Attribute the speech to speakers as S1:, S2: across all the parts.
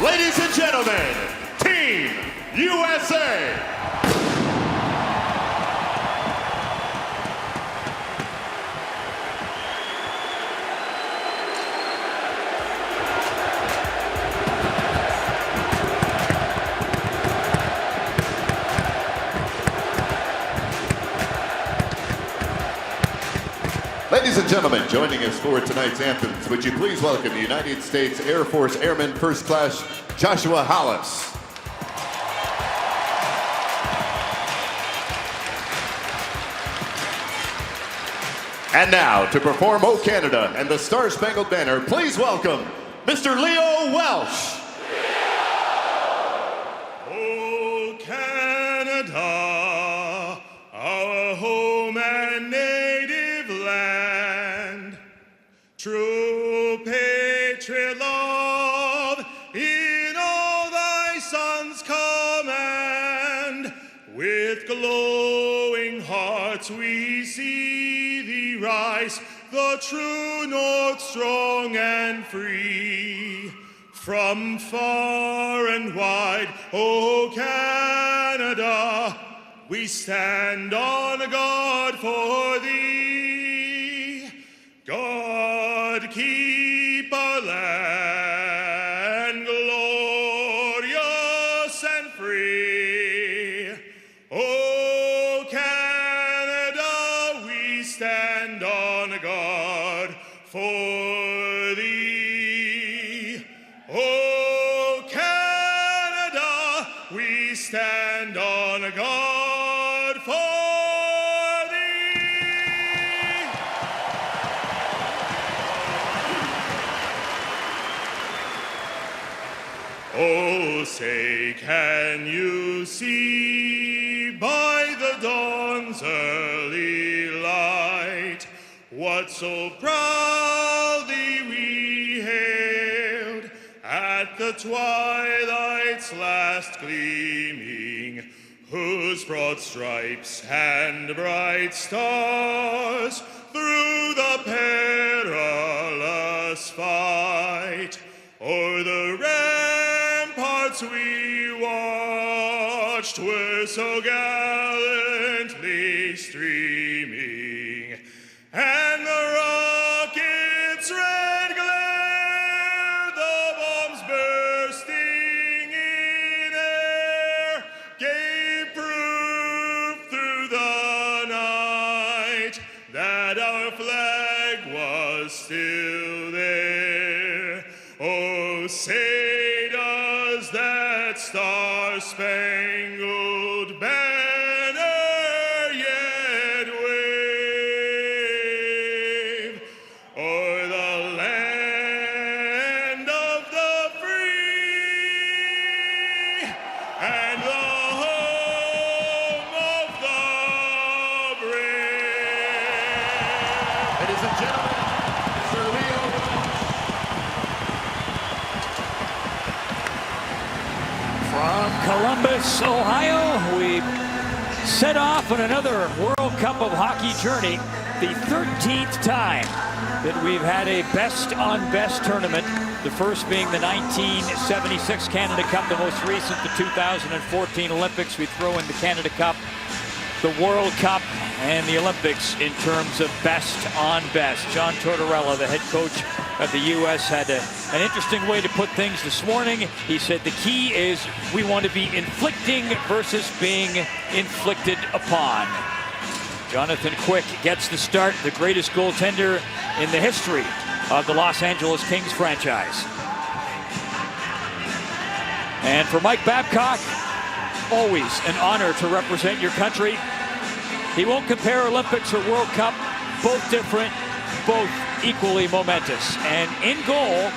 S1: Ladies and gentlemen, Team USA. Ladies and gentlemen, joining us for tonight's anthems, would you please welcome the United States Air Force Airman First Class Joshua Hollis. And now, to perform "O Canada" and the Star-Spangled Banner, please welcome Mr. Leo Welsh.
S2: O Canada, our home and native land, true patriot love in all thy sons' command. With glowing hearts we see thee rise, the true north strong and free. From far and wide, O Canada, we stand on guard for thee. God keep our land glorious and free. O Canada, we stand on guard for thee. O Canada, we stand on guard for thee. Oh, say, can you see by the dawn's early light what so proudly we hailed at the twilight's last gleaming, whose broad stripes and bright stars through the perilous fight o'er the ramparts we watched were so gallantly streaming, and the rocket's red glare, the bombs bursting in air, gave proof through the night that our flag was still there. Oh, say does that star-spangled banner yet wave o'er the land of the free and the home of the brave?
S1: Ladies and gentlemen, Mr. Leo Welsh.
S3: From Columbus, Ohio, we set off on another World Cup of Hockey journey, the 13th time that we've had a best-on-best tournament, the first being the 1976 Canada Cup, the most recent, the 2014 Olympics. We throw in the Canada Cup, the World Cup, and the Olympics in terms of best-on-best. John Tortorella, the head coach of the U.S., had an interesting way to put things this morning. He said the key is we want to be inflicting versus being inflicted upon. Jonathan Quick gets the start, the greatest goaltender in the history of the Los Angeles Kings franchise. And for Mike Babcock, always an honor to represent your country. He won't compare Olympics or World Cup, both different, both equally momentous. And in goal,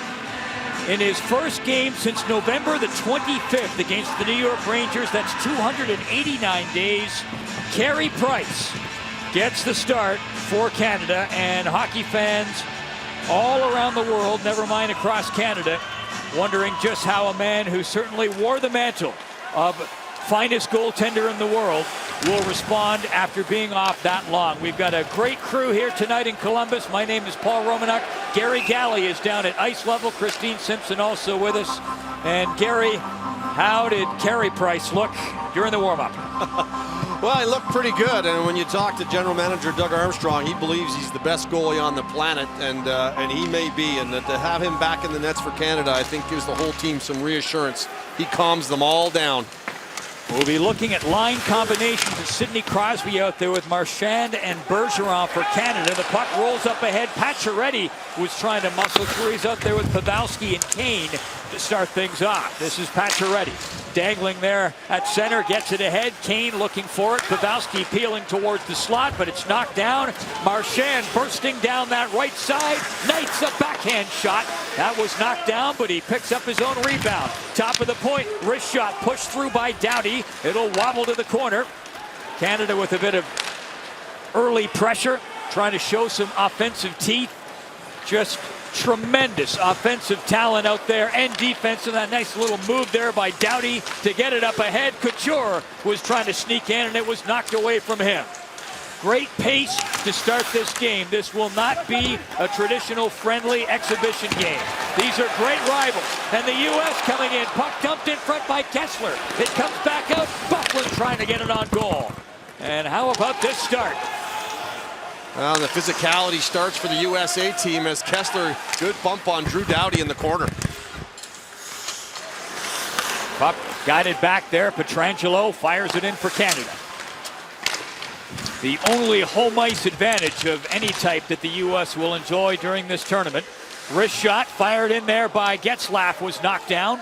S3: in his first game since November the 25th against the New York Rangers, that's 289 days, Carey Price gets the start for Canada, and hockey fans all around the world, never mind across Canada, wondering just how a man who certainly wore the mantle of finest goaltender in the world will respond after being off that long. We've got a great crew here tonight in Columbus. My name is Paul Romanuk. Gary Galley is down at ice level. Christine Simpson also with us. And Gary, how did Carey Price look during the warm-up?
S4: Well, he looked pretty good, and when you talk to General Manager Doug Armstrong, he believes he's the best goalie on the planet, and he may be. And to have him back in the nets for Canada, I think gives the whole team some reassurance. He calms them all down.
S3: We'll be looking at line combinations of Sidney Crosby out there with Marchand and Bergeron for Canada. The puck rolls up ahead. Pacioretty was trying to muscle through. He's out there with Pavelski and Kane to start things off. This is Pacioretty dangling there at center, gets it ahead. Kane looking for it. Pavelski peeling towards the slot, but it's knocked down. Marchand bursting down that right side. Knights a backhand shot. That was knocked down, but he picks up his own rebound. Top of the point, wrist shot pushed through by Doughty. It'll wobble to the corner. Canada with a bit of early pressure, trying to show some offensive teeth. Just tremendous offensive talent out there and defense, and that nice little move there by Doughty to get it up ahead. Couture was trying to sneak in, and it was knocked away from him. Great pace to start this game. This will not be a traditional friendly exhibition game. These are great rivals. And the U.S. coming in. Puck dumped in front by Kessler. It comes back out. Buckland trying to get it on goal. And how about this start?
S4: Well, the physicality starts for the USA team as Kessler, good bump on Drew Doughty in the corner.
S3: Puck guided back there. Pietrangelo fires it in for Canada. The only home ice advantage of any type that the U.S. will enjoy during this tournament. Wrist shot fired in there by Getzlaf was knocked down.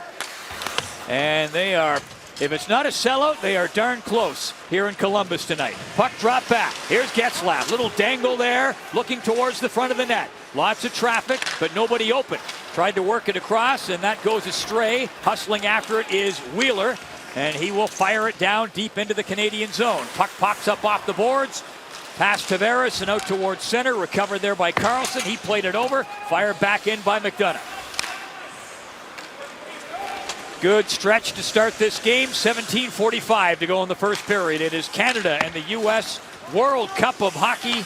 S3: And they are, if it's not a sellout, they are darn close here in Columbus tonight. Puck drop back. Here's Getzlaf. Little dangle there, looking towards the front of the net. Lots of traffic, but nobody open. Tried to work it across, and that goes astray. Hustling after it is Wheeler. And he will fire it down deep into the Canadian zone. Puck pops up off the boards. Past Tavares and out towards center. Recovered there by Carlson. He played it over. Fired back in by McDonough. Good stretch to start this game. 17:45 to go in the first period. It is Canada and the U.S. World Cup of Hockey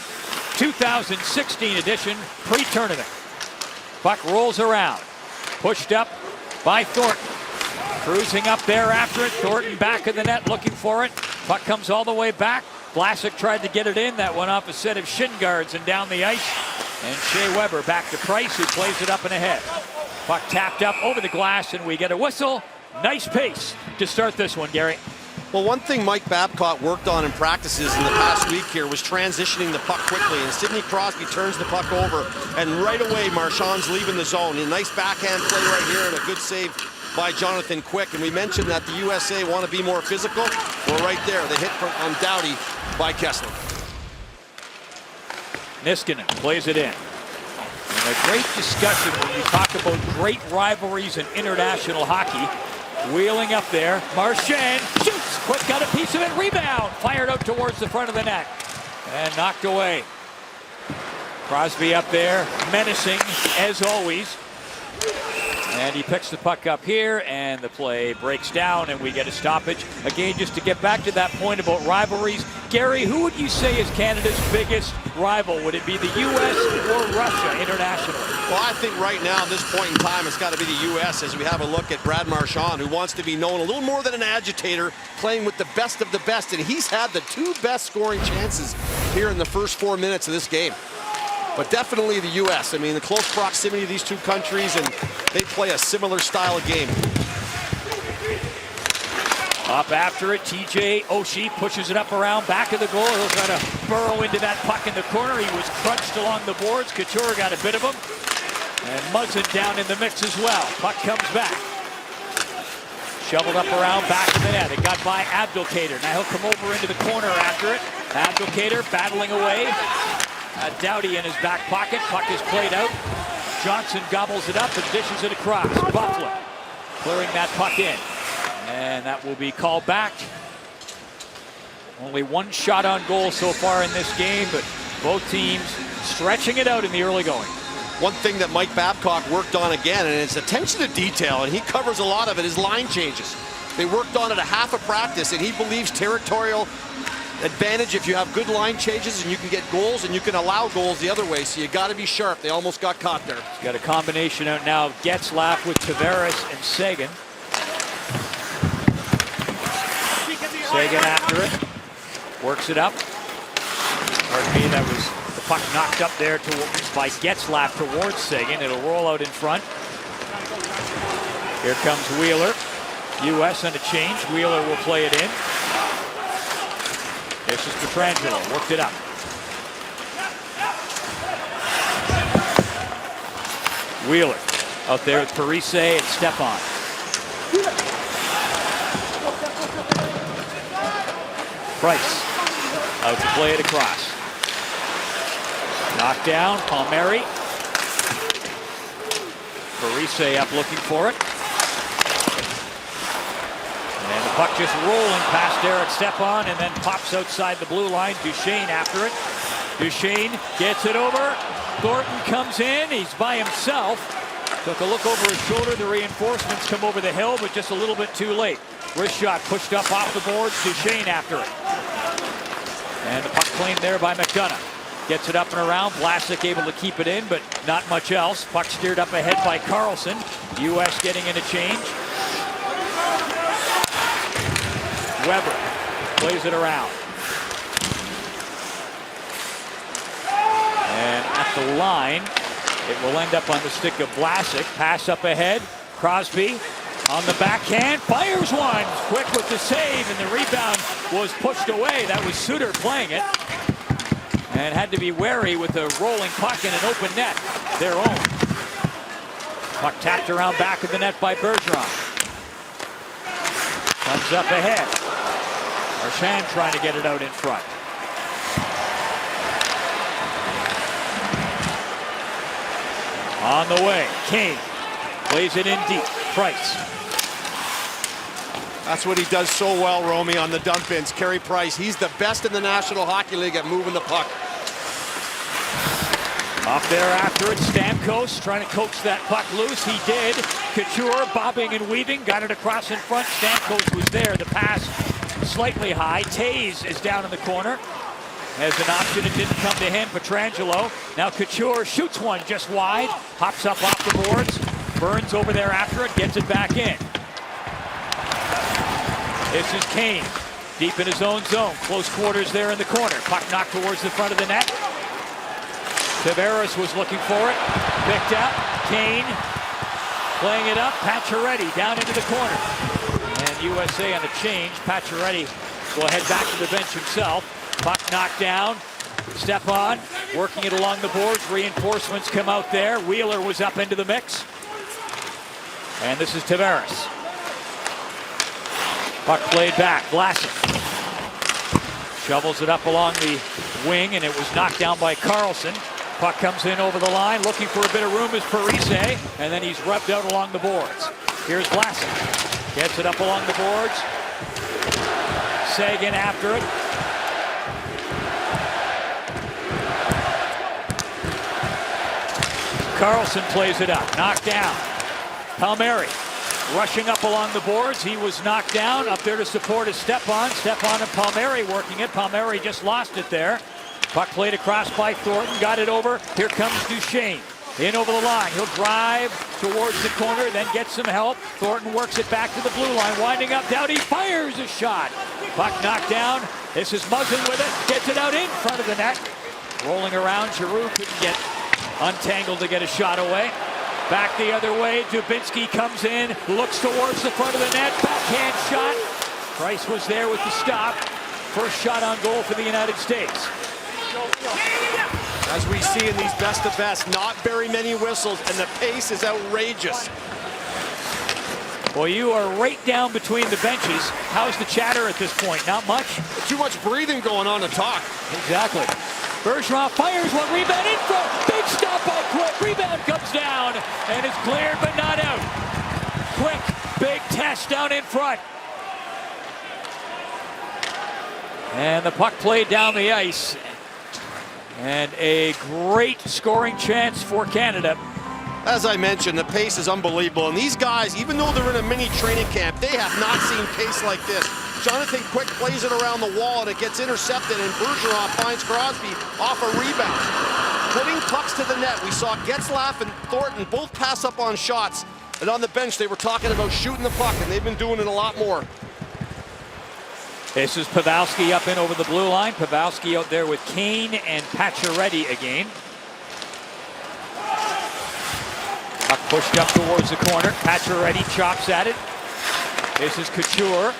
S3: 2016 edition pre-tournament. Puck rolls around. Pushed up by Thornton. Cruising up there after it. Thornton back in the net looking for it. Puck comes all the way back. Vlasic tried to get it in. That went off a set of shin guards and down the ice. And Shea Weber back to Price, who plays it up and ahead. Puck tapped up over the glass, and we get a whistle. Nice pace to start this one, Gary.
S4: Well, one thing Mike Babcock worked on in practices in the past week here was transitioning the puck quickly. And Sidney Crosby turns the puck over, and right away Marchand's leaving the zone. A nice backhand play right here and a good save by Jonathan Quick. And we mentioned that the USA want to be more physical. Well, right there, the hit on Doughty by Kessler.
S3: Niskanen plays it in. And a great discussion when you talk about great rivalries in international hockey. Wheeling up there. Marchand shoots. Quick got a piece of it. Rebound. Fired out towards the front of the net. And knocked away. Crosby up there. Menacing as always. And he picks the puck up here, and the play breaks down, and we get a stoppage. Again, just to get back to that point about rivalries, Gary, who would you say is Canada's biggest rival? Would it be the U.S. or Russia internationally?
S4: Well, I think right now, at this point in time, it's got to be the U.S. as we have a look at Brad Marchand, who wants to be known a little more than an agitator, playing with the best of the best, and he's had the two best scoring chances here in the first 4 minutes of this game. But definitely the U.S. I mean, the close proximity of these two countries, and they play a similar style of game.
S3: Up after it, TJ Oshie pushes it up around back of the goal. He'll try to burrow into that puck in the corner. He was crunched along the boards. Couture got a bit of him. And Muzzin down in the mix as well. Puck comes back. Shoveled up around back of the net. It got by Abdelkader. Now he'll come over into the corner after it. Abdelkader battling away. Doughty in his back pocket. Puck is played out. Johnson gobbles it up and dishes it across. Buffalo clearing that puck in. And that will be called back. Only one shot on goal so far in this game, but both teams stretching it out in the early going.
S4: One thing that Mike Babcock worked on again, and it's attention to detail, and he covers a lot of it, is line changes. They worked on it a half of practice, and he believes territorial advantage if you have good line changes and you can get goals and you can allow goals the other way. So you got to be sharp. They almost got caught there.
S3: Got a combination out now of Getzlaf with Tavares and Seguin. Seguin after it. Works it up. Pardon me, that was the puck knocked up there by Getzlaf towards Seguin. It'll roll out in front. Here comes Wheeler. U.S. on a change. Wheeler will play it in. This is Pietrangelo. Worked it up. Wheeler out there with Parise and Stepan. Price out to play it across. Knocked down. Palmieri. Parise up looking for it. And the puck just rolling past Derek Stepan and then pops outside the blue line. Duchesne after it. Duchesne gets it over. Thornton comes in. He's by himself. Took a look over his shoulder. The reinforcements come over the hill, but just a little bit too late. Wrist shot pushed up off the boards. Duchesne after it. And the puck claimed there by McDonough. Gets it up and around. Vlasic able to keep it in, but not much else. Puck steered up ahead by Carlson. U.S. getting in a change. Weber plays it around. And at the line, it will end up on the stick of Vlasic. Pass up ahead. Crosby on the backhand. Fires one. Quick with the save, and the rebound was pushed away. That was Suter playing it. And had to be wary with a rolling puck in an open net. Their own. Puck tapped around back of the net by Bergeron. Comes up ahead. Marchand trying to get it out in front. On the way, Kane plays it in deep. Price.
S4: That's what he does so well, Romy, on the dump-ins. Carey Price, he's the best in the National Hockey League at moving the puck.
S3: Off there after it, Stamkos trying to coax that puck loose. He did. Couture bobbing and weaving, got it across in front. Stamkos was there. The pass slightly high. Taze is down in the corner. As an option, it didn't come to him. Pietrangelo. Now Couture shoots one just wide. Hops up off the boards. Burns over there after it. Gets it back in. This is Kane. Deep in his own zone. Close quarters there in the corner. Puck knocked towards the front of the net. Tavares was looking for it. Picked up. Kane playing it up. Pacioretty down into the corner. And USA on a change. Pacioretty will head back to the bench himself. Puck knocked down. Stepan working it along the boards. Reinforcements come out there. Wheeler was up into the mix. And this is Tavares. Puck played back. Vlasic shovels it up along the wing, and it was knocked down by Carlson. Puck comes in over the line, looking for a bit of room is Parise, and then he's rubbed out along the boards. Here's Vlasic. Gets it up along the boards. Seguin after it. Carlson plays it up. Knocked down. Palmieri rushing up along the boards. He was knocked down. Up there to support is Stepan. Stepan and Palmieri working it. Palmieri just lost it there. Puck played across by Thornton. Got it over. Here comes Duchesne. In over the line. He'll drive towards the corner, then get some help. Thornton works it back to the blue line. Winding up. Doughty fires a shot. Puck knocked down. This is Muzzin with it. Gets it out in front of the net. Rolling around. Giroux couldn't get untangled to get a shot away. Back the other way. Dubinsky comes in. Looks towards the front of the net. Backhand shot. Price was there with the stop. First shot on goal for the United States.
S4: As we see in these best of best, not very many whistles, and the pace is outrageous.
S3: Well, you are right down between the benches. How's the chatter at this point? Not much?
S4: Too much breathing going on to talk.
S3: Exactly. Bergeron fires one, rebound in front. Big stop by Quick. Rebound comes down, and it's cleared, but not out. Quick, big test down in front. And the puck played down the ice. And a great scoring chance for Canada.
S4: As I mentioned, the pace is unbelievable. And these guys, even though they're in a mini training camp, they have not seen pace like this. Jonathan Quick plays it around the wall, and it gets intercepted, and Bergeron finds Crosby off a rebound. Putting pucks to the net. We saw Getzlaf and Thornton both pass up on shots, and on the bench they were talking about shooting the puck, and they've been doing it a lot more.
S3: This is Pavelski up in over the blue line. Pavelski out there with Kane and Pacioretty again. Puck pushed up towards the corner. Pacioretty chops at it. This is Couture.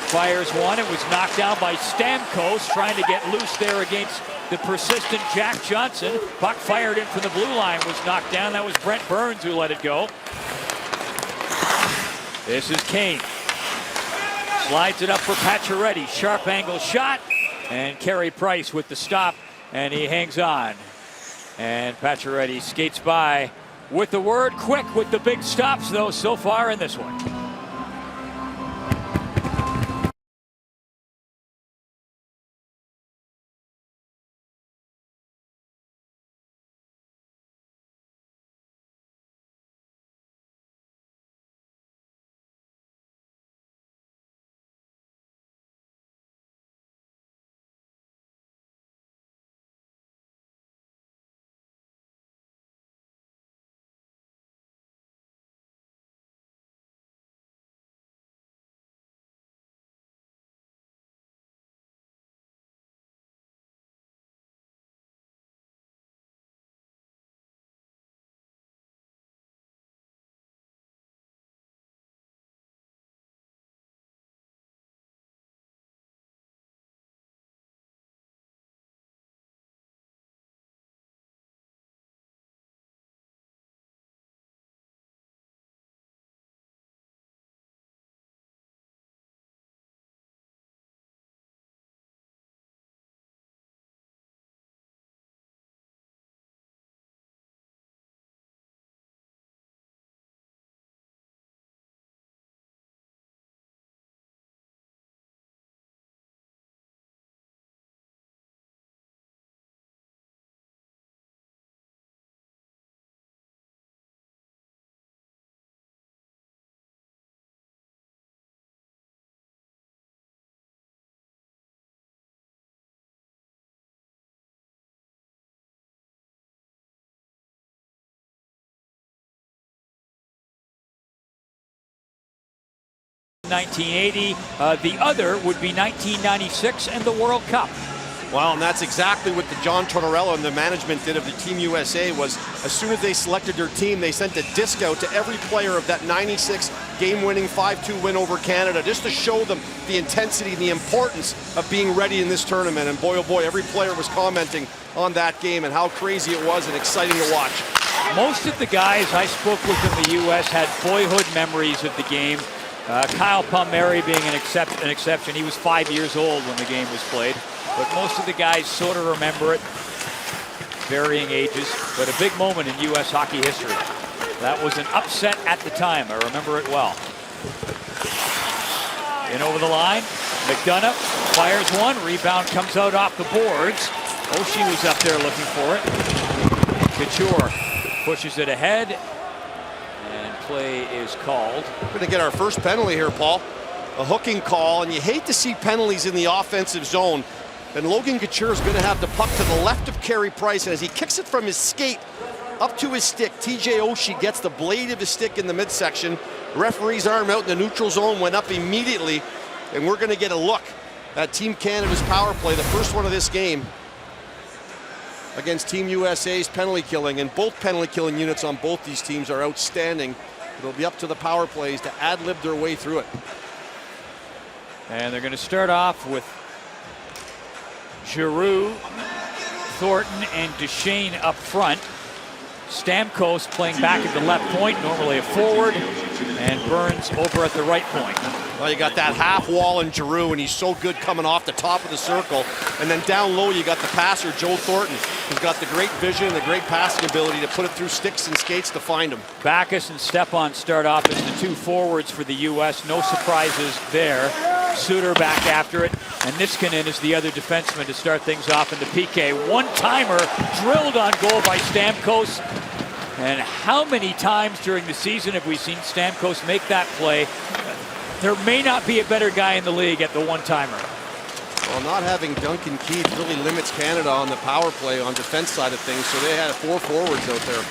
S3: Fires one. It was knocked down by Stamkos, trying to get loose there against the persistent Jack Johnson. Puck fired in from the blue line, was knocked down. That was Brent Burns who let it go. This is Kane. Slides it up for Pacioretty. Sharp angle shot. And Carey Price with the stop. And he hangs on. And Pacioretty skates by with the word quick with the big stops, though, so far in this one. (1980). The other would be 1996 and the World Cup.
S4: Well, and that's exactly what the John Tortorella and the management did of the Team USA. Was as soon as they selected their team, they sent a disc out to every player of that 96 game-winning 5-2 win over Canada, just to show them the intensity and the importance of being ready in this tournament. And boy, oh boy, every player was commenting on that game and how crazy it was and exciting to watch.
S3: Most of the guys I spoke with in the U.S. had boyhood memories of the game. Kyle Palmieri being an exception. He was 5 years old when the game was played. But most of the guys sort of remember it, varying ages. But a big moment in U.S. hockey history. That was an upset at the time. I remember it well. In over the line. McDonough fires one. Rebound comes out off the boards. Oshie was up there looking for it. Couture pushes it ahead. And play is called.
S4: We're going to get our first penalty here, Paul. A hooking call, and you hate to see penalties in the offensive zone. And Logan Couture is going to have the puck to the left of Carey Price, and as he kicks it from his skate up to his stick, TJ Oshie gets the blade of his stick in the midsection. The referee's arm out in the neutral zone went up immediately, and we're going to get a look at Team Canada's power play, the first one of this game, against Team USA's penalty killing. And both penalty killing units on both these teams are outstanding. It'll be up to the power plays to ad-lib their way through it.
S3: And they're going to start off with Giroux, Thornton, and Duchesne up front. Stamkos playing back at the left point, normally a forward, and Burns over at the right point.
S4: Well, you got that half wall in Giroux, and he's so good coming off the top of the circle. And then down low, you got the passer, Joe Thornton, who's got the great vision and the great passing ability to put it through sticks and skates to find him.
S3: Backus and Stepan start off as the two forwards for the U.S. No surprises there. Suter back after it, and Niskanen is the other defenseman to start things off in the PK. One-timer drilled on goal by Stamkos. And how many times during the season have we seen Stamkos make that play? There may not be a better guy in the league at the one-timer.
S4: Well, not having Duncan Keith really limits Canada on the power play on defense side of things, so they had 4 forwards out there.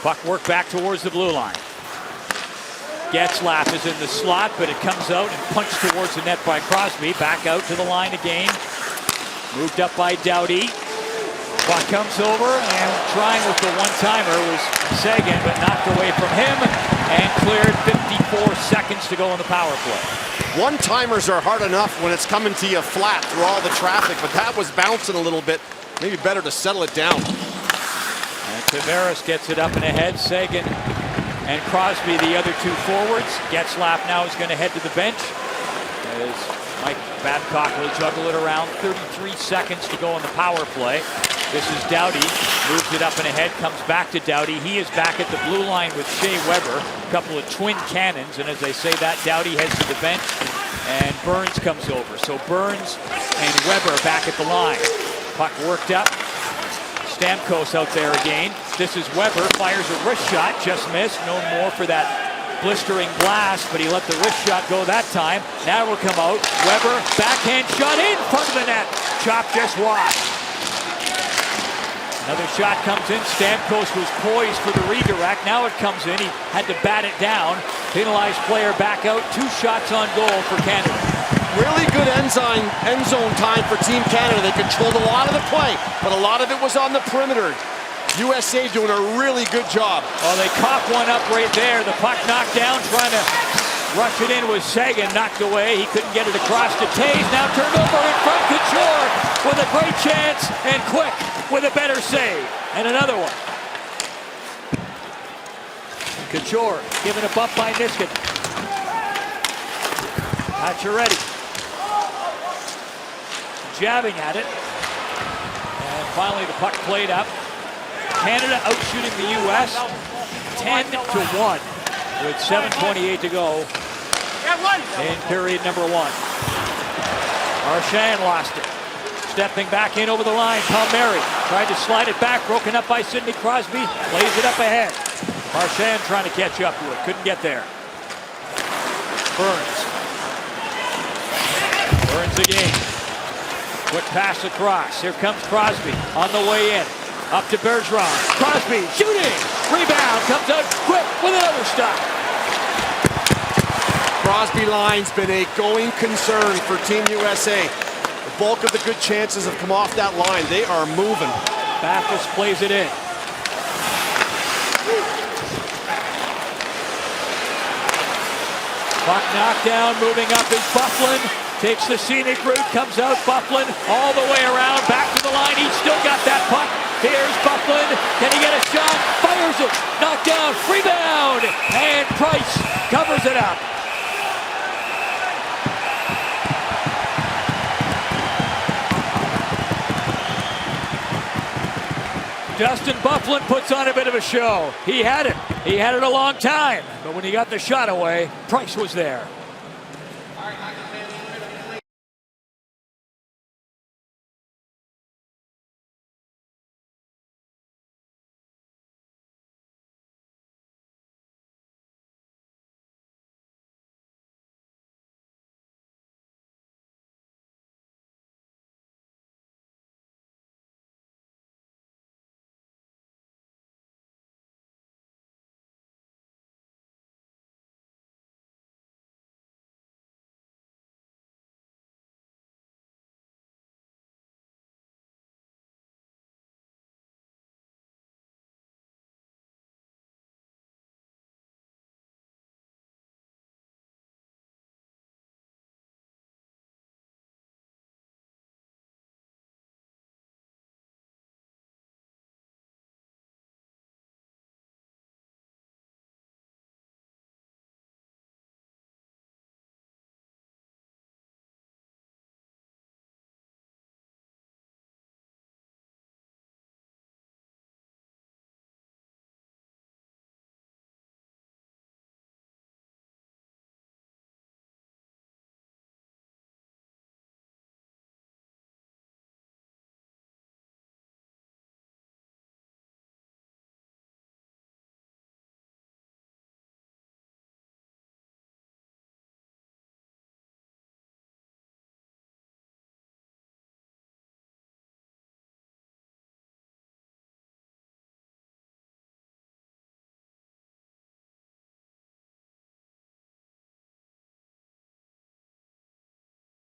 S3: Puck work back towards the blue line. Getzlaf is in the slot, but it comes out and punched towards the net by Crosby. Back out to the line again. Moved up by Doughty. Puck comes over, and trying with the one-timer was Seguin, but knocked away from him and cleared. 54 seconds to go on the power play.
S4: One-timers are hard enough when it's coming to you flat through all the traffic, but that was bouncing a little bit. Maybe better to settle it down.
S3: And Tavares gets it up and ahead. Seguin and Crosby, the other 2 forwards. Getzlaf now is going to head to the bench as Mike Babcock will juggle it around. 33 seconds to go on the power play. This is Doughty, moves it up and ahead, comes back to Doughty. He is back at the blue line with Shea Weber, a couple of twin cannons, and as they say that, Doughty heads to the bench, and Burns comes over. So Burns and Weber back at the line. Puck worked up. Stamkos out there again. This is Weber, fires a wrist shot, just missed. Known more for that blistering blast, but he let the wrist shot go that time. Now it will come out. Weber, backhand shot in front of the net. Chop just wide. Another shot comes in. Stamkos was poised for the redirect. Now it comes in. He had to bat it down. Penalized player back out. 2 shots on goal for Canada.
S4: Really good end zone time for Team Canada. They controlled a lot of the play, but a lot of it was on the perimeter. USA doing a really good job.
S3: Well, they caught one up right there. The puck knocked down, trying to rush it in was Seguin, knocked away. He couldn't get it across to Taves. Now turned over in front. Couture with a great chance, and Quick with a better save. And another one. Couture given a bump by Niskanen. Pacioretty jabbing at it. And finally the puck played up. Canada outshooting the U.S. 10-1 with 7:28 to go in period number 1. Marchand lost it. Stepping back in over the line, Palmieri tried to slide it back, broken up by Sidney Crosby, lays it up ahead. Marchand trying to catch up to it, couldn't get there. Burns. Burns again. Quick pass across. Here comes Crosby on the way in. Up to Bergeron. Crosby shooting. Rebound. Comes out quick with another stop.
S4: Crosby line's been a going concern for Team USA. The bulk of the good chances have come off that line. They are moving.
S3: Bathurst plays it in. Puck knocked down. Moving up is Byfuglien. Takes the scenic route, comes out Byfuglien all the way around, back to the line. He's still got that puck. Here's Byfuglien. Can he get a shot? Fires it. Knocked down. Rebound. And Price covers it up. Dustin Byfuglien puts on a bit of a show. He had it. He had it a long time. But when he got the shot away, Price was there.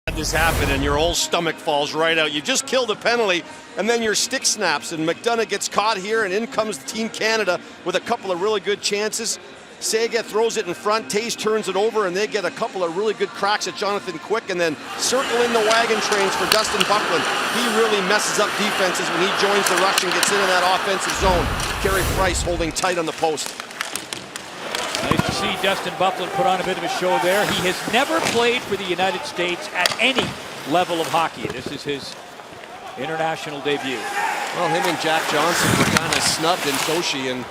S4: This happen and your whole stomach falls right out. You just killed a penalty and then your stick snaps and McDonough gets caught here and in comes Team Canada with a couple of really good chances. Sega throws it in front, Taze turns it over, and they get a couple of really good cracks at Jonathan Quick, and then circling the wagon trains for Dustin Buckland. He really messes up defenses when he joins the rush and gets into that offensive zone. Carey Price holding tight on the post.
S3: Nice to see Dustin Buckland put on a bit of a show there. He has never played for the United States at any level of hockey. This is his international debut.
S4: Well, him and Jack Johnson were kind of snubbed in Sochi, and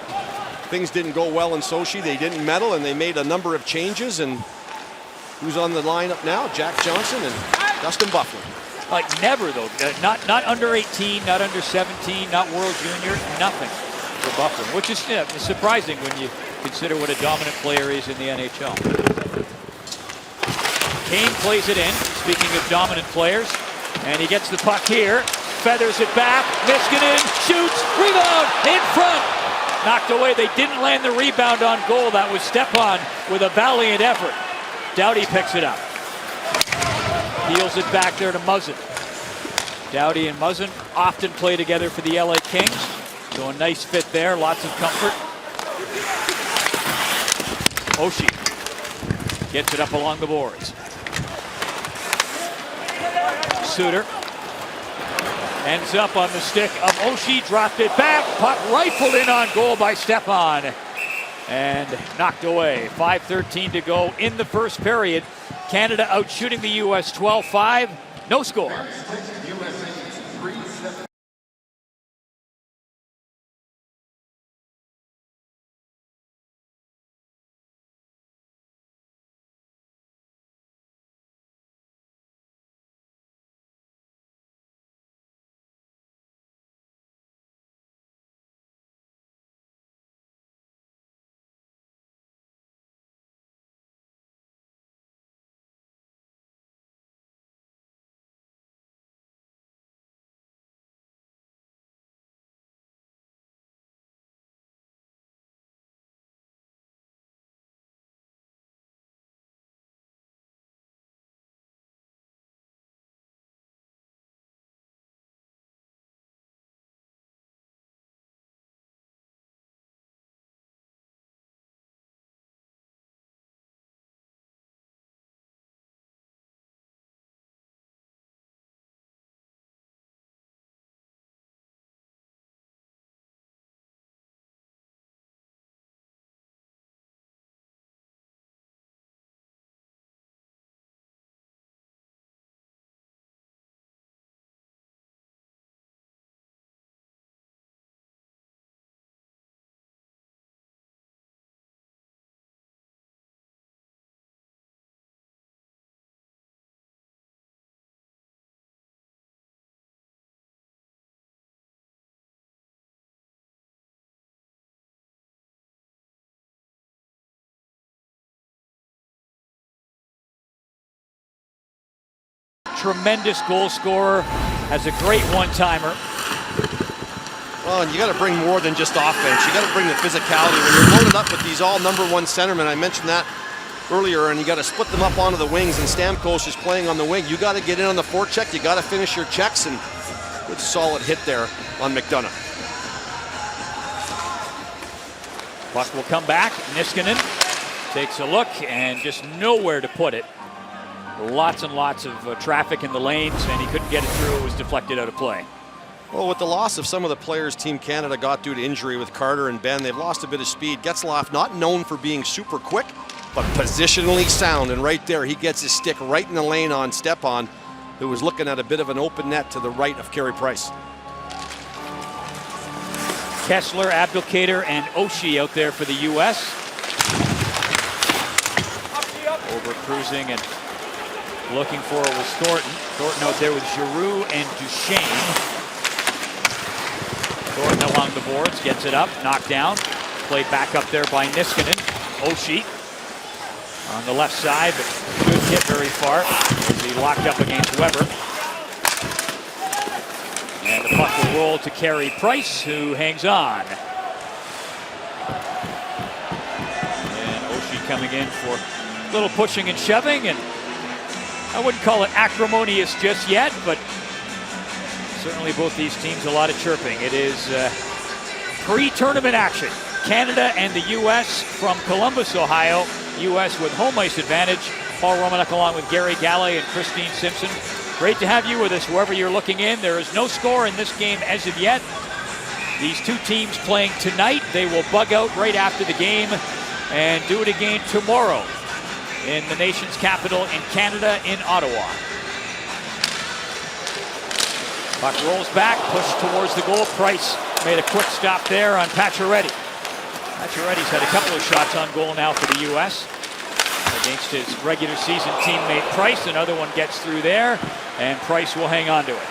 S4: things didn't go well in Sochi. They didn't medal, and they made a number of changes. And who's on the lineup now? Jack Johnson and Dustin Buckland.
S3: Like never, though. Not under 18, not under 17, not World Junior, nothing for Buckland, which is surprising when you consider what a dominant player is in the NHL. Kane plays it in, speaking of dominant players, and he gets the puck here, feathers it back, Niskanen shoots, rebound, in front! Knocked away. They didn't land the rebound on goal. That was Stepan with a valiant effort. Doughty picks it up. Heels it back there to Muzzin. Doughty and Muzzin often play together for the LA Kings. So a nice fit there. Lots of comfort. Oshie gets it up along the boards. Suter ends up on the stick of Oshie, dropped it back, puck rifled in on goal by Stepan, and knocked away. 5:13 to go in the first period. Canada out shooting the U.S. 12-5, no score. Tremendous goal scorer, has a great one-timer.
S4: Well, and you got to bring more than just offense. You got to bring the physicality. When you're loaded up with these all #1 centermen, I mentioned that earlier, and you got to split them up onto the wings, and Stamkos is playing on the wing. You got to get in on the forecheck. You got to finish your checks, and good solid hit there on McDonough.
S3: Puck will come back. Niskanen takes a look and just nowhere to put it. Lots and lots of traffic in the lanes, and he couldn't get it through. It was deflected out of play.
S4: Well, with the loss of some of the players Team Canada got due to injury with Carter and Benn, they've lost a bit of speed. Getzlaf, not known for being super quick, but positionally sound. And right there, he gets his stick right in the lane on Stepan, who was looking at a bit of an open net to the right of Carey Price.
S3: Kessler, Abdelkader, and Oshie out there for the U.S. Over cruising and looking for it was Thornton. Thornton out there with Giroux and Duchesne. Thornton along the boards, gets it up, knocked down. Played back up there by Niskanen. Oshie on the left side, but couldn't hit very far as he locked up against Weber. And the puck will roll to Carey Price, who hangs on. And Oshie coming in for a little pushing and shoving, and I wouldn't call it acrimonious just yet, but certainly both these teams a lot of chirping. It is pre-tournament action. Canada and the U.S. from Columbus, Ohio. U.S. with home ice advantage. Paul Romanek along with Gary Galley and Christine Simpson. Great to have you with us wherever you're looking in. There is no score in this game as of yet. These two teams playing tonight. They will bug out right after the game and do it again tomorrow in the nation's capital in Canada, in Ottawa. Puck rolls back, pushed towards the goal. Price made a quick stop there on Pacioretty. Pacioretty's had a couple of shots on goal now for the U.S. against his regular season teammate Price. Another one gets through there, and Price will hang on to it.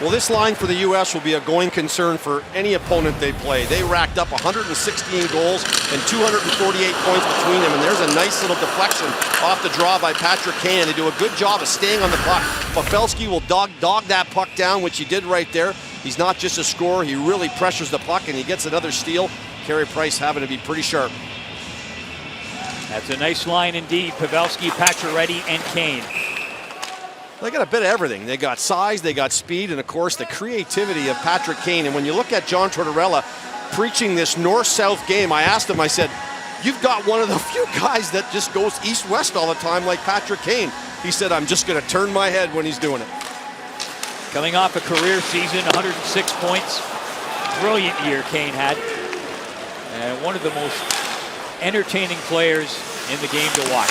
S4: Well, this line for the U.S. will be a going concern for any opponent they play. They racked up 116 goals and 248 points between them, and there's a nice little deflection off the draw by Patrick Kane. They do a good job of staying on the puck. Pavelski will dog that puck down, which he did right there. He's not just a scorer, he really pressures the puck, and he gets another steal. Carey Price having to be pretty sharp.
S3: That's a nice line indeed. Pavelski, Pacioretty, and Kane.
S4: They got a bit of everything. They got size, they got speed, and of course the creativity of Patrick Kane. And when you look at John Tortorella preaching this north-south game, I asked him, I said, you've got one of the few guys that just goes east-west all the time like Patrick Kane. He said, I'm just going to turn my head when he's doing it.
S3: Coming off a career season, 106 points. Brilliant year Kane had. And one of the most entertaining players in the game to watch.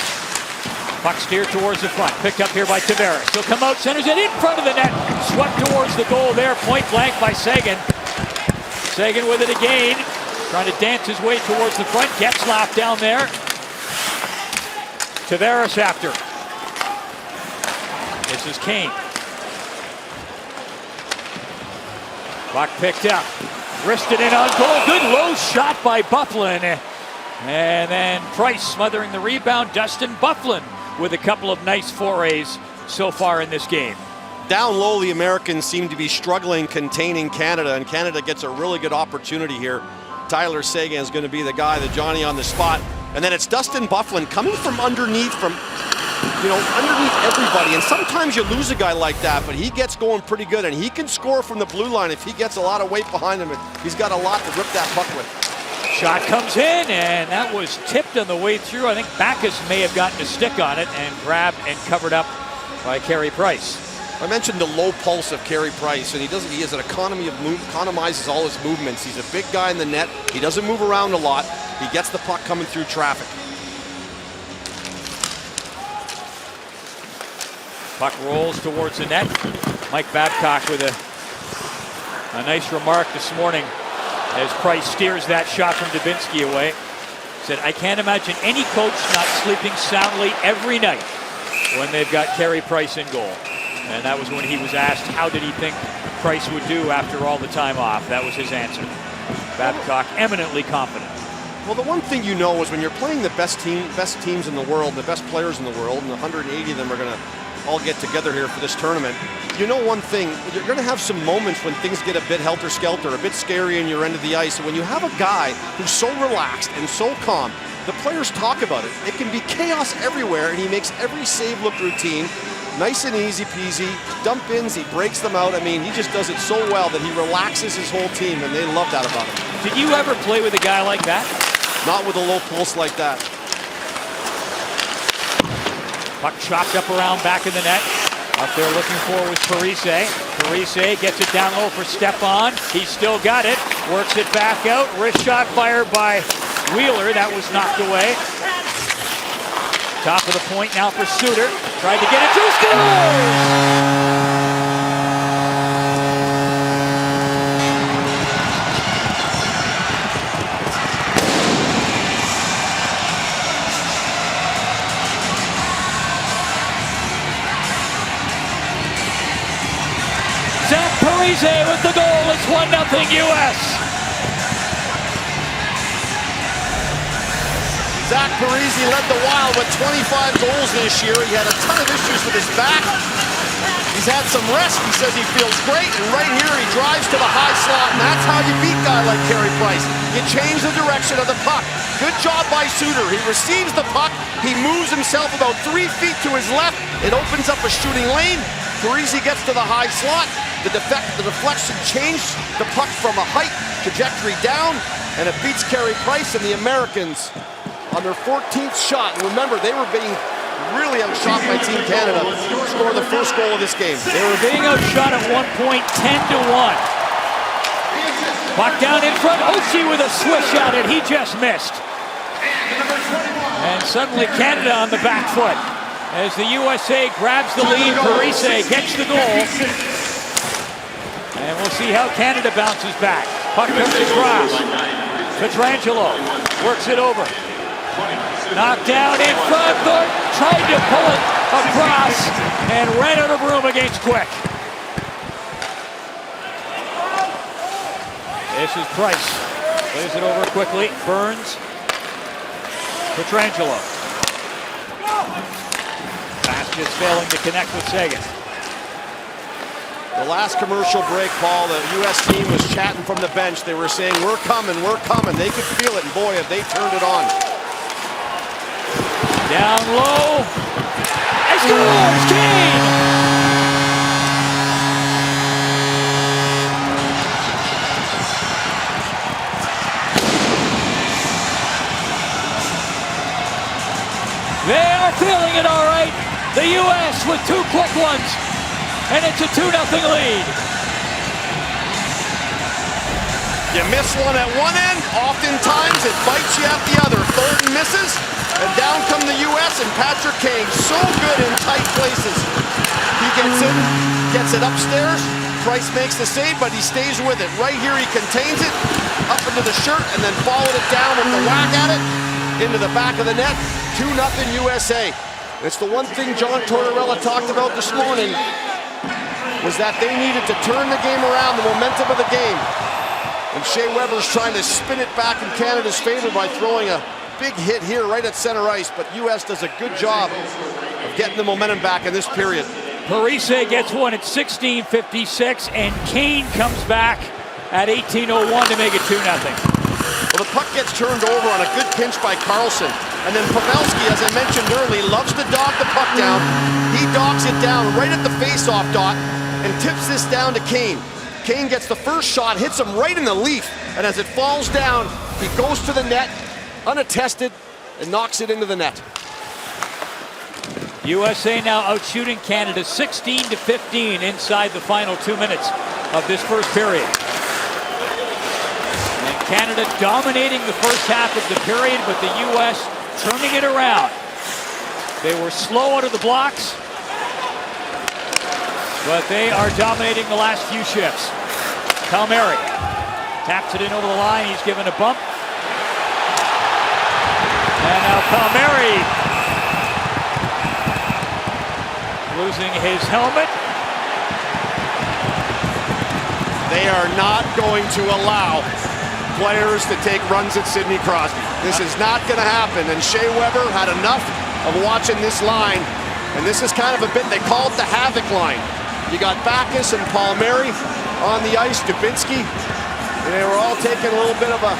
S3: Puck steered towards the front, picked up here by Tavares. He'll come out, centers it in front of the net. Swept towards the goal there, point blank by Seguin. Seguin with it again, trying to dance his way towards the front. Getzlaf down there. Tavares after. This is Kane. Puck picked up. Wristed in on goal. Good low shot by Byfuglien. And then Price smothering the rebound. Dustin Byfuglien with a couple of nice forays so far in this game.
S4: Down low, the Americans seem to be struggling containing Canada, and Canada gets a really good opportunity here. Tyler Seguin is going to be the guy, the Johnny on the spot. And then it's Dustin Byfuglien coming from underneath, underneath everybody. And sometimes you lose a guy like that, but he gets going pretty good, and he can score from the blue line if he gets a lot of weight behind him. He's got a lot to rip that puck with.
S3: Shot comes in, and that was tipped on the way through. I think Backus may have gotten a stick on it and grabbed and covered up by Carey Price.
S4: I mentioned the low pulse of Carey Price, and he has an economy of economizes all his movements. He's a big guy in the net. He doesn't move around a lot. He gets the puck coming through traffic.
S3: Puck rolls towards the net. Mike Babcock with a nice remark this morning as Price steers that shot from Dubinsky away. Said, I can't imagine any coach not sleeping soundly every night when they've got Carey Price in goal. And that was when he was asked, how did he think Price would do after all the time off? That was his answer. Babcock eminently confident.
S4: Well, the one thing you know is when you're playing the best teams in the world, the best players in the world, and 180 of them are going to all get together here for this tournament. You know one thing, you're going to have some moments when things get a bit helter-skelter, a bit scary in your end of the ice. And when you have a guy who's so relaxed and so calm, the players talk about it. It can be chaos everywhere, and he makes every save look routine. Nice and easy peasy. Dump ins, he breaks them out. I mean, he just does it so well that he relaxes his whole team, and they love that about him.
S3: Did you ever play with a guy like that?
S4: Not with a low pulse like that.
S3: Puck chopped up around back of the net. Up there looking for was Parise. Parise gets it down low for Stepan. He's still got it. Works it back out. Wrist shot fired by Wheeler. That was knocked away. Top of the point now for Suter. Tried to get it to score! Parise with the goal. It's 1-0 U.S.
S4: Zach Parise led the Wild with 25 goals this year. He had a ton of issues with his back. He's had some rest. He says he feels great. And right here, he drives to the high slot. And that's how you beat a guy like Carey Price. You change the direction of the puck. Good job by Suter. He receives the puck. He moves himself about 3 feet to his left. It opens up a shooting lane. Parise gets to the high slot. The deflection changed the puck from a height trajectory down. And it beats Carey Price and the Americans on their 14th shot. And remember, they were being really outshot by Team Canada to score the first goal of this game.
S3: They were being outshot at one point, 10-1. Puck down in front, Oshie with a swish at it, he just missed. And suddenly Canada on the back foot. As the USA grabs the lead, Parise gets the goal. And we'll see how Canada bounces back. Puck comes across. Pietrangelo works it over. Knocked down in front, Thornton tried to pull it across and ran out of room against Quick. This is Price. Plays it over quickly. Burns. Pietrangelo. Pass just failing to connect with Seguin.
S4: The last commercial break, Paul, the U.S. team was chatting from the bench. They were saying, we're coming, we're coming. They could feel it, and boy, have they turned it on.
S3: Down low. And scores! Kane! They are feeling it all right. The U.S. with 2 quick ones. And it's a 2-0 lead.
S4: You miss one at one end, oftentimes it bites you at the other. Thornton misses, and down come the U.S. and Patrick Kane. So good in tight places. He gets in, gets it upstairs. Price makes the save, but he stays with it. Right here he contains it, up into the shirt, and then followed it down with the whack at it, into the back of the net. 2-0 USA. It's the one thing John Tortorella talked about this morning, was that they needed to turn the game around, the momentum of the game. And Shea Weber's trying to spin it back in Canada's favor by throwing a big hit here right at center ice, but U.S. does a good job of getting the momentum back in this period.
S3: Parise gets one at 16:56, and Kane comes back at 18:01 to make it 2-0.
S4: Well, the puck gets turned over on a good pinch by Carlson. And then Pavelski, as I mentioned earlier, loves to dog the puck down. He dogs it down right at the face-off dot and tips this down to Kane. Kane gets the first shot, hits him right in the leaf, and as it falls down, he goes to the net, unattested, and knocks it into the net.
S3: USA now outshooting Canada 16-15 inside the final 2 minutes of this first period. And Canada dominating the first half of the period, but the U.S. turning it around. They were slow out of the blocks, but they are dominating the last few shifts. Palmieri taps it in over the line. He's given a bump. And now Palmieri losing his helmet.
S4: They are not going to allow players to take runs at Sidney Crosby. This is not going to happen. And Shea Weber had enough of watching this line. And this is kind of a bit, they call it the havoc line. You got Backes and Palmieri on the ice, Dubinsky. They were all taking a little bit of a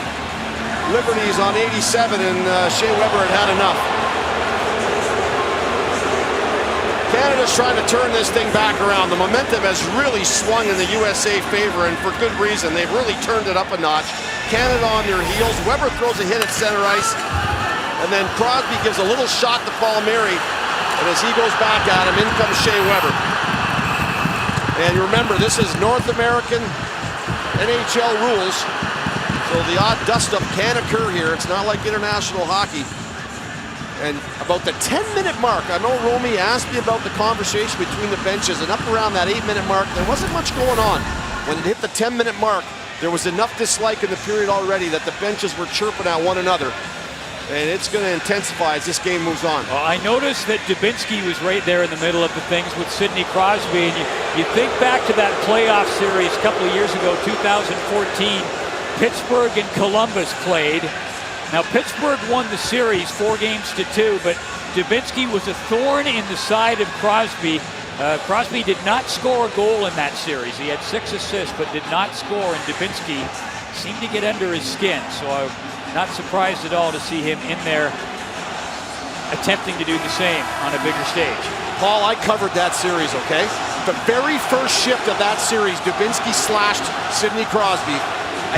S4: liberties on 87, and Shea Weber had had enough. Canada's trying to turn this thing back around. The momentum has really swung in the USA favor, and for good reason. They've really turned it up a notch. Canada on their heels. Weber throws a hit at center ice, and then Crosby gives a little shot to Palmieri, and as he goes back at him, in comes Shea Weber. And remember, this is North American NHL rules, so the odd dust-up can occur here. It's not like international hockey. And about the 10-minute mark, I know Romy asked me about the conversation between the benches, and up around that 8-minute mark, there wasn't much going on. When it hit the 10-minute mark, there was enough dislike in the period already that the benches were chirping at one another. And it's going to intensify as this game moves on.
S3: Well, I noticed that Dubinsky was right there in the middle of the things with Sidney Crosby. And you think back to that playoff series a couple of years ago, 2014, Pittsburgh and Columbus played. Now, Pittsburgh won the series 4-2, but Dubinsky was a thorn in the side of Crosby Crosby did not score a goal in that series. He had 6 assists, but did not score, and Dubinsky seemed to get under his skin. So I'm not surprised at all to see him in there attempting to do the same on a bigger stage.
S4: Paul, I covered that series, okay? The very first shift of that series, Dubinsky slashed Sidney Crosby.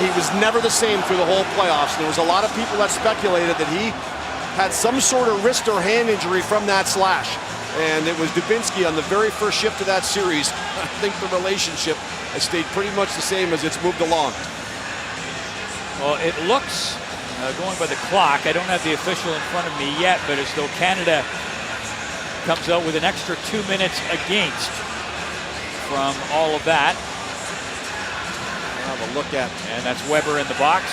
S4: He was never the same through the whole playoffs. There was a lot of people that speculated that he had some sort of wrist or hand injury from that slash. And it was Dubinsky on the very first shift of that series. I think the relationship has stayed pretty much the same as it's moved along.
S3: Well, it looks, going by the clock, I don't have the official in front of me yet, but as though Canada comes out with an extra 2 minutes against from all of that.
S4: We'll have a look at,
S3: and that's Weber in the box.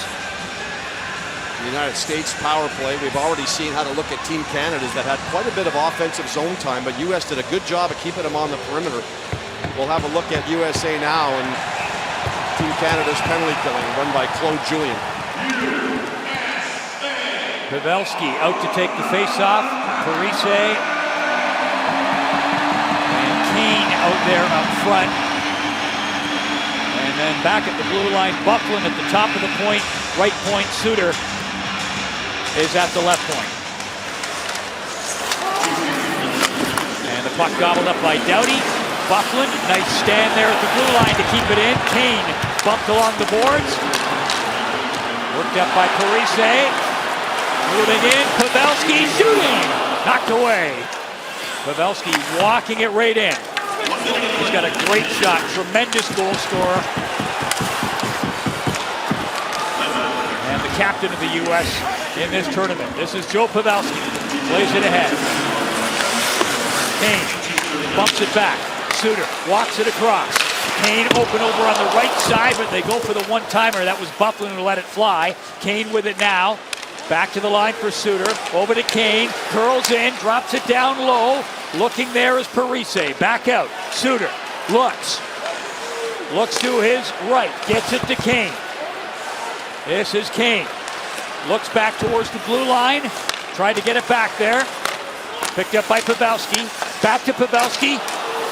S4: The United States power play. We've already seen how to look at Team Canada's that had quite a bit of offensive zone time, but U.S. did a good job of keeping them on the perimeter. We'll have a look at USA now and Team Canada's penalty killing run by Claude Julien.
S3: Pavelski out to take the face-off. Parise and Kane out there up front. And then back at the blue line, Byfuglien at the top of the point, right point. Suter is at the left point. And the puck gobbled up by Doughty. Byfuglien, nice stand there at the blue line to keep it in. Kane bumped along the boards. Worked up by Parise. Moving in, Pavelski shooting! Knocked away. Pavelski walking it right in. He's got a great shot, tremendous goal scorer. And the captain of the U.S. in this tournament. This is Joe Pavelski. Plays it ahead. Kane bumps it back. Suter walks it across. Kane open over on the right side, but they go for the one-timer. That was Byfuglien who let it fly. Kane with it now. Back to the line for Suter. Over to Kane. Curls in. Drops it down low. Looking there is Parise. Back out. Suter looks. Looks to his right. Gets it to Kane. This is Kane. Looks back towards the blue line. Tried to get it back there. Picked up by Pavelski. Back to Pavelski.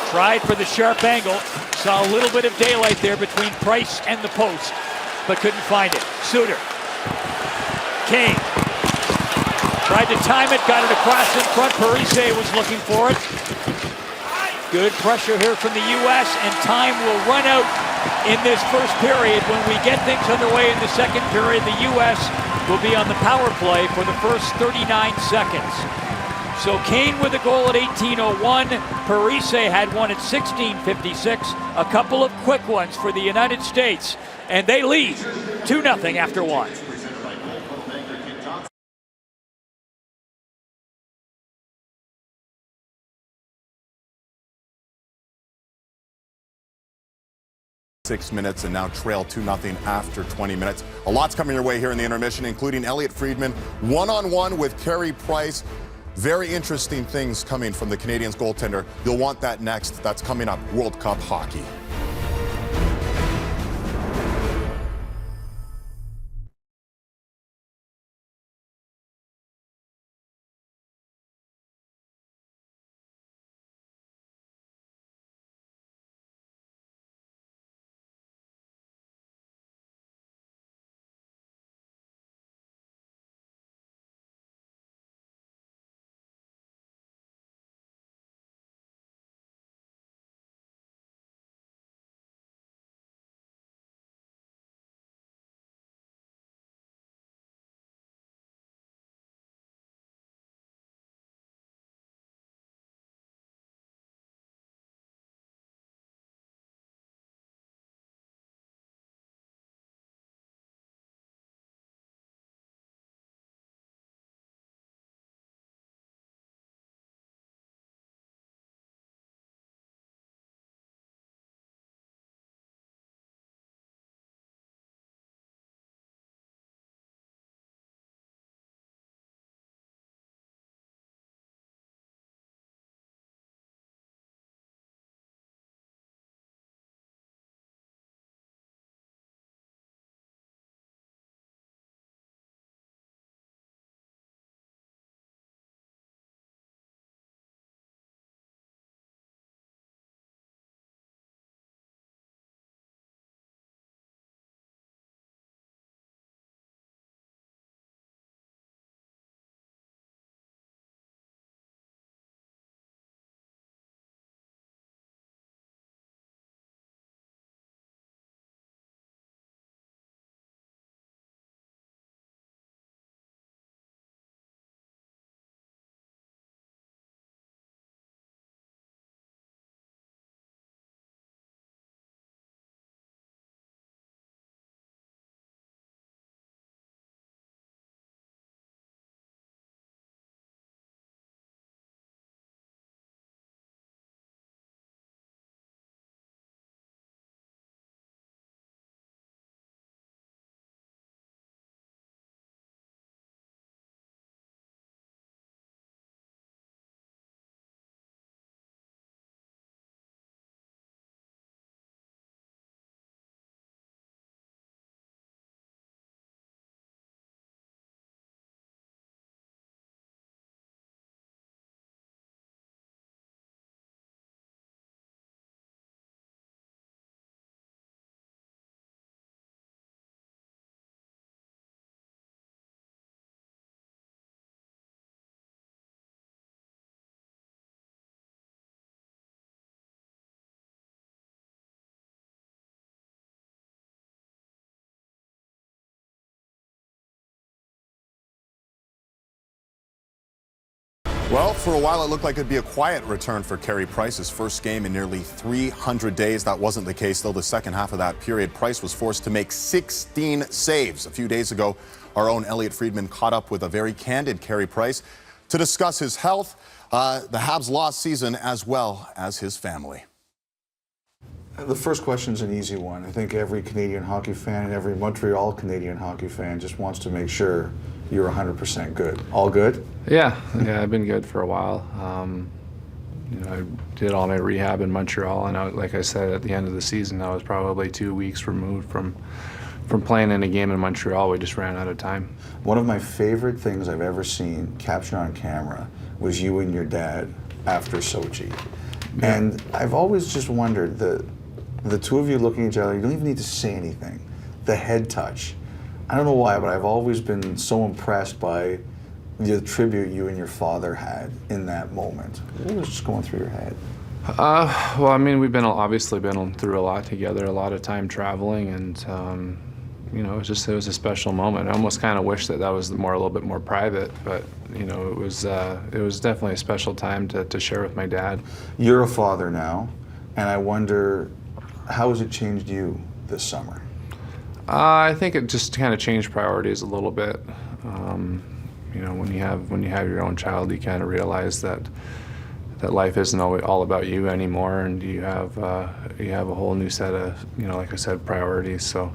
S3: Tried for the sharp angle. Saw a little bit of daylight there between Price and the post, but couldn't find it. Suter. Kane. Tried to time it, got it across in front. Parise was looking for it. Good pressure here from the U.S., and time will run out in this first period. When we get things underway in the second period, the U.S. will be on the power play for the first 39 seconds. So Kane with a goal at 18:01. Parise had one at 16:56. A couple of quick ones for the United States, and they lead 2-0 after one.
S5: .6 and now trail 2-0 after 20 minutes. A lot's coming your way here in the intermission, including Elliot Friedman one-on-one with Carey Price. Very interesting things coming from the Canadiens goaltender. You'll want that next. That's coming up. World Cup hockey. Well, for a while, it looked like it'd be a quiet return for Carey Price, his first game in nearly 300 days. That wasn't the case, though. The second half of that period, Price was forced to make 16 saves. A few days ago, our own Elliot Friedman caught up with a very candid Carey Price to discuss his health, the Habs' lost season, as well as his family.
S6: The first question is an easy one. I think every Canadian hockey fan and every Montreal Canadian hockey fan just wants to make sure you're 100% good. All good?
S7: Yeah, I've been good for a while. I did all my rehab in Montreal, and like I said, at the end of the season, I was probably 2 weeks removed from playing in a game in Montreal. We just ran out of time.
S6: One of my favorite things I've ever seen captured on camera was you and your dad after Sochi.
S7: Yeah.
S6: And I've always just wondered, the two of you looking at each other, you don't even need to say anything. The head touch. I don't know why, but I've always been so impressed by the tribute you and your father had in that moment. What was just going through your head?
S7: Well, I mean, we've obviously been through a lot together, a lot of time traveling, and it was a special moment. I almost kind of wish that was a little bit more private, but it was definitely a special time to share with my dad.
S6: You're a father now, and I wonder, how has it changed you this summer?
S7: I think it just kind of changed priorities a little bit. When you have your own child, you kind of realize that life isn't all about you anymore, and you have a whole new set of, like I said, priorities. So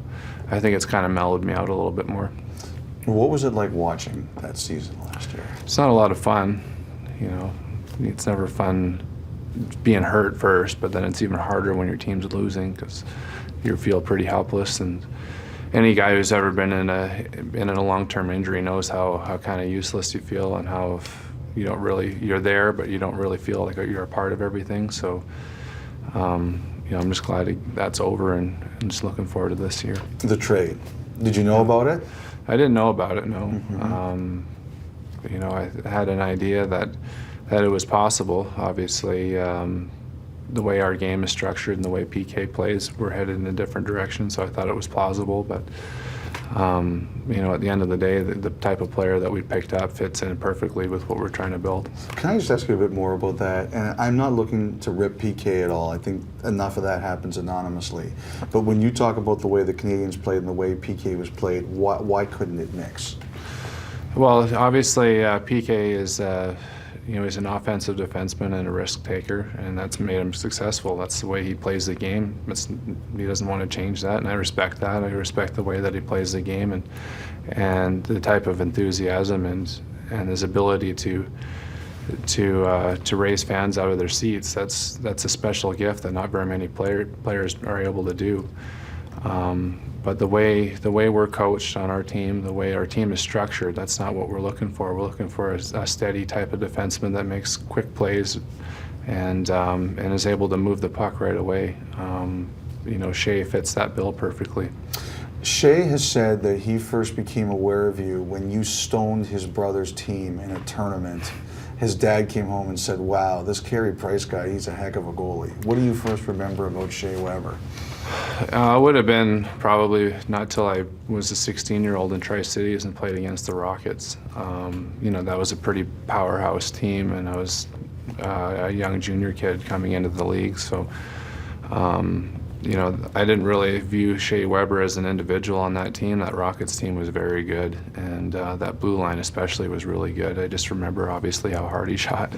S7: I think it's kind of mellowed me out a little bit more.
S6: What was it like watching that season last year?
S7: It's not a lot of fun. It's never fun being hurt first, but then it's even harder when your team's losing because you feel pretty helpless. And any guy who's ever been in a long-term injury knows how kind of useless you feel and how you're there, but you don't really feel like you're a part of everything. So, I'm just glad that's over and just looking forward to this year.
S6: The trade. Did you know about it?
S7: I didn't know about it, no.
S6: Mm-hmm.
S7: I had an idea that it was possible. Obviously, the way our game is structured and the way PK plays, we're headed in a different direction, so I thought it was plausible. But, at the end of the day, the type of player that we picked up fits in perfectly with what we're trying to build.
S6: Can I just ask you a bit more about that? And I'm not looking to rip PK at all. I think enough of that happens anonymously. But when you talk about the way the Canadians played and the way PK was played, why couldn't it mix?
S7: Well, obviously, PK is... he's an offensive defenseman and a risk taker, and that's made him successful. That's the way he plays the game. He doesn't want to change that, and I respect that. I respect the way that he plays the game and the type of enthusiasm and his ability to raise fans out of their seats. That's a special gift that not very many players are able to do. But the way we're coached on our team, the way our team is structured, that's not what we're looking for. We're looking for a steady type of defenseman that makes quick plays and is able to move the puck right away. Shea fits that bill perfectly.
S6: Shea has said that he first became aware of you when you stoned his brother's team in a tournament. His dad came home and said, "Wow, this Carey Price guy, he's a heck of a goalie." What do you first remember about Shea Weber?
S7: It would have been probably not till I was a 16-year-old in Tri-Cities and played against the Rockets. That was a pretty powerhouse team, and I was a young junior kid coming into the league. So, I didn't really view Shea Weber as an individual on that team. That Rockets team was very good, and that blue line especially was really good. I just remember, obviously, how hard he shot.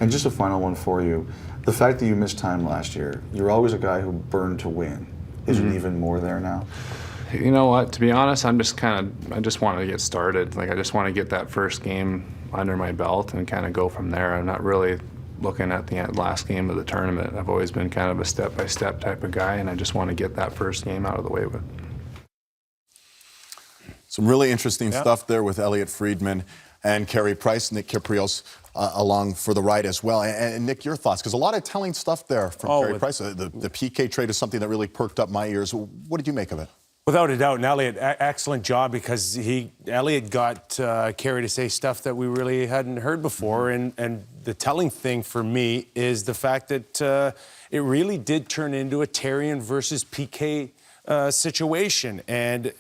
S6: And just a final one for you. The fact that you missed time last year, you're always a guy who burned to win. Is it even more there now?
S7: You know what? To be honest, I just want to get started. I just want to get that first game under my belt and kind of go from there. I'm not really looking at the last game of the tournament. I've always been kind of a step-by-step type of guy, and I just want to get that first game out of the way with.
S5: Some really interesting stuff there with Elliot Friedman and Carey Price. Nick Kypreos along for the ride as well. And Nick, your thoughts? Because a lot of telling stuff there from Carey Price. The PK trade is something that really perked up my ears. What did you make of it?
S8: Without a doubt, and Elliot, excellent job, because Elliot got Carey to say stuff that we really hadn't heard before. And the telling thing for me is the fact that it really did turn into a Therrien versus PK situation. And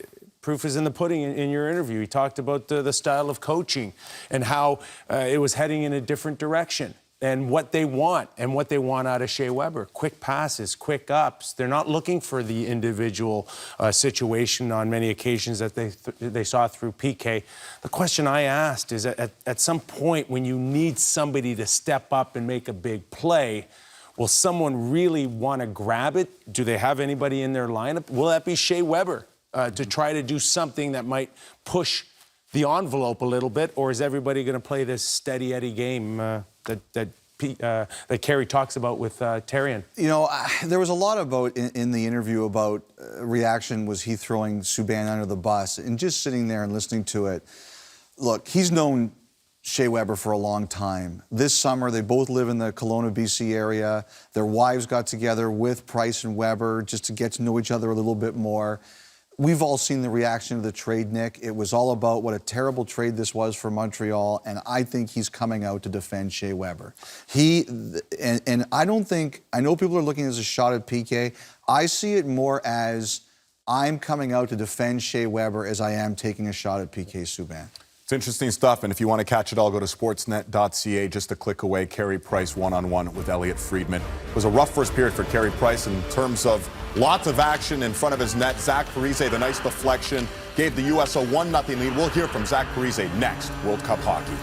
S8: Proof is in the pudding in your interview. He talked about the style of coaching and how it was heading in a different direction and what they want out of Shea Weber. Quick passes, quick ups. They're not looking for the individual situation on many occasions that they saw through PK. The question I asked is at some point when you need somebody to step up and make a big play, will someone really want to grab it? Do they have anybody in their lineup? Will that be Shea Weber to try to do something that might push the envelope a little bit, or is everybody going to play this steady Eddie game that Carey talks about with Therrien?
S6: You know, there was a lot about in the interview about reaction. Was he throwing Subban under the bus? And just sitting there and listening to it, look, he's known Shea Weber for a long time. This summer, they both live in the Kelowna, BC area. Their wives got together with Price and Weber just to get to know each other a little bit more. We've all seen the reaction to the trade, Nick. It was all about what a terrible trade this was for Montreal, and I think he's coming out to defend Shea Weber. And I don't think, I know people are looking as a shot at PK. I see it more as I'm coming out to defend Shea Weber as I am taking a shot at PK Subban.
S5: It's interesting stuff, and if you want to catch it all, go to sportsnet.ca, just a click away. Carey Price one-on-one with Elliot Friedman. It was a rough first period for Carey Price in terms of lots of action in front of his net. Zach Parise, the nice deflection, gave the U.S. a 1-0 lead. We'll hear from Zach Parise next, World Cup hockey.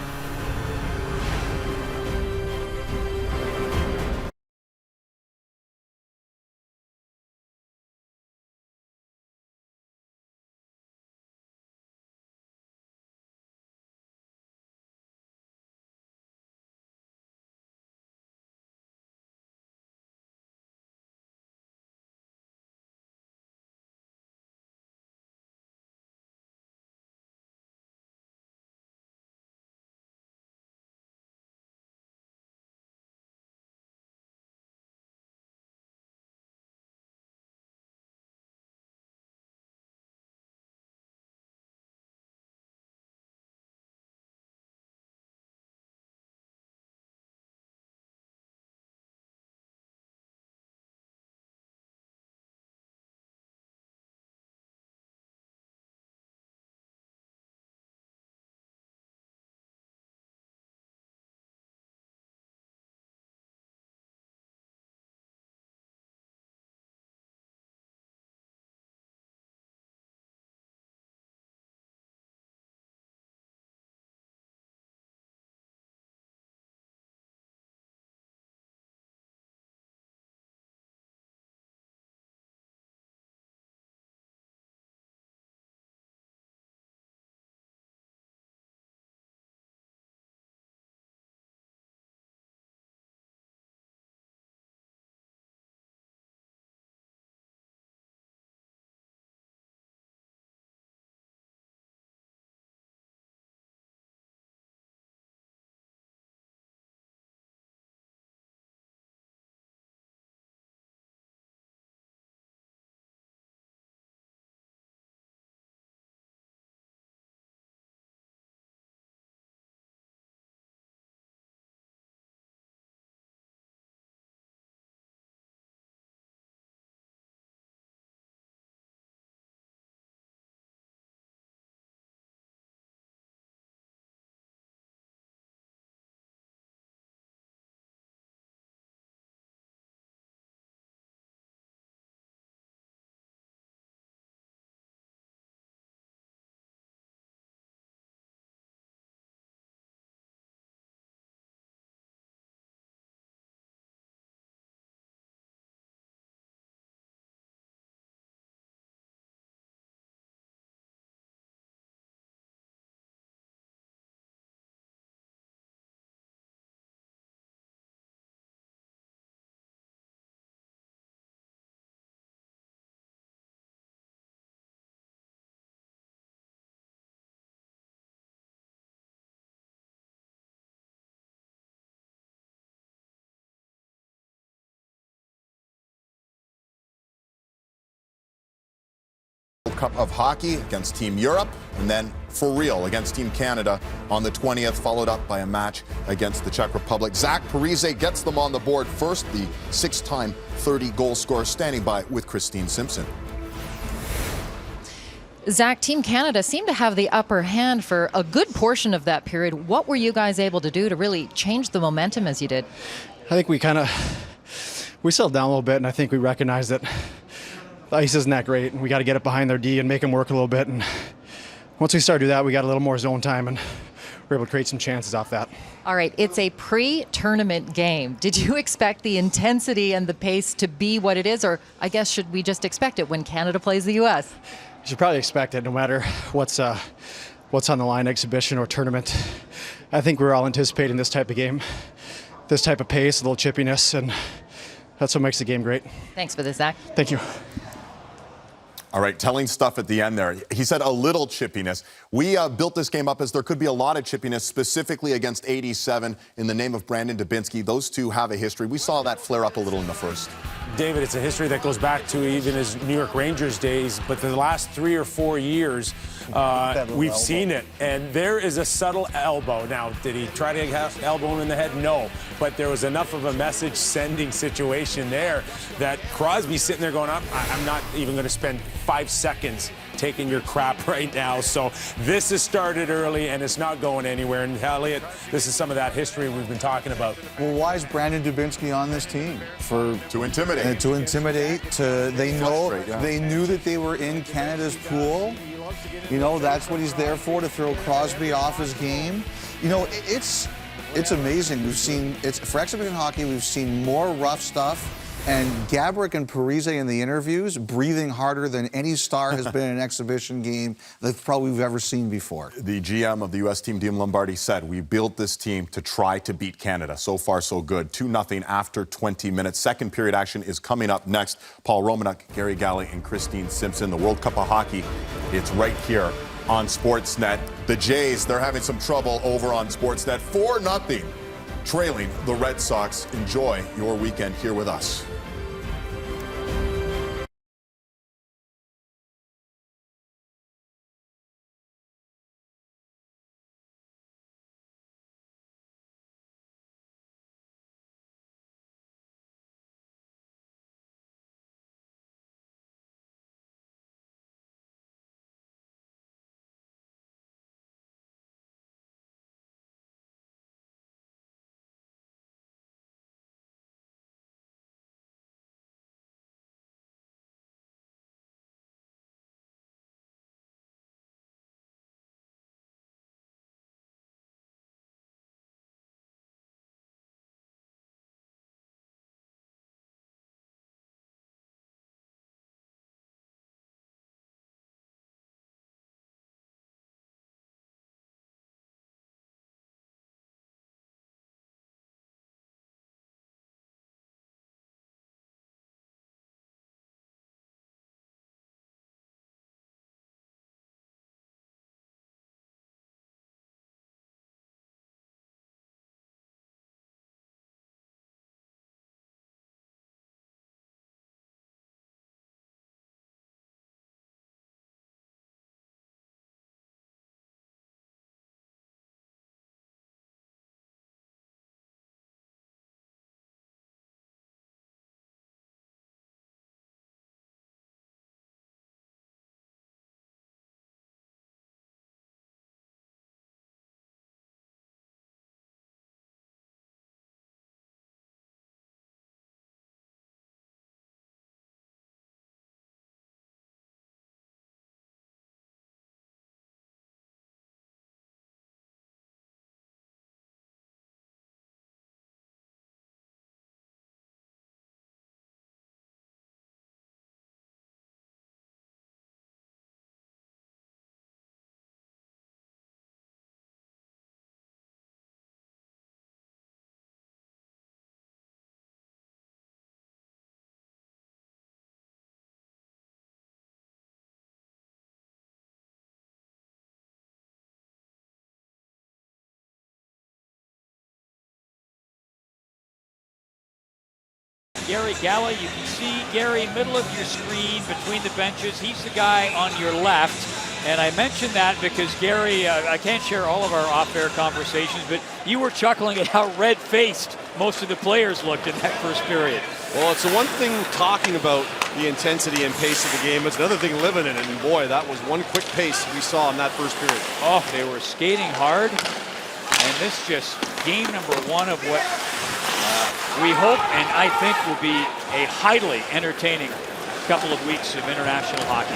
S5: Cup of hockey against Team Europe, and then for real against Team Canada on the 20th, followed up by a match against the Czech Republic. Zach Parise gets them on the board first, the 6-time 30-goal scorer, standing by with Christine Simpson.
S9: Zach, Team Canada seemed to have the upper hand for a good portion of that period. What were you guys able to do to really change the momentum as you did?
S10: I think we settled down a little bit, and I think we recognized that the ice isn't that great, and we got to get it behind their D and make them work a little bit. And once we started to do that, we got a little more zone time, and we were able to create some chances off that.
S9: All right, it's a pre-tournament game. Did you expect the intensity and the pace to be what it is, or I guess should we just expect it when Canada plays the U.S.?
S10: You should probably expect it, no matter what's on the line, exhibition or tournament. I think we're all anticipating this type of game, this type of pace, a little chippiness, and that's what makes the game great.
S9: Thanks for this, Zach.
S10: Thank you.
S5: All right, telling stuff at the end there. He said a little chippiness. We built this game up as there could be a lot of chippiness, specifically against 87 in the name of Brandon Dubinsky. Those two have a history. We saw that flare up a little in the first.
S8: David, it's a history that goes back to even his New York Rangers days, but the last 3 or 4 years, we've seen it. And there is a subtle elbow. Now, did he try to elbow him in the head? No. But there was enough of a message-sending situation there that Crosby's sitting there going, I'm not even going to spend 5 seconds taking your crap right now. So this has started early, and it's not going anywhere. And Elliot, this is some of that history we've been talking about.
S6: Well, why is Brandon Dubinsky on this team?
S5: To intimidate.
S6: To intimidate. They knew that they were in Canada's pool. You know, that's what he's there for, to throw Crosby off his game. You know, it's amazing. We've seen, for exhibition hockey, we've seen more rough stuff. And Gaborik and Parise in the interviews breathing harder than any star has been in an exhibition game that probably we've ever seen before.
S5: The GM of the U.S. team, Dean Lombardi, said, we built this team to try to beat Canada. So far, so good. 2-0 after 20 minutes. Second period action is coming up next. Paul Romanuk, Gary Galley, and Christine Simpson. The World Cup of Hockey, it's right here on Sportsnet. The Jays, they're having some trouble over on Sportsnet. 4-0. Trailing the Red Sox. Enjoy your weekend here with us.
S3: Gary Galley, you can see Gary, middle of your screen between the benches. He's the guy on your left. And I mention that because Gary, I can't share all of our off-air conversations, but you were chuckling at how red-faced most of the players looked in that first period.
S4: Well, it's the one thing talking about the intensity and pace of the game. It's another thing living in it, and boy, that was one quick pace we saw in that first period.
S3: Oh, they were skating hard, and this just game number one of what we hope and I think will be a highly entertaining couple of weeks of international hockey.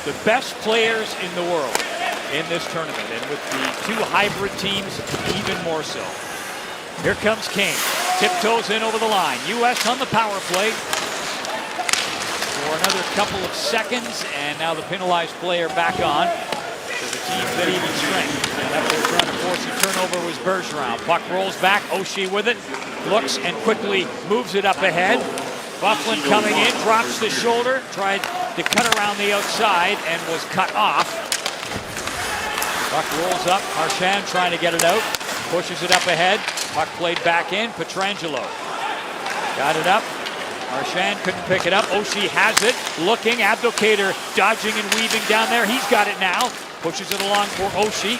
S3: The best players in the world in this tournament, and with the two hybrid teams, even more so. Here comes Kane. Tiptoes in over the line. U.S. on the power play for another couple of seconds, and now the penalized player back on. So the team's at even strength. And after trying to force a turnover was Bergeron. Puck rolls back. Oshie with it. Looks and quickly moves it up ahead. Byfuglien coming in, drops the shoulder, tried to cut around the outside and was cut off. Puck rolls up. Marchand trying to get it out. Pushes it up ahead. Puck played back in. Pietrangelo got it up. Marchand couldn't pick it up. Oshie has it. Looking. Abdelkader dodging and weaving down there. He's got it now. Pushes it along for Oshie.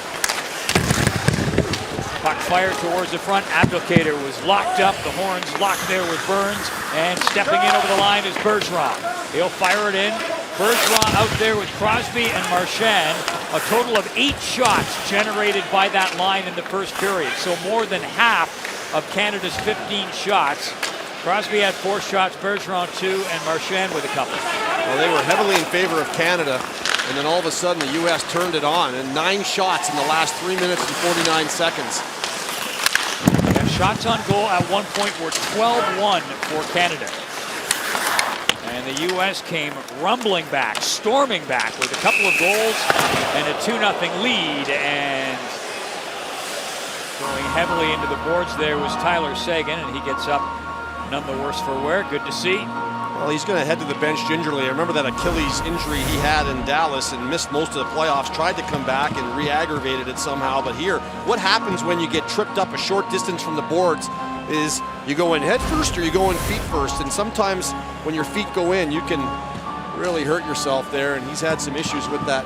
S3: Puck fired towards the front. Abdelkader was locked up. The horns locked there with Burns. And stepping in over the line is Bergeron. He'll fire it in. Bergeron out there with Crosby and Marchand. A total of 8 shots generated by that line in the first period. So more than half of Canada's 15 shots. Crosby had 4 shots, Bergeron 2, and Marchand with a couple.
S4: Well, they were heavily in favor of Canada, and then all of a sudden the U.S. turned it on, and 9 shots in the last 3 minutes and 49 seconds.
S3: And shots on goal at one point were 12-1 for Canada. And the U.S. came rumbling back, storming back with a couple of goals and a 2-0 lead. And going heavily into the boards there was Tyler Seguin, and he gets up none the worse for wear. Good to see.
S4: Well, he's going to head to the bench gingerly. I remember that Achilles injury he had in Dallas and missed most of the playoffs, tried to come back and re-aggravated it somehow. But here, what happens when you get tripped up a short distance from the boards is you go in head first or you go in feet first. And sometimes when your feet go in, you can really hurt yourself there. And he's had some issues with that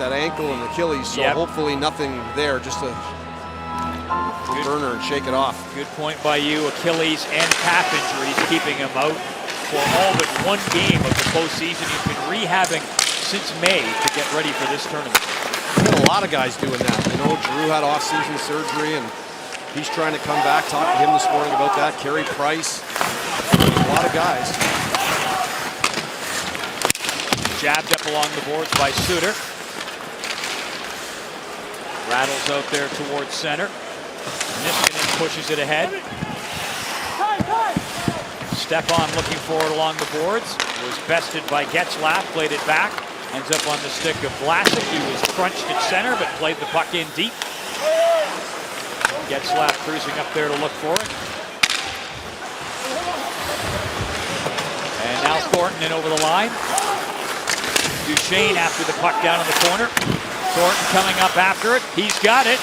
S4: ankle and Achilles. So hopefully nothing there, just a burner and shake it off.
S3: Good point by you. Achilles and calf injuries keeping him out for all but one game of the postseason. He's been rehabbing since May to get ready for this tournament.
S4: We've got a lot of guys doing that. I know Drew had off-season surgery and he's trying to come back. Talked to him this morning about that. Carey Price. A lot of guys.
S3: Jabbed up along the boards by Suter. Rattles out there towards center. Niskanen pushes it ahead. Stepan looking for it along the boards. Was bested by Getzlaf, played it back. Ends up on the stick of Vlasic. He was crunched at center, but played the puck in deep. Getzlaf cruising up there to look for it. And now Thornton in over the line. Duchesne after the puck down in the corner. Thornton coming up after it. He's got it.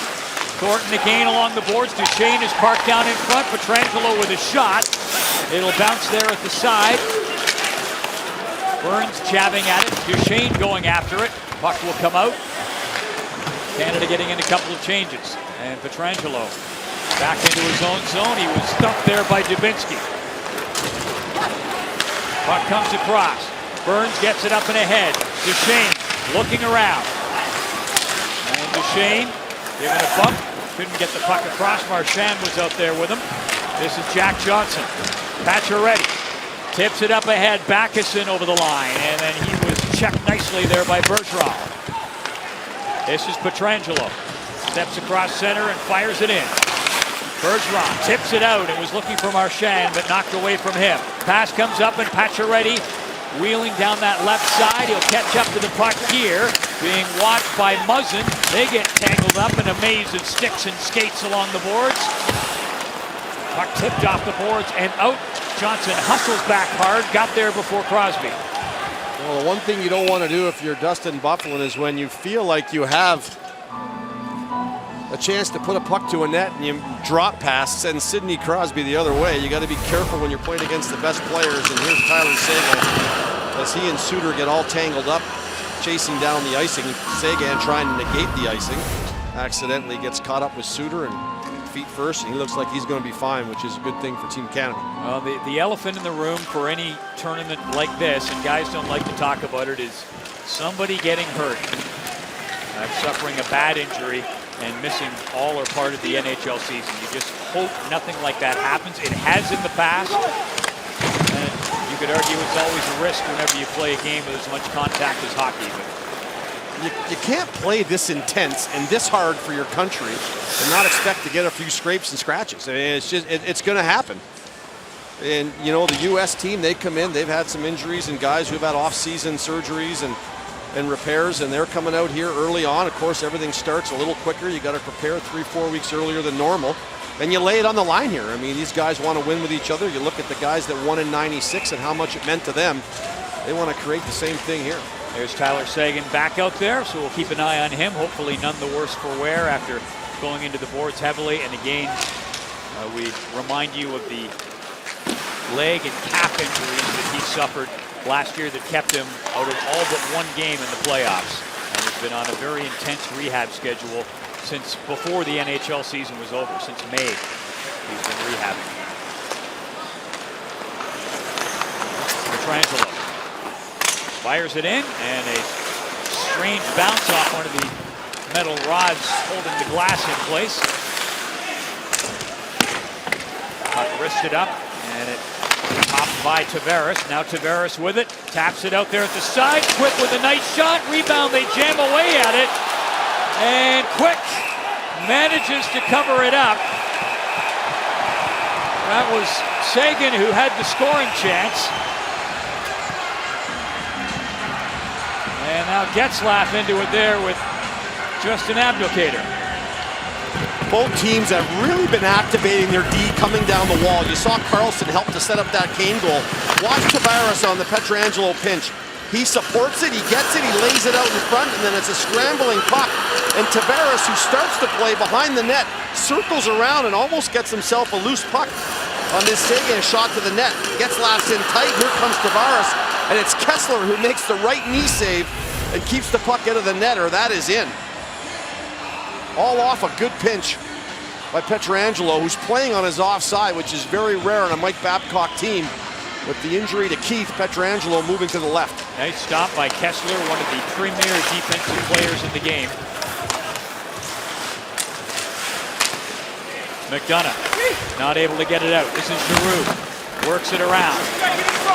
S3: Thornton again along the boards. Duchesne is parked down in front. Pietrangelo with a shot. It'll bounce there at the side. Burns jabbing at it. Duchesne going after it. Puck will come out. Canada getting in a couple of changes. And Pietrangelo back into his own zone. He was stumped there by Dubinsky. Puck comes across. Burns gets it up and ahead. Duchesne looking around. And Duchesne giving a bump. Couldn't get the puck across. Marchand was out there with him. This is Jack Johnson. Pacioretty tips it up ahead. Backusson over the line. And then he was checked nicely there by Bergeron. This is Pietrangelo. Steps across center and fires it in. Bergeron tips it out and was looking for Marchand, but knocked away from him. Pass comes up and Pacioretty wheeling down that left side. He'll catch up to the puck here. Being watched by Muzzin. They get tangled up in a maze of sticks and skates along the boards. Puck tipped off the boards and out. Johnson hustles back hard. Got there before Crosby.
S4: Well, the one thing you don't want to do if you're Dustin Byfuglien is when you feel like you have a chance to put a puck to a net and you drop pass, send Sidney Crosby the other way. You got to be careful when you're playing against the best players. And here's Tyler Seguin as he and Suter get all tangled up, chasing down the icing. Seguin trying to negate the icing. Accidentally gets caught up with Suter and feet first, and he looks like he's going to be fine, which is a good thing for Team Canada.
S3: Well, the elephant in the room for any tournament like this, and guys don't like to talk about it, is somebody getting hurt, suffering a bad injury, and missing all or part of the NHL season. You just hope nothing like that happens. It has in the past, and you could argue it's always a risk whenever you play a game with as much contact as hockey. But
S4: you can't play this intense and this hard for your country and not expect to get a few scrapes and scratches. I mean, it's going to happen. And, you know, the U.S. team, they come in, they've had some injuries and guys who've had off-season surgeries and repairs, and they're coming out here early on. Of course, everything starts a little quicker. You got to prepare 3-4 weeks earlier than normal. And you lay it on the line here. I mean, these guys want to win with each other. You look at the guys that won in '96 and how much it meant to them. They want to create the same thing here.
S3: there's Tyler Seguin back out there, so we'll keep an eye on him. Hopefully none the worse for wear after going into the boards heavily. And again, we remind you of the leg and calf injuries that he suffered last year that kept him out of all but one game in the playoffs. And he's been on a very intense rehab schedule since before the NHL season was over, since May. He's been rehabbing. Pietrangelo fires it in, and a strange bounce off one of the metal rods holding the glass in place. Puck wristed up, and it popped by Tavares. Now Tavares with it, taps it out there at the side. Quick with a nice shot, rebound, they jam away at it, and Quick manages to cover it up. That was Seguin who had the scoring chance. And now Getzlaf into it there with Justin Abdelkader.
S4: Both teams have really been activating their D coming down the wall. You saw Carlson help to set up that Kane goal. Watch Tavares on the Pietrangelo pinch. He supports it, he gets it, he lays it out in front, and then it's a scrambling puck. And Tavares, who starts to play behind the net, circles around and almost gets himself a loose puck on this Seguin shot to the net. Getzlaf's in tight, here comes Tavares, and it's Kessler who makes the right knee save and keeps the puck out of the net, or that is in. All off a good pinch by Pietrangelo, who's playing on his offside, which is very rare on a Mike Babcock team. With the injury to Keith, Pietrangelo moving to the left.
S3: Nice stop by Kessler, one of the premier defensive players in the game. McDonough not able to get it out. This is Giroux. Works it around.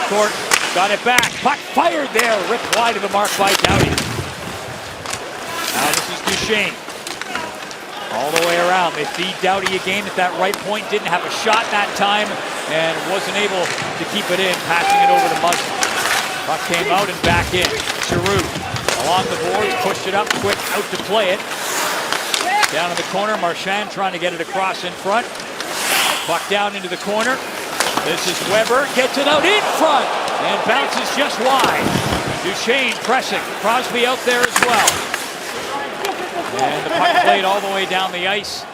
S3: Court got it back. Puck fired there. Ripped wide of the mark by Doughty. Now this is Duchesne. All the way around. They feed Doughty again at that right point. Didn't have a shot that time and wasn't able to keep it in, passing it over to Muzzin. Puck came out and back in. Giroux along the boards, pushed it up, Quick out to play it. Down in the corner, Marchand trying to get it across in front. Puck down into the corner. This is Weber, gets it out in front and bounces just wide. Duchesne pressing, Crosby out there as well. And the puck played all the way down the ice.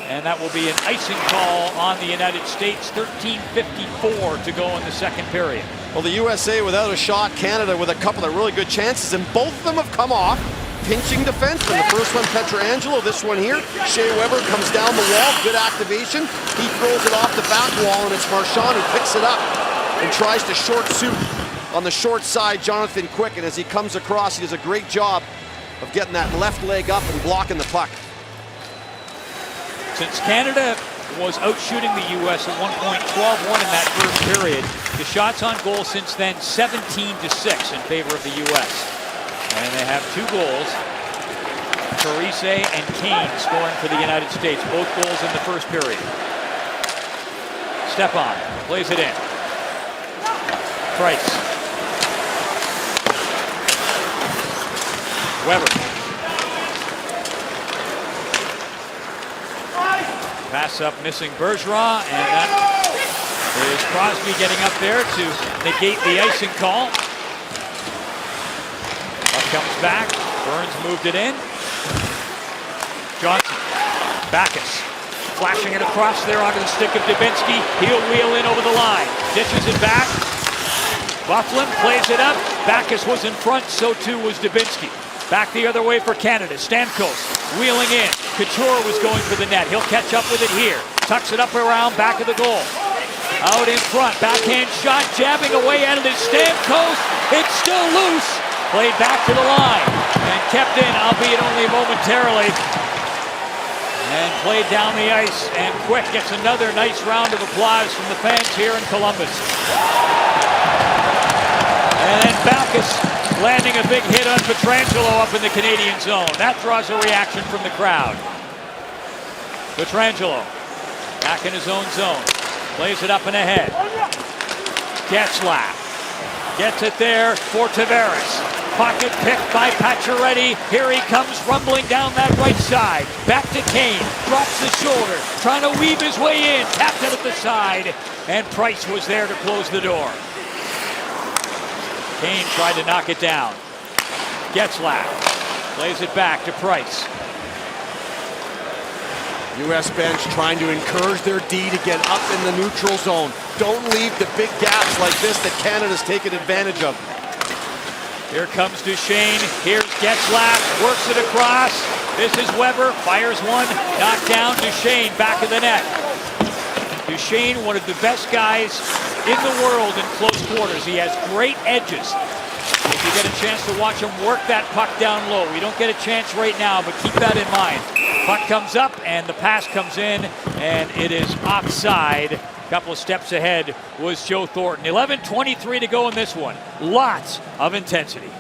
S3: And that will be an icing call on the United States. 13:54 to go in the second period.
S4: Well, the USA without a shot, Canada with a couple of really good chances, and both of them have come off pinching defensemen. The first one, Pietrangelo. This one here, Shea Weber comes down the wall. Good activation. He throws it off the back wall, and it's Marchand who picks it up and tries to short suit on the short side, Jonathan Quick. And as he comes across, he does a great job of getting that left leg up and blocking the puck.
S3: Since Canada was outshooting the U.S. at one point, 12-1 in that first period, the shots on goal since then 17-6 in favor of the U.S. And they have 2 goals. Parise and Kane scoring for the United States. Both goals in the first period. Stepan plays it in. Price. Weber. Pass up missing Bergeron, and that is Crosby getting up there to negate the icing call. Puck comes back, Burns moved it in. Johnson, Backus, flashing it across there onto the stick of Dubinsky. He'll wheel in over the line, dishes it back. Byfuglien plays it up. Backus was in front, so too was Dubinsky. Back the other way for Canada. Stamkos wheeling in. Couture was going for the net. He'll catch up with it here. Tucks it up around back of the goal. Out in front, backhand shot, jabbing away at it is Stamkos. It's still loose. Played back to the line and kept in, albeit only momentarily. And played down the ice, and Quick gets another nice round of applause from the fans here in Columbus. And then Backes landing a big hit on Pietrangelo up in the Canadian zone. That draws a reaction from the crowd. Pietrangelo back in his own zone. Plays it up and ahead. Getzlaf gets it there for Tavares. Pocket picked by Pacioretty. Here he comes rumbling down that right side. Back to Kane. Drops the shoulder. Trying to weave his way in. Tapped it at the side. And Price was there to close the door. Kane tried to knock it down. Getzlaf plays it back to Price.
S4: U.S. bench trying to encourage their D to get up in the neutral zone. Don't leave the big gaps like this that Canada's taken advantage of.
S3: Here comes Duchesne. Here's Getzlaf. Works it across. This is Weber. Fires one. Knocked down. Duchesne back of the net. Duchesne, one of the best guys in the world in close quarters. He has great edges. If you get a chance to watch him work that puck down low. We don't get a chance right now, but keep that in mind. Puck comes up and the pass comes in, and it is offside. A couple of steps ahead was Joe Thornton. 11:23 to go in this one. Lots of intensity.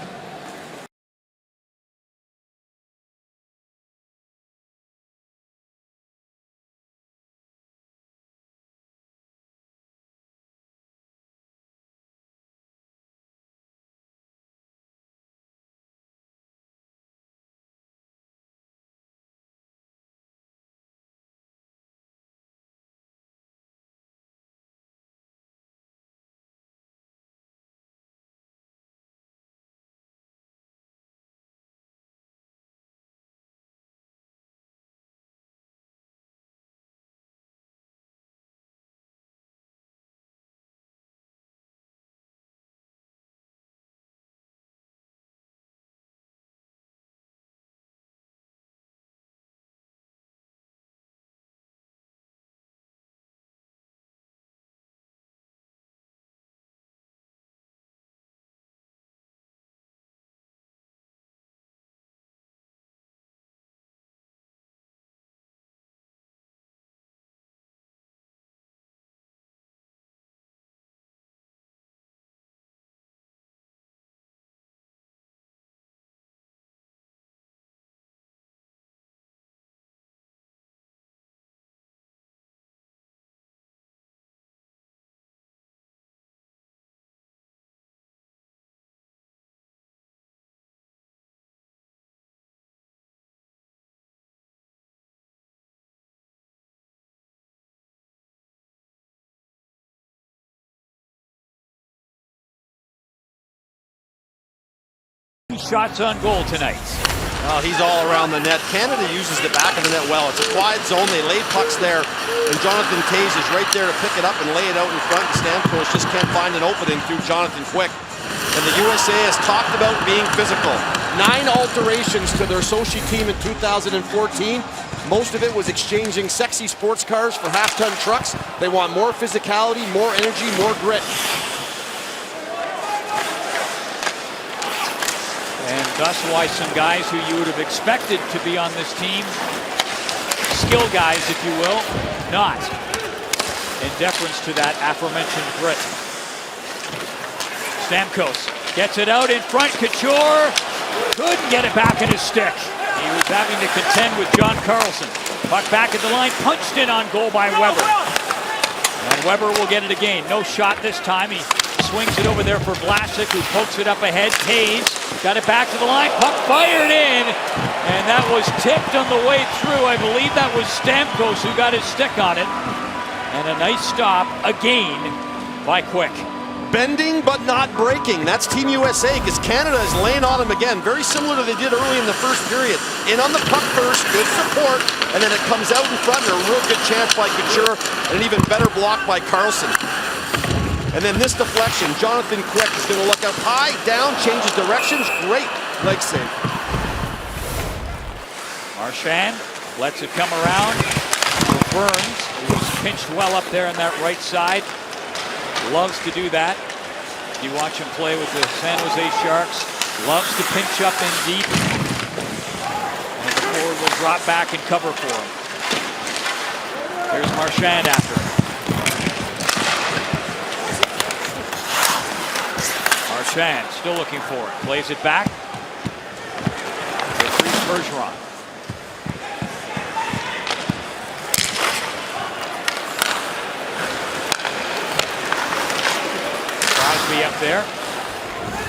S3: Shots on goal tonight.
S4: Oh, he's all around the net. Canada uses the back of the net well. It's a quiet zone. They laid pucks there, and Jonathan Toews is right there to pick it up and lay it out in front. Stamkos just can't find an opening through Jonathan Quick. And the USA has talked about being physical. 9 alterations to their Sochi team in 2014. Most of it was exchanging sexy sports cars for half-ton trucks. They want more physicality, more energy, more grit.
S3: And thus why some guys who you would have expected to be on this team, skill guys if you will, not, in deference to that aforementioned grit. Stamkos gets it out in front. Couture couldn't get it back in his stick. He was having to contend with John Carlson. Puck back at the line, punched in on goal by Weber. And Weber will get it again. No shot this time. He swings it over there for Vlasic, who pokes it up ahead. Toews got it back to the line. Puck fired in, and that was tipped on the way through. I believe that was Stamkos who got his stick on it. And a nice stop again by Quick.
S4: Bending but not breaking. That's Team USA, because Canada is laying on them again. Very similar to what they did early in the first period. In on the puck first, good support, and then it comes out in front, and a real good chance by Couture, and an even better block by Carlson. And then this deflection, Jonathan Quick is going to look up high, down, changes directions. Great leg save.
S3: Marchand Lets it come around. Burns, who's pinched well up there on that right side. Loves to do that. You watch him play with the San Jose Sharks. Loves to pinch up in deep. And the forward will drop back and cover for him. Here's Marchand after it. Marchand still looking for it. Plays it back. Patrice Bergeron. Crosby up there.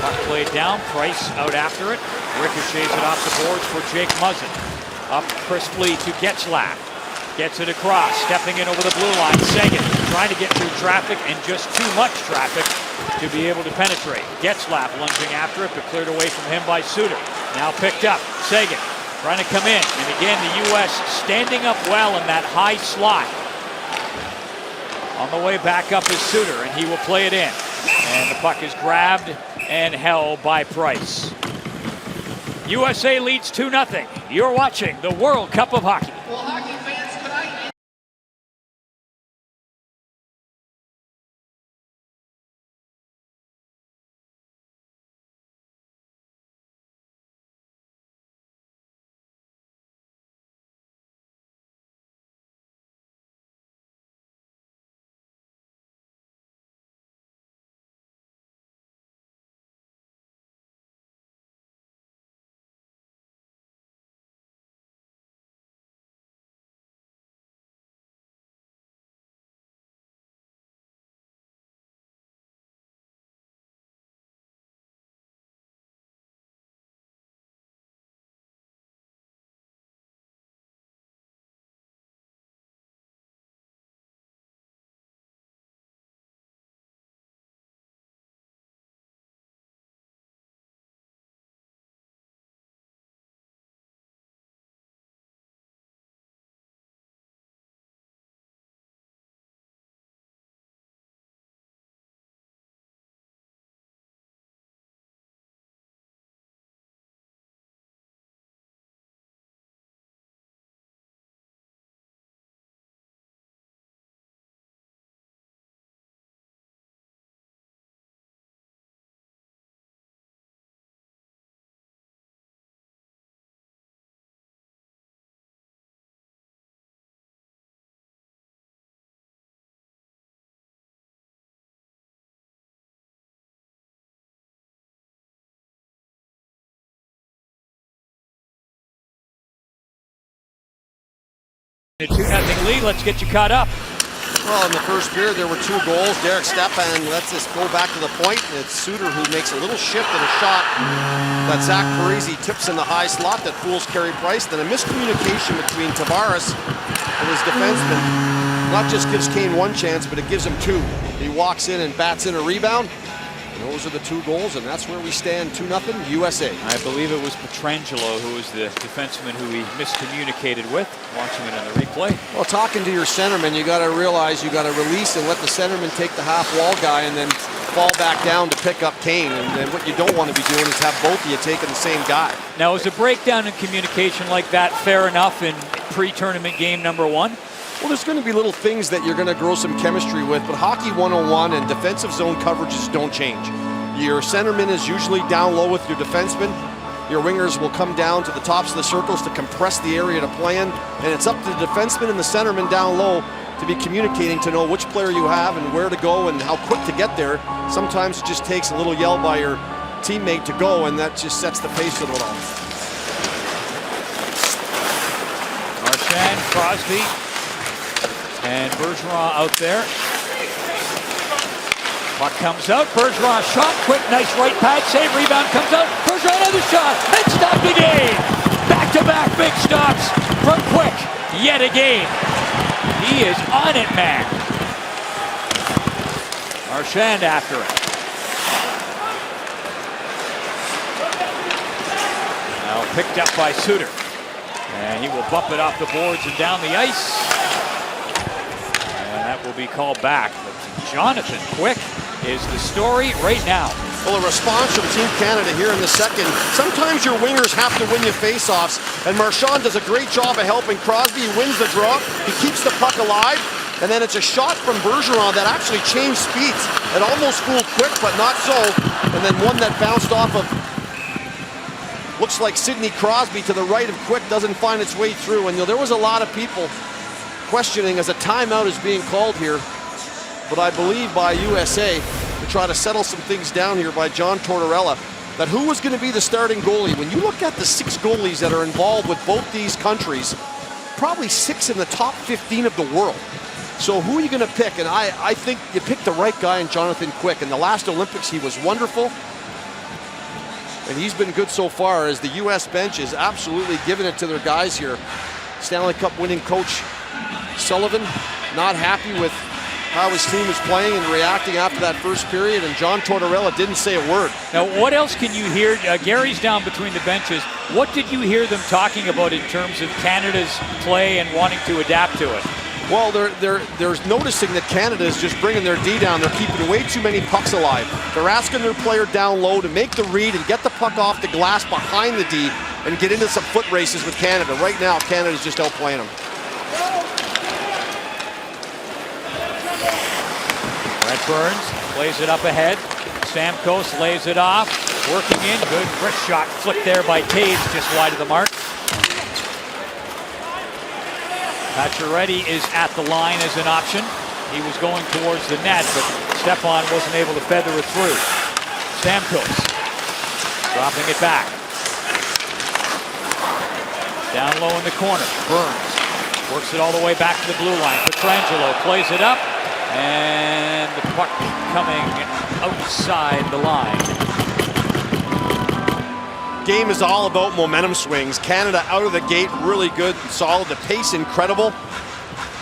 S3: Puck played down. Price out after it. Ricochets it off the boards for Jake Muzzin. Up crisply to Getzlaf. Gets it across. Stepping in over the blue line. Seguin trying to get through traffic and just too much traffic to be able to penetrate. Getzlaf lunging after it, but cleared away from him by Suter. Now picked up. Seguin trying to come in. And again, the U.S. standing up well in that high slot. On the way back up is Suter, and he will play it in. And the puck is grabbed and held by Price. USA leads 2-0. You're watching the World Cup of Hockey. A 2-0 lead. Let's get you caught up.
S4: Well, in the first period, there were 2 goals. Derek Stepan lets us go back to the point. It's Suter who makes a little shift and a shot that Zach Parise tips in the high slot that fools Carey Price. Then a miscommunication between Tavares and his defenseman not just gives Kane 1 chance, but it gives him 2. He walks in and bats in a rebound. And those are the 2 goals, and that's where we stand 2-0 USA.
S3: I believe it was Pietrangelo who was the defenseman who he miscommunicated with. Watching it on the replay.
S4: Well, talking to your centerman, you got to realize you got to release and let the centerman take the half-wall guy and then fall back down to pick up Kane. And what you don't want to be doing is have both of you taking the same guy.
S3: Now, is a breakdown in communication like that fair enough in pre-tournament game number 1?
S4: Well, there's going to be little things that you're going to grow some chemistry with, but Hockey 101 and defensive zone coverages don't change. Your centerman is usually down low with your defenseman. Your wingers will come down to the tops of the circles to compress the area to play in, and it's up to the defenseman and the centerman down low to be communicating to know which player you have and where to go and how quick to get there. Sometimes it just takes a little yell by your teammate to go, and that just sets the pace of it all.
S3: Marchand, Crosby, and Bergeron out there. Puck comes out. Bergeron shot. Quick, nice right pad save. Rebound comes out. Bergeron another shot. And stop the game. Back-to-back big stops from Quick. Yet again. He is on it, man. Marchand after it. Now picked up by Suter. And he will bump it off the boards and down the ice. And that will be called back. Jonathan Quick is the story right now.
S4: Well, a response from Team Canada here in the second. Sometimes your wingers have to win you faceoffs, and Marchand does a great job of helping Crosby. He wins the draw. He keeps the puck alive, and then it's a shot from Bergeron that actually changed speeds. It almost fooled Quick, but not so. And then one that bounced off of, looks like Sidney Crosby to the right of Quick, doesn't find its way through. And there was a lot of people questioning as a timeout is being called here, but I believe by USA, to try to settle some things down here by John Tortorella, that who was going to be the starting goalie. When you look at the 6 goalies that are involved with both these countries, probably 6 in the top 15 of the world. So who are you going to pick? And I think you picked the right guy in Jonathan Quick. In the last Olympics, he was wonderful. And he's been good so far, as the U.S. bench is absolutely giving it to their guys here. Stanley Cup winning coach Sullivan not happy with how his team was playing and reacting after that first period, and John Tortorella didn't say a word.
S3: Now, what else can you hear? Gary's down between the benches. What did you hear them talking about in terms of Canada's play and wanting to adapt to it?
S4: Well, they're noticing that Canada is just bringing their D down. They're keeping way too many pucks alive. They're asking their player down low to make the read and get the puck off the glass behind the D and get into some foot races with Canada. Right now, Canada's just outplaying them.
S3: Brent Burns plays it up ahead. Stamkos lays it off. Working in. Good wrist shot. Flicked there by Taves, just wide of the mark. Pacioretty is at the line as an option. He was going towards the net, but Stepan wasn't able to feather it through. Stamkos dropping it back. Down low in the corner. Burns works it all the way back to the blue line. Pietrangelo plays it up, and the puck coming outside the line.
S4: Game is all about momentum swings. Canada out of the gate really good, solid. The pace incredible.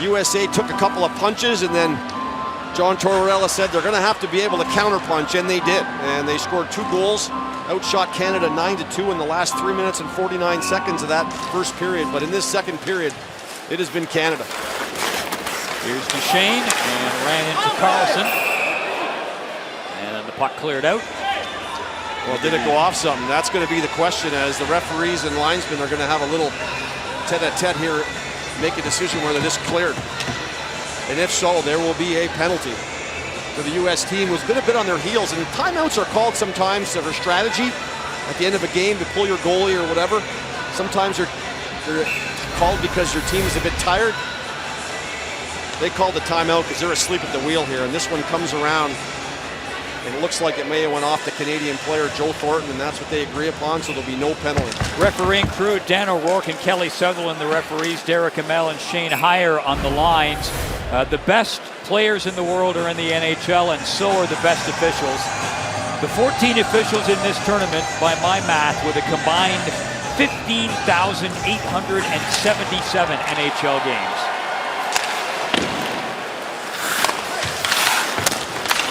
S4: USA took a couple of punches, and then John Tortorella said they're going to have to be able to counterpunch, and they did. And they scored 2 goals, outshot Canada 9-2 in the last 3 minutes and 49 seconds of that first period. But in this second period, it has been Canada.
S3: Here's Duchesne, and ran into Carlson. And then the puck cleared out.
S4: Well, did it go off something? That's going to be the question, as the referees and linesmen are going to have a little tete-a-tete here, make a decision whether this cleared. And if so, there will be a penalty for the U.S. team, who's been a bit on their heels. And timeouts are called sometimes for strategy at the end of a game to pull your goalie or whatever. Sometimes they're called because your team is a bit tired. They called the timeout because they're asleep at the wheel here. And this one comes around, and it looks like it may have went off the Canadian player, Joe Thornton, and that's what they agree upon, so there'll be no penalty.
S3: Refereeing crew, Dan O'Rourke and Kelly Sutherland, the referees, Derek Amell and Shane Heyer on the lines. The best players in the world are in the NHL, and so are the best officials. The 14 officials in this tournament, by my math, with a combined 15,877 NHL games.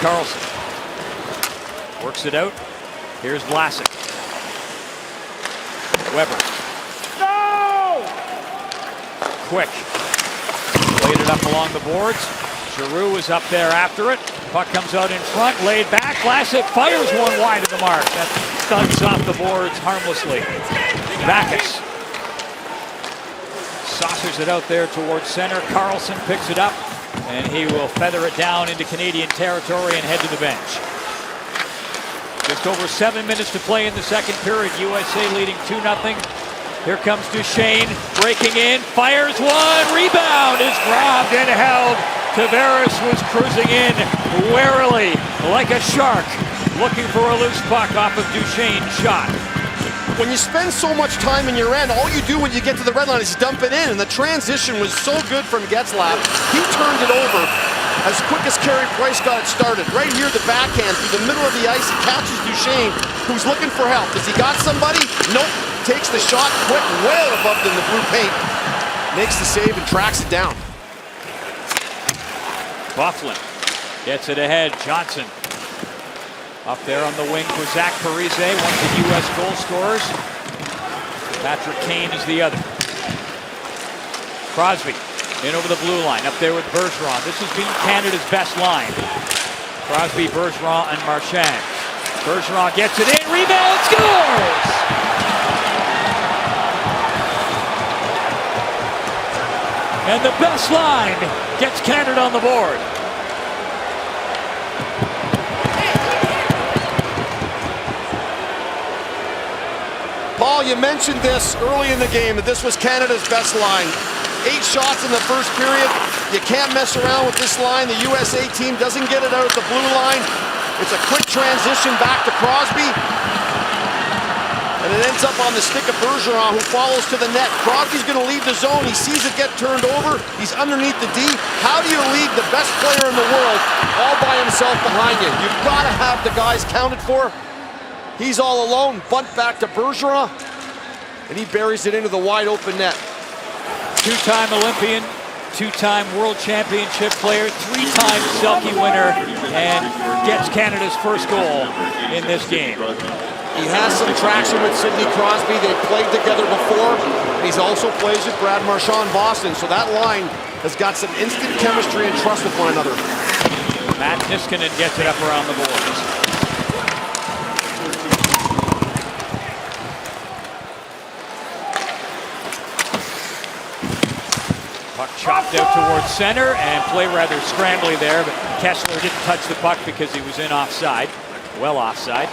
S3: Carlson works it out. Here's Vlasic. Weber. No! Quick. Laid it up along the boards. Giroux is up there after it. Puck comes out in front, laid back. Vlasic fires one wide of the mark. That thuds off the boards harmlessly. Backus saucers it out there towards center. Carlson picks it up, and he will feather it down into Canadian territory and head to the bench. Just over 7 minutes to play in the second period. USA leading 2-0. Here comes Duchesne, breaking in, fires one, rebound is grabbed and held. Tavares was cruising in warily, like a shark, looking for a loose puck off of Duchesne's shot.
S4: When you spend so much time in your end, all you do when you get to the red line is dump it in, and the transition was so good from Getzlaf. He turned it over as quick as Carey Price got it started. Right here, the backhand through the middle of the ice. He catches Duchesne, who's looking for help. Has he got somebody? Nope. Takes the shot quick, well above in the blue paint. Makes the save and tracks it down.
S3: Bufflin gets it ahead. Johnson up there on the wing for Zach Parise, one of the U.S. goal scorers. Patrick Kane is the other. Crosby in over the blue line, up there with Bergeron. This has been Canada's best line. Crosby, Bergeron, and Marchand. Bergeron gets it in, rebound, scores! And the best line gets Canada on the board.
S4: Paul, you mentioned this early in the game, that this was Canada's best line. 8 shots in the first period. You can't mess around with this line. The USA team doesn't get it out at the blue line. It's a quick transition back to Crosby. And it ends up on the stick of Bergeron, who follows to the net. Crosby's going to leave the zone. He sees it get turned over. He's underneath the D. How do you lead the best player in the world all by himself behind you? You've got to have the guys counted for. He's all alone. Bunt back to Bergeron. And he buries it into the wide open net.
S3: Two-time Olympian, two-time World Championship player, 3-time Selke winner, and gets Canada's first goal in this game.
S4: He has some traction with Sidney Crosby. They've played together before. And he's also plays with Brad Marchand in Boston. So that line has got some instant chemistry and trust with one another.
S3: Matt Niskanen gets it up around the boards. Puck chopped out towards center and play rather scrambly there, but Kessler didn't touch the puck because he was in offside, well offside.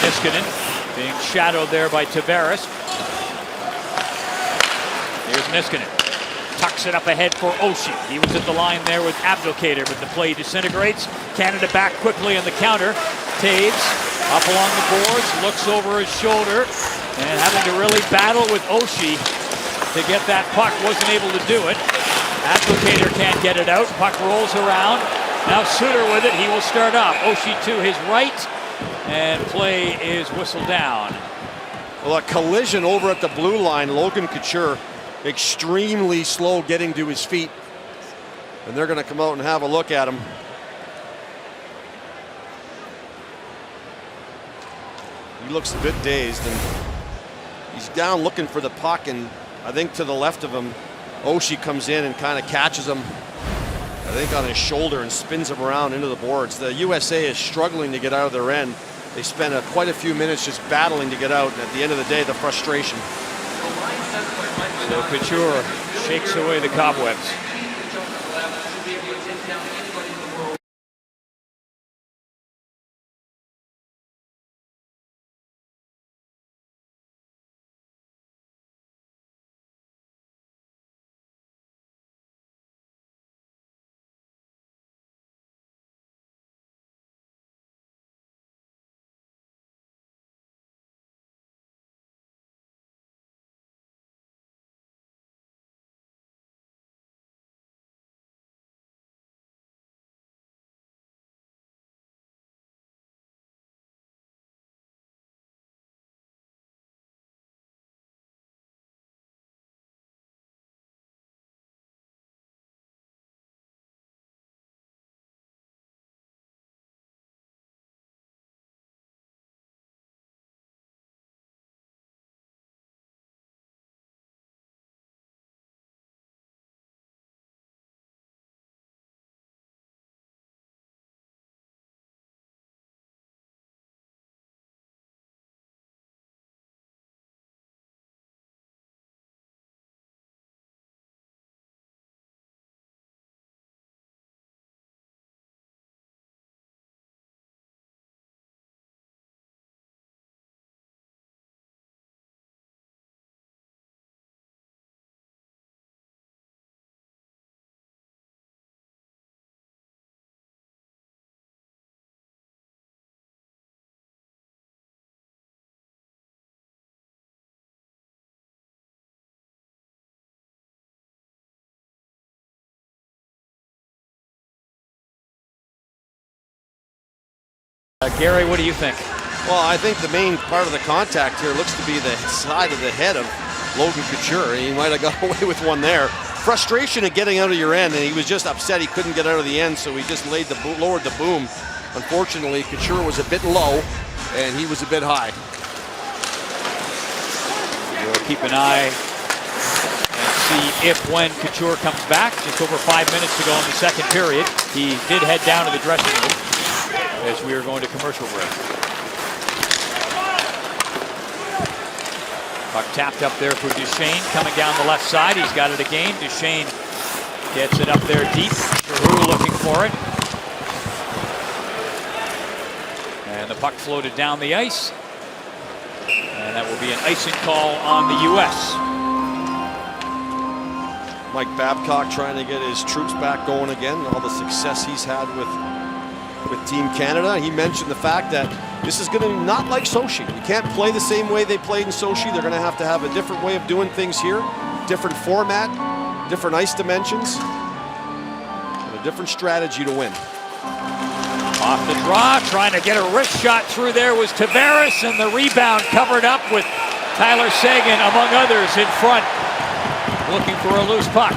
S3: Niskanen being shadowed there by Tavares. Here's Niskanen. Tucks it up ahead for Oshie. He was at the line there with Abdelkader, but the play disintegrates. Canada back quickly on the counter. Taves up along the boards, looks over his shoulder, and having to really battle with Oshie to get that puck. Wasn't able to do it. Abdelkader can't get it out. Puck rolls around. Now Suter with it. He will start up. Oshie to his right. And play is whistled down.
S4: Well, a collision over at the blue line. Logan Couture extremely slow getting to his feet. And they're going to come out and have a look at him. He looks a bit dazed, and he's down looking for the puck, and I think to the left of him, Oshie comes in and kind of catches him, I think on his shoulder, and spins him around into the boards. The USA is struggling to get out of their end. They spent quite a few minutes just battling to get out, and at the end of the day, the frustration.
S3: So Couture shakes away the cobwebs. Gary, what do you think?
S4: Well, I think the main part of the contact here looks to be the side of the head of Logan Couture. He might have got away with one there. Frustration at getting out of your end, and he was just upset he couldn't get out of the end, so he just lowered the boom. Unfortunately, Couture was a bit low, and he was a bit high.
S3: We'll keep an eye and see if when Couture comes back. Just over 5 minutes to go in the second period. He did head down to the dressing room. as we are going to commercial break. Puck tapped up there for Duchesne, coming down the left side. He's got it again. Duchesne gets it up there deep. Giroux looking for it. And the puck floated down the ice. And that will be an icing call on the U.S.
S4: Mike Babcock trying to get his troops back going again. All the success he's had with Team Canada. He mentioned the fact that this is going to be not like Sochi. You can't play the same way they played in Sochi. They're going to have a different way of doing things here. Different format, different ice dimensions, and a different strategy to win.
S3: Off the draw, trying to get a wrist shot through there was Tavares, and the rebound covered up with Tyler Seguin, among others, in front, looking for a loose puck.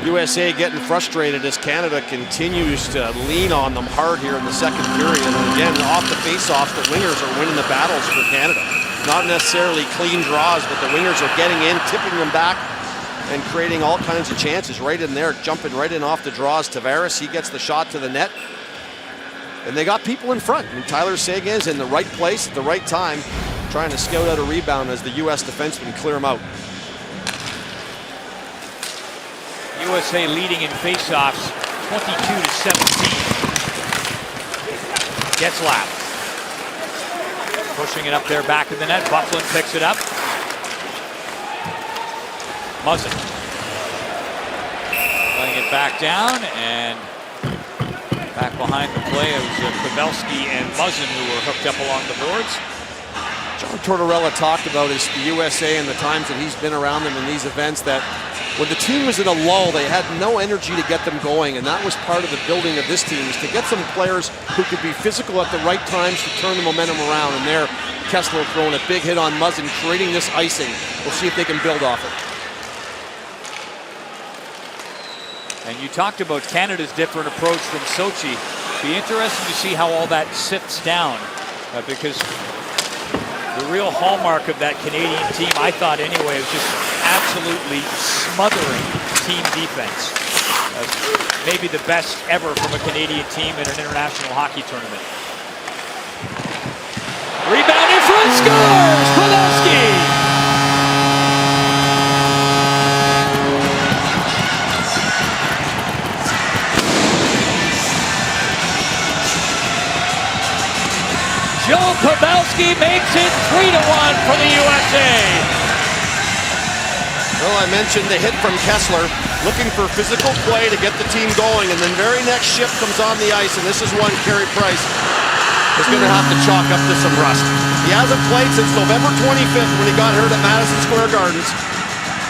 S4: USA getting frustrated as Canada continues to lean on them hard here in the second period. And again, off the face-offs, the wingers are winning the battles for Canada. Not necessarily clean draws, but the wingers are getting in, tipping them back, and creating all kinds of chances right in there, jumping right in off the draws. Tavares, he gets the shot to the net. And they got people in front. I mean, Tyler Seguin is in the right place at the right time, trying to scout out a rebound as the U.S. defensemen clear him out.
S3: USA leading in faceoffs 22-17. Getzlaf pushing it up there back in the net. Buckland picks it up. Muzzin letting it back down, and back behind the play it was Pavelski and Muzzin who were hooked up along the boards.
S4: John Tortorella talked about the USA and the times that he's been around them in these events, that when the team was in a lull, they had no energy to get them going, and that was part of the building of this team, is to get some players who could be physical at the right times to turn the momentum around. And there, Kessler throwing a big hit on Muzzin, creating this icing. We'll see if they can build off it.
S3: And you talked about Canada's different approach from Sochi. Be interesting to see how all that sifts down, because the real hallmark of that Canadian team, I thought anyway, was just absolutely smothering team defense. Maybe the best ever from a Canadian team in an international hockey tournament. Rebound in front, scores! Pavelski! Joe Pavelski makes it 3-1 for the USA.
S4: Well, I mentioned the hit from Kessler, looking for physical play to get the team going, and then very next shift comes on the ice, and this is one Carey Price is going to have to chalk up to some rust. He hasn't played since November 25th when he got hurt at Madison Square Gardens,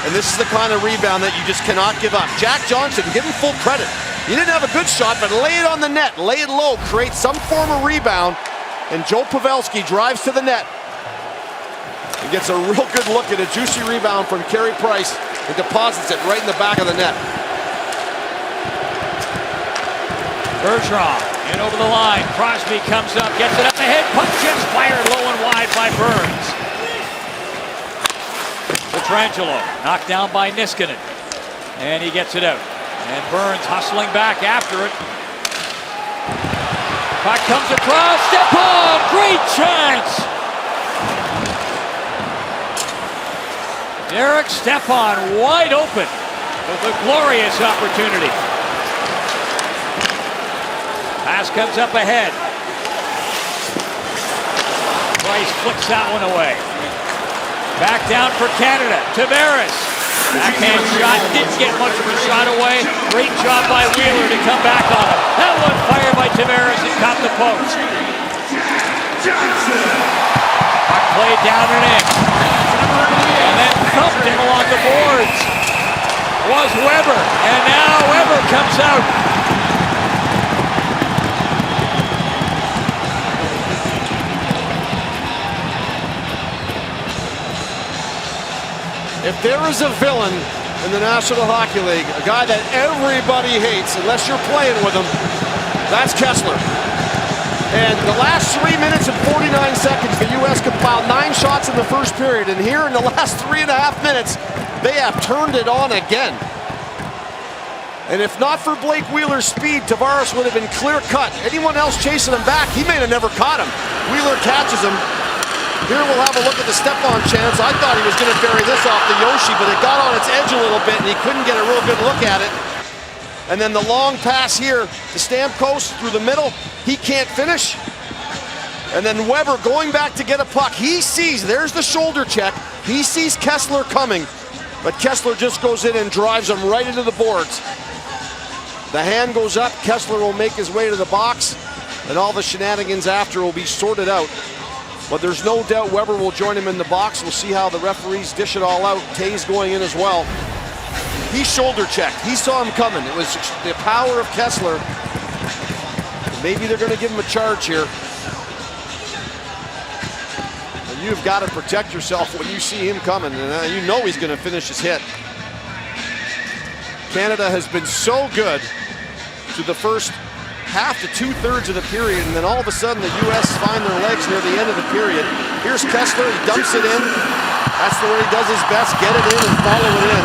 S4: and this is the kind of rebound that you just cannot give up. Jack Johnson, give him full credit. He didn't have a good shot, but lay it on the net, lay it low, create some form of rebound, and Joe Pavelski drives to the net. He gets a real good look at a juicy rebound from Carey Price and deposits it right in the back of the net.
S3: Bergeron in over the line. Crosby comes up, gets it up ahead. Puck just fired low and wide by Burns. Pietrangelo knocked down by Niskanen. And he gets it out. And Burns hustling back after it. Puck comes across, Stepan, great chance! Derek Stepan wide open with a glorious opportunity. Pass comes up ahead. Price flicks that one away. Back down for Canada, Tavares. Backhand shot, didn't get much of a shot away. Great job by Wheeler to come back on him. That one fired by Tavares and caught the post. Puck played down and in. And then thumped him along the boards. Was Weber. And now Weber comes out.
S4: If there is a villain in the National Hockey League, a guy that everybody hates unless you're playing with him, that's Kessler. And the last 3 minutes and 49 seconds, the U.S. compiled 9 shots in the first period. And here in the last 3.5 minutes, they have turned it on again. And if not for Blake Wheeler's speed, Tavares would have been clear cut. Anyone else chasing him back, he may have never caught him. Wheeler catches him. Here we'll have a look at the step-on chance. I thought he was going to bury this off the Yoshi, but it got on its edge a little bit, and he couldn't get a real good look at it. And then the long pass here to Stamkos through the middle. He can't finish. And then Weber going back to get a puck. He sees, there's the shoulder check. He sees Kessler coming, but Kessler just goes in and drives him right into the boards. The hand goes up, Kessler will make his way to the box, and all the shenanigans after will be sorted out. But there's no doubt Weber will join him in the box. We'll see how the referees dish it all out. Toews going in as well. He shoulder checked. He saw him coming. It was the power of Kessler. Maybe they're going to give him a charge here. And you've got to protect yourself when you see him coming, and you know he's going to finish his hit. Canada has been so good to the first half to 2/3 of the period, and then all of a sudden the U.S. find their legs near the end of the period. Here's Kessler, he dumps it in. That's the way he does his best, get it in and follow it in.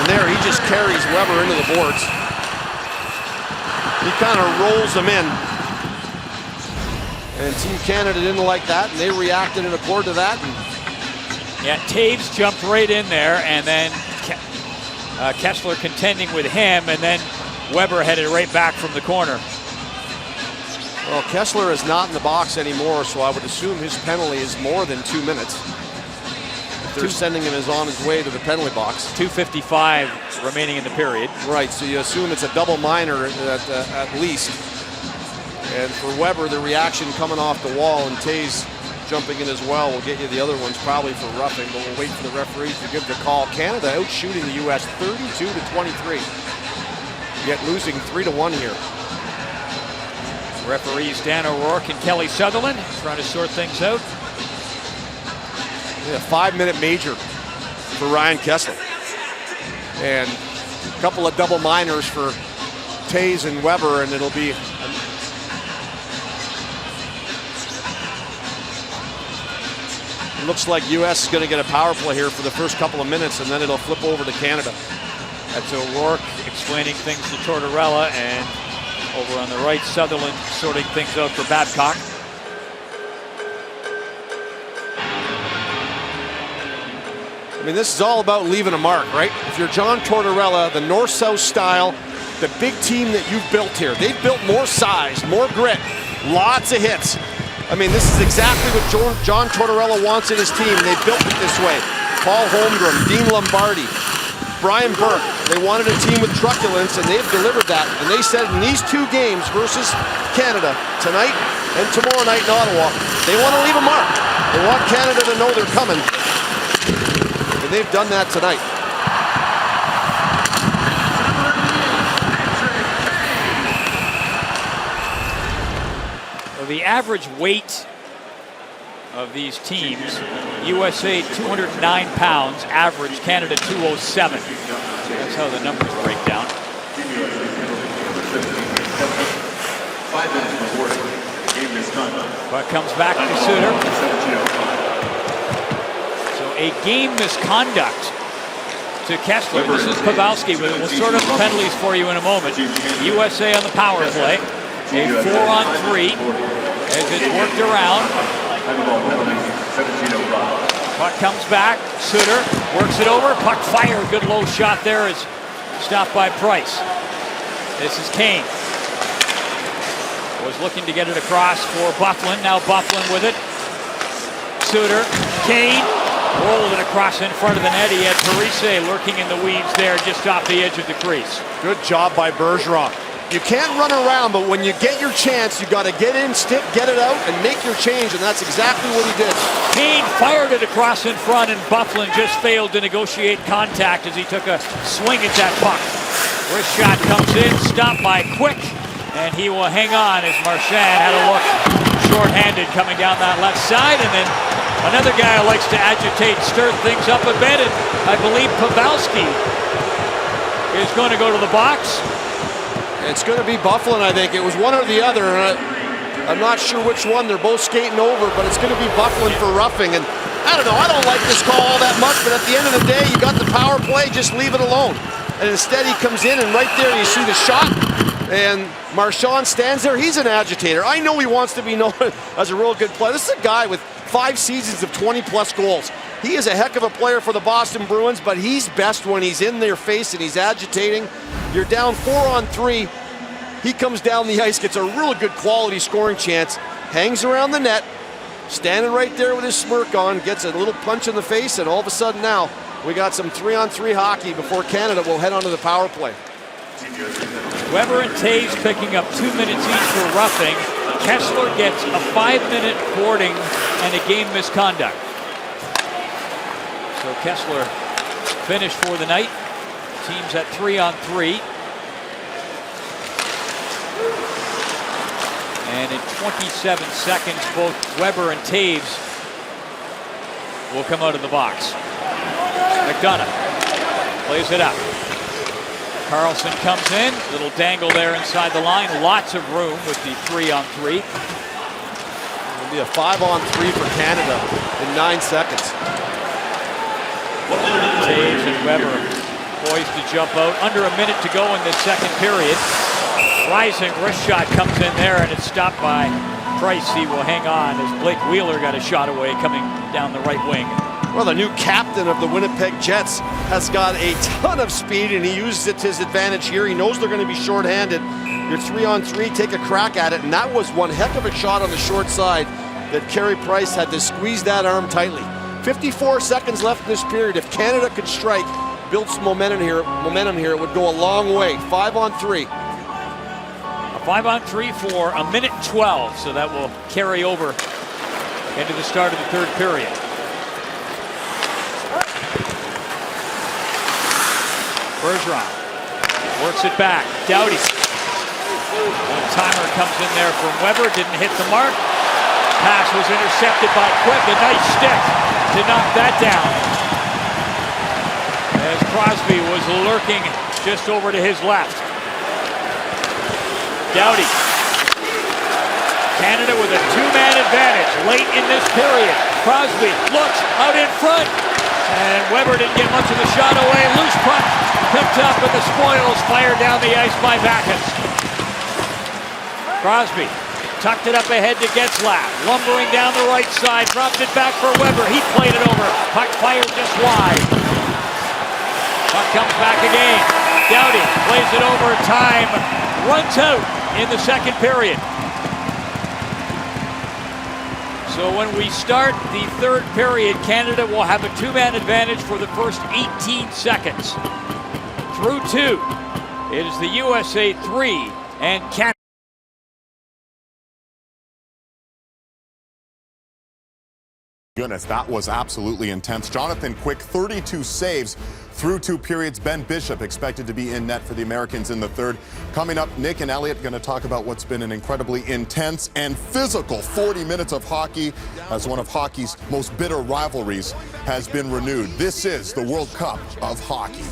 S4: And there he just carries Weber into the boards. He kind of rolls them in. And Team Canada didn't like that, and they reacted in accord to that.
S3: Yeah, Toews jumped right in there, and then Kessler contending with him, and then Weber headed right back from the corner.
S4: Well, Kessler is not in the box anymore, so I would assume his penalty is more than 2 minutes. If they're sending him on his way to the penalty box.
S3: 2:55 remaining in the period.
S4: Right, so you assume it's a double minor at least. And for Weber, the reaction coming off the wall, and Toews jumping in as well. We'll get you the other ones probably for roughing, but we'll wait for the referees to give the call. Canada out shooting the U.S. 32-23. Yet losing 3-1 here.
S3: Referees Dan O'Rourke and Kelly Sutherland trying to sort things out.
S4: Yeah, 5-minute major for Ryan Kessler. And a couple of double minors for Toews and Weber, and it'll be it looks like U.S. is going to get a power play here for the first couple of minutes, and then it'll flip over to Canada.
S3: That's O'Rourke explaining things to Tortorella, and over on the right, Sutherland sorting things out for Babcock.
S4: I mean, this is all about leaving a mark, right? If you're John Tortorella, the north-south style, the big team that you've built here, they've built more size, more grit, lots of hits. I mean, this is exactly what John Tortorella wants in his team, and they built it this way. Paul Holmgren, Dean Lombardi, Brian Burke. They wanted a team with truculence, and they've delivered that. And they said in these 2 games versus Canada, tonight and tomorrow night in Ottawa, they want to leave a mark. They want Canada to know they're coming. And they've done that tonight.
S3: The average weight of these teams, USA 209 pounds, average Canada 207. That's how the numbers break down.
S1: 5 minutes before game misconduct.
S3: But comes back to Suter. So a game misconduct to Kessler. This is Pavelski. We'll sort out the penalties for you in a moment. USA on the power play. A 4-on-3 as it's worked around. Puck comes back. Suter works it over. Puck fired. Good low shot there is stopped by Price. This is Kane. Was looking to get it across for Byfuglien. Now Byfuglien with it. Suter. Kane rolled it across in front of the net. He had Parise lurking in the weeds there just off the edge of the crease.
S4: Good job by Bergeron. You can't run around, but when you get your chance, you got to get in, stick, get it out, and make your change, and that's exactly what he did.
S3: Kane fired it across in front, and Byfuglien just failed to negotiate contact as he took a swing at that puck. Wrist shot comes in, stopped by Quick, and he will hang on as Marchand had a look short-handed coming down that left side, and then another guy who likes to agitate, stir things up a bit, and I believe Pavelski is going to go to the box.
S4: It's going to be Byfuglien, I think. It was one or the other, and I'm not sure which one. They're both skating over, but it's going to be Byfuglien for roughing. And I don't know, I don't like this call all that much, but at the end of the day, you got the power play, just leave it alone. and instead he comes in, and right there you see the shot, and Marchand stands there. He's an agitator. I know he wants to be known as a real good player. This is a guy with 5 seasons of 20-plus goals. He is a heck of a player for the Boston Bruins, but he's best when he's in their face and he's agitating. You're down 4-on-3. He comes down the ice, gets a really good quality scoring chance, hangs around the net, standing right there with his smirk on, gets a little punch in the face, and all of a sudden now we got some 3-on-3 hockey before Canada will head onto the power play.
S3: Weber and Taves picking up 2 minutes each for roughing. Kessler gets a 5-minute boarding and a game misconduct. So Kessler finished for the night. Team's at 3-on-3. And in 27 seconds, both Weber and Taves will come out of the box. McDonough plays it up. Carlson comes in, little dangle there inside the line. Lots of room with the 3-on-3.
S4: It'll be a 5-on-3 for Canada in 9 seconds.
S3: Taves and Weber poised to jump out. Under a minute to go in this second period. Rising wrist shot comes in there, and it's stopped by Price. He will hang on as Blake Wheeler got a shot away coming down the right wing.
S4: Well, the new captain of the Winnipeg Jets has got a ton of speed, and he uses it to his advantage here. He knows they're going to be shorthanded. You're 3-on-3, take a crack at it, and that was one heck of a shot on the short side that Carey Price had to squeeze that arm tightly. 54 seconds left in this period. If Canada could strike, build some momentum here, it would go a long way. 5-on-3.
S3: A 5-on-3 for a minute 12, so that will carry over into the start of the third period. Bergeron works it back. Doughty. One-timer comes in there from Weber. Didn't hit the mark. Pass was intercepted by Quick. A nice stick to knock that down. As Crosby was lurking just over to his left. Doughty. Canada with a 2-man advantage late in this period. Crosby looks out in front. And Weber didn't get much of the shot away. Loose puck picked up, and the spoils fired down the ice by Backes. Crosby tucked it up ahead to Getzlaf. Lumbering down the right side, dropped it back for Weber. He played it over. Puck fired just wide. Puck comes back again. Doughty plays it over. Time runs out in the second period. So when we start the third period, Canada will have a 2-man advantage for the first 18 seconds. Through 2, it is the USA 3 and Canada.
S5: Goodness, that was absolutely intense. Jonathan Quick, 32 saves through 2 periods. Ben Bishop expected to be in net for the Americans in the third. Coming up, Nick and Elliot going to talk about what's been an incredibly intense and physical 40 minutes of hockey as one of hockey's most bitter rivalries has been renewed. This is the World Cup of Hockey.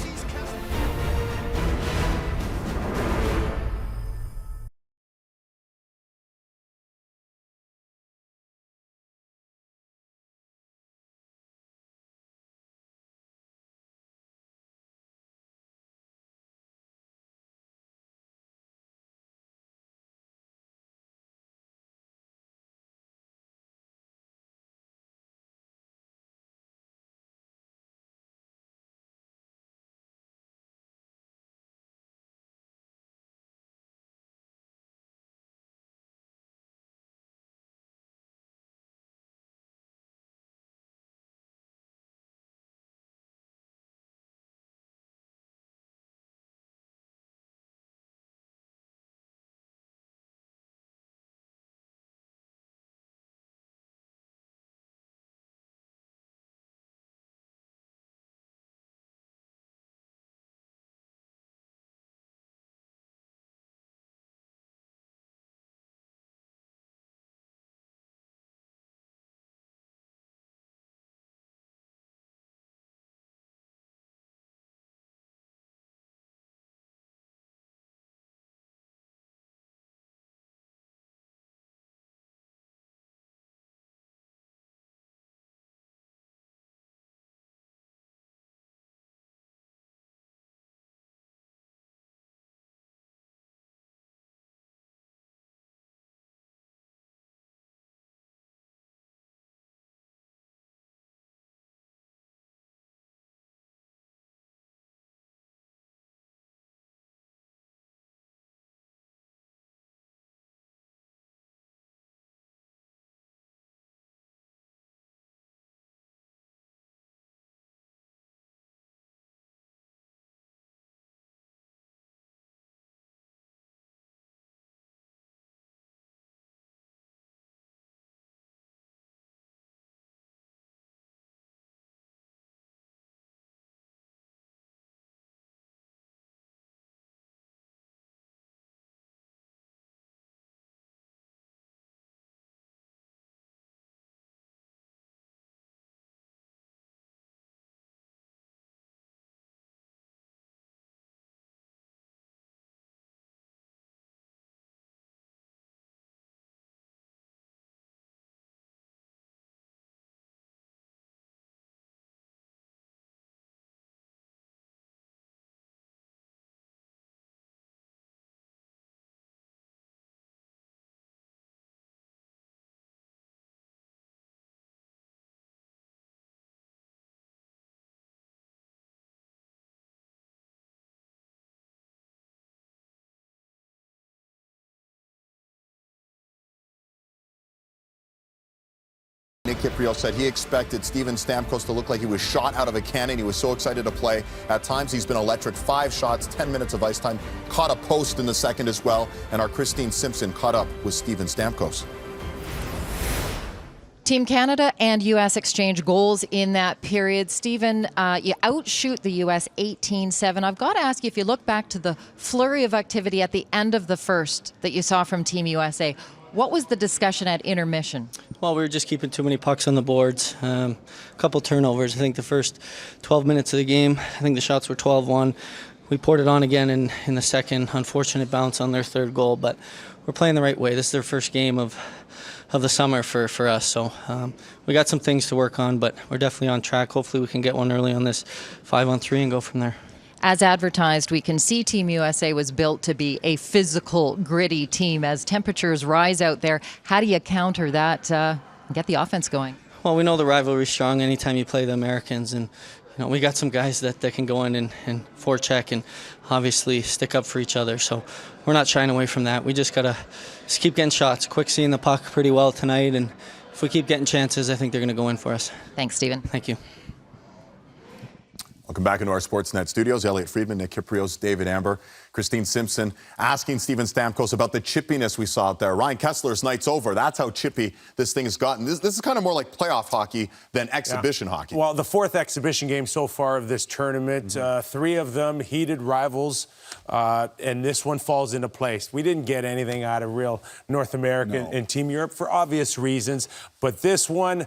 S5: Kypreos said he expected Steven Stamkos to look like he was shot out of a cannon. He was so excited to play. At times, he's been electric. 5 shots, 10 minutes of ice time. Caught a post in the second as well. And our Christine Simpson caught up with Steven Stamkos.
S9: Team Canada and U.S. exchange goals in that period. Stephen, you outshoot the U.S. 18-7. I've got to ask you, if you look back to the flurry of activity at the end of the first that you saw from Team USA, what was the discussion at intermission?
S11: Well, we were just keeping too many pucks on the boards. A couple turnovers. I think the first 12 minutes of the game, I think the shots were 12-1. We poured it on again in the second. Unfortunate bounce on their third goal, but we're playing the right way. This is their first game of the summer for us. So we got some things to work on, but we're definitely on track. Hopefully we can get one early on this 5-on-3 and go from there.
S9: As advertised, we can see Team USA was built to be a physical, gritty team. As temperatures rise out there, how do you counter that and get the offense going?
S11: Well, we know the rivalry is strong anytime you play the Americans, and we got some guys that can go in and forecheck and obviously stick up for each other. So we're not shying away from that. We just got to keep getting shots. Quick seeing the puck pretty well tonight, and if we keep getting chances, I think they're going to go in for us.
S9: Thanks, Stephen.
S11: Thank you.
S5: Welcome back into our Sportsnet studios. Elliot Friedman, Nick Kypreos, David Amber, Christine Simpson asking Steven Stamkos about the chippiness we saw out there. Ryan Kessler's night's over. That's how chippy this thing has gotten. This is kind of more like playoff hockey than exhibition hockey.
S8: Well, the 4th exhibition game so far of this tournament, 3 of them heated rivals, and this one falls into place. We didn't get anything out of real North American and Team Europe for obvious reasons, but this one,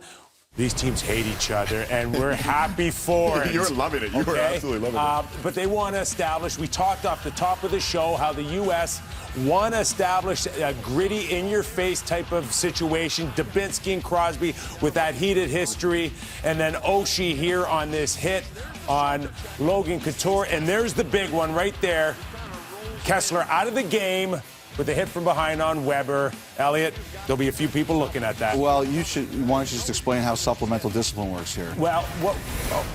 S8: these teams hate each other, and we're happy for it.
S5: You're loving it. You're absolutely loving it.
S8: But they want to establish, we talked off the top of the show how the U.S. want to establish a gritty, in-your-face type of situation. Dubinsky and Crosby with that heated history, and then Oshie here on this hit on Logan Couture. And there's the big one right there. Kessler out of the game with the hit from behind on Weber. Elliot, there'll be a few people looking at that.
S6: Well, why don't you just explain how supplemental discipline works here?
S8: Well,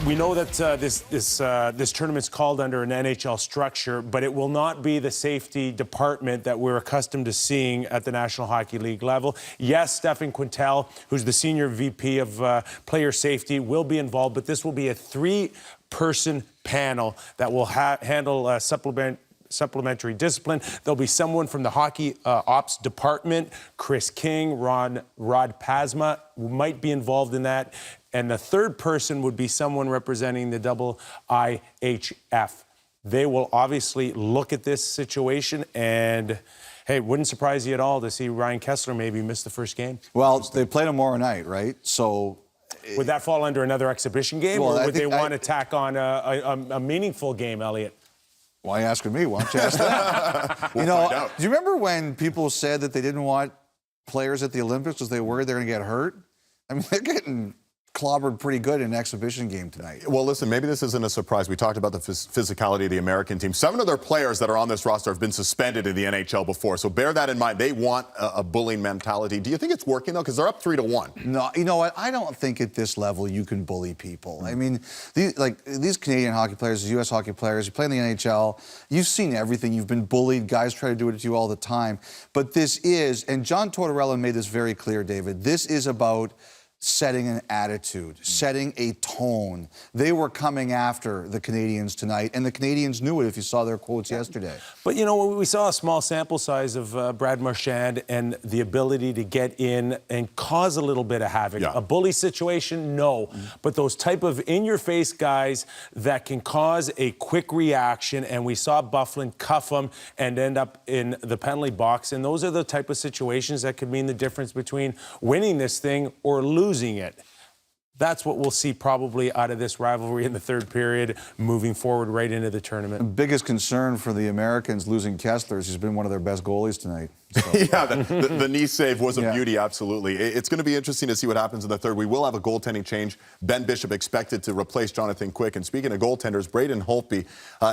S8: we know that this tournament's called under an NHL structure, but it will not be the safety department that we're accustomed to seeing at the National Hockey League level. Yes, Stefan Quintel, who's the senior VP of player safety, will be involved, but this will be a 3-person panel that will handle supplementary discipline. There'll be someone from the hockey ops department. Chris King, Rod Pasma might be involved in that. And the 3rd person would be someone representing the IIHF. They will obviously look at this situation, and hey, it wouldn't surprise you at all to see Ryan Kessler maybe miss the first game.
S6: Well, they play tomorrow night, right? So
S8: would that fall under another exhibition game, or would they want to tack on a meaningful game, Elliot?
S6: Why are you asking me? Why don't you ask that? Do you remember when people said that they didn't want players at the Olympics because they worried they're going to get hurt? I mean, they're getting clobbered pretty good in an exhibition game tonight.
S5: Well, listen, maybe this isn't a surprise. We talked about the physicality of the American team. 7 of their players that are on this roster have been suspended in the NHL before, so bear that in mind. They want a bullying mentality. Do you think it's working, though? Because they're up 3-1.
S6: No, you know what? I don't think at this level you can bully people. I mean, these Canadian hockey players, U.S. hockey players, you play in the NHL, you've seen everything. You've been bullied. Guys try to do it to you all the time. But this is, and John Tortorella made this very clear, David, this is about setting an attitude, setting a tone. They were coming after the Canadians tonight, and the Canadians knew it if you saw their quotes yesterday.
S8: But, we saw a small sample size of Brad Marchand and the ability to get in and cause a little bit of havoc. Yeah. A bully situation, no. But those type of in-your-face guys that can cause a quick reaction, and we saw Byfuglien cuff them and end up in the penalty box, and those are the type of situations that could mean the difference between winning this thing or losing it. That's what we'll see probably out of this rivalry in the 3rd period, moving forward right into the tournament.
S6: The biggest concern for the Americans losing Kessler is he's been one of their best goalies tonight. So.
S5: Yeah, the knee save was a beauty, absolutely. It's going to be interesting to see what happens in the 3rd. We will have a goaltending change. Ben Bishop expected to replace Jonathan Quick. And speaking of goaltenders, Braden Holtby,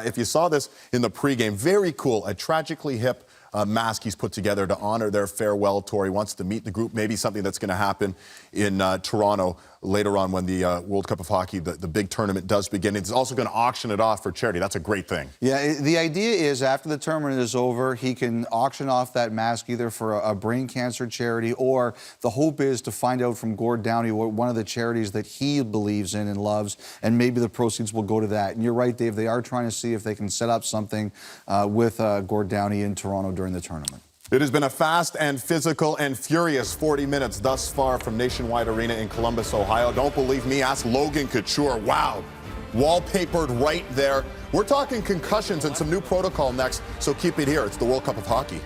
S5: if you saw this in the pregame, very cool, a tragically hip mask he's put together to honor their farewell tour. He wants to meet the group, maybe something that's going to happen in Toronto later on when the World Cup of Hockey, the big tournament does begin. It's also going to auction it off for charity. That's a great thing.
S6: Yeah, the idea is after the tournament is over, he can auction off that mask either for a brain cancer charity, or the hope is to find out from Gord Downie what one of the charities that he believes in and loves, and maybe the proceeds will go to that. And you're right, Dave, they are trying to see if they can set up something with Gord Downie in Toronto during the tournament.
S5: It has been a fast and physical and furious 40 minutes thus far from Nationwide Arena in Columbus, Ohio. Don't believe me? Ask Logan Couture. Wow. Wallpapered right there. We're talking concussions and some new protocol next, so keep it here. It's the World Cup of Hockey.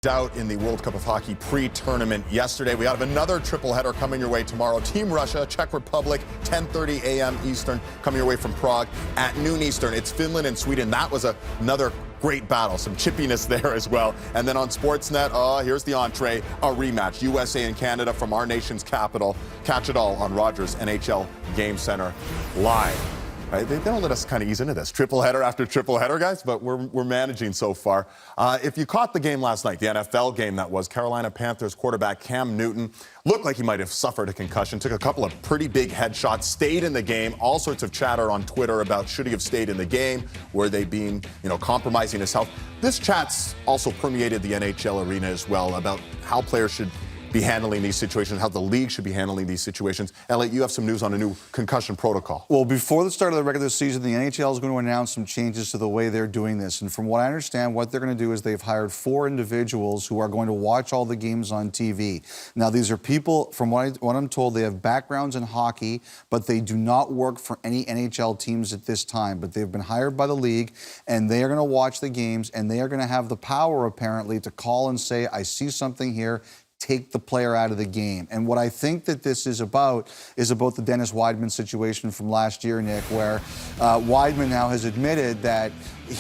S5: Out in the World Cup of Hockey pre-tournament yesterday. We have another triple header coming your way tomorrow. Team Russia, Czech Republic, 10:30 a.m. Eastern, coming your way from Prague at noon Eastern. It's Finland and Sweden. That was another great battle, some chippiness there as well. And then on Sportsnet, here's the entree, a rematch. USA and Canada from our nation's capital. Catch it all on Rogers NHL Game Center live. Right? They don't let us kind of ease into this. Triple header after triple header, guys, but we're managing so far. If you caught the game last night, the NFL game that was, Carolina Panthers quarterback Cam Newton looked like he might have suffered a concussion, took a couple of pretty big headshots, stayed in the game. All sorts of chatter on Twitter about should he have stayed in the game? Were they being, compromising his health? This chat's also permeated the NHL arena as well about how players should be handling these situations, how the league should be handling these situations. Elliot, you have some news on a new concussion protocol.
S6: Well, before the start of the regular season, the NHL is going to announce some changes to the way they're doing this. And from what I understand, what they're going to do is they've hired 4 individuals who are going to watch all the games on TV. Now, these are people, from what I'm told, they have backgrounds in hockey, but they do not work for any NHL teams at this time. But they've been hired by the league, and they are going to watch the games, and they are going to have the power, apparently, to call and say, I see something here, take the player out of the game. And what I think that this is about the Dennis Weidman situation from last year, Nick, where Weidman now has admitted that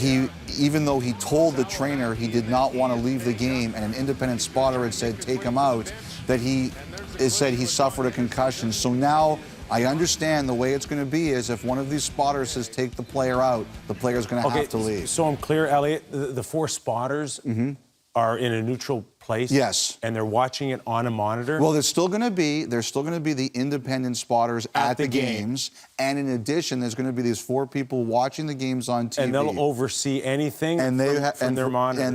S6: even though he told the trainer he did not want to leave the game, and an independent spotter had said take him out, that he said he suffered a concussion. So now I understand the way it's going to be is if one of these spotters says take the player out, the player's going to have to leave.
S8: So I'm clear, Elliot, the 4 spotters are in a neutral place.
S6: Yes.
S8: And they're watching it on a monitor.
S6: Well, there's still going to be the independent spotters at the games, and in addition, there's going to be these 4 people watching the games on TV.
S8: And they'll oversee anything from their monitors.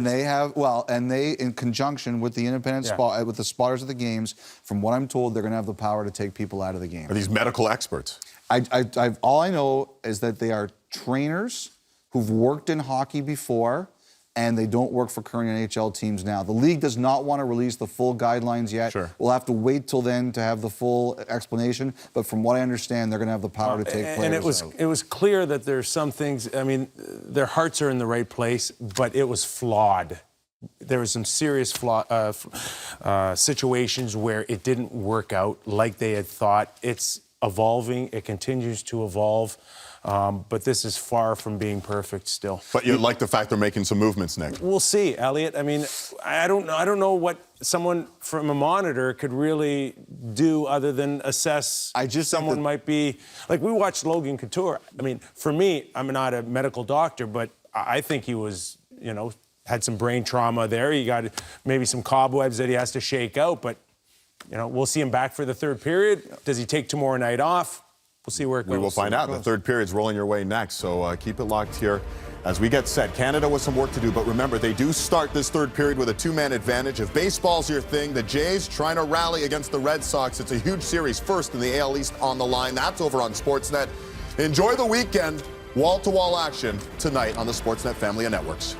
S6: And they, in conjunction with the independent with the spotters at the games, from what I'm told, they're going to have the power to take people out of the game.
S5: Are these medical experts?
S6: All I know is that they are trainers who've worked in hockey before, and they don't work for current NHL teams now. The league does not want to release the full guidelines yet.
S5: Sure.
S6: We'll have to wait till then to have the full explanation. But from what I understand, they're going to have the power to take players out.
S8: It was clear that there's some things, I mean, their hearts are in the right place, but it was flawed. There was some serious situations where it didn't work out like they had thought. It's evolving. It continues to evolve. But this is far from being perfect still.
S5: But you like the fact they're making some movements, Nick.
S8: We'll see, Elliot. I mean, I don't know what someone from a monitor could really do other than assess. Someone might be like we watched Logan Couture. I mean, for me, I'm not a medical doctor, but I think he was, had some brain trauma there. He got maybe some cobwebs that he has to shake out. But we'll see him back for the 3rd period. Does he take tomorrow night off? We'll see where it goes.
S5: We will find out. The 3rd period's rolling your way next, so keep it locked here as we get set. Canada with some work to do, but remember, they do start this 3rd period with a 2-man advantage. If baseball's your thing, the Jays trying to rally against the Red Sox. It's a huge series, first in the AL East on the line. That's over on Sportsnet. Enjoy the weekend. Wall-to-wall action tonight on the Sportsnet family of networks.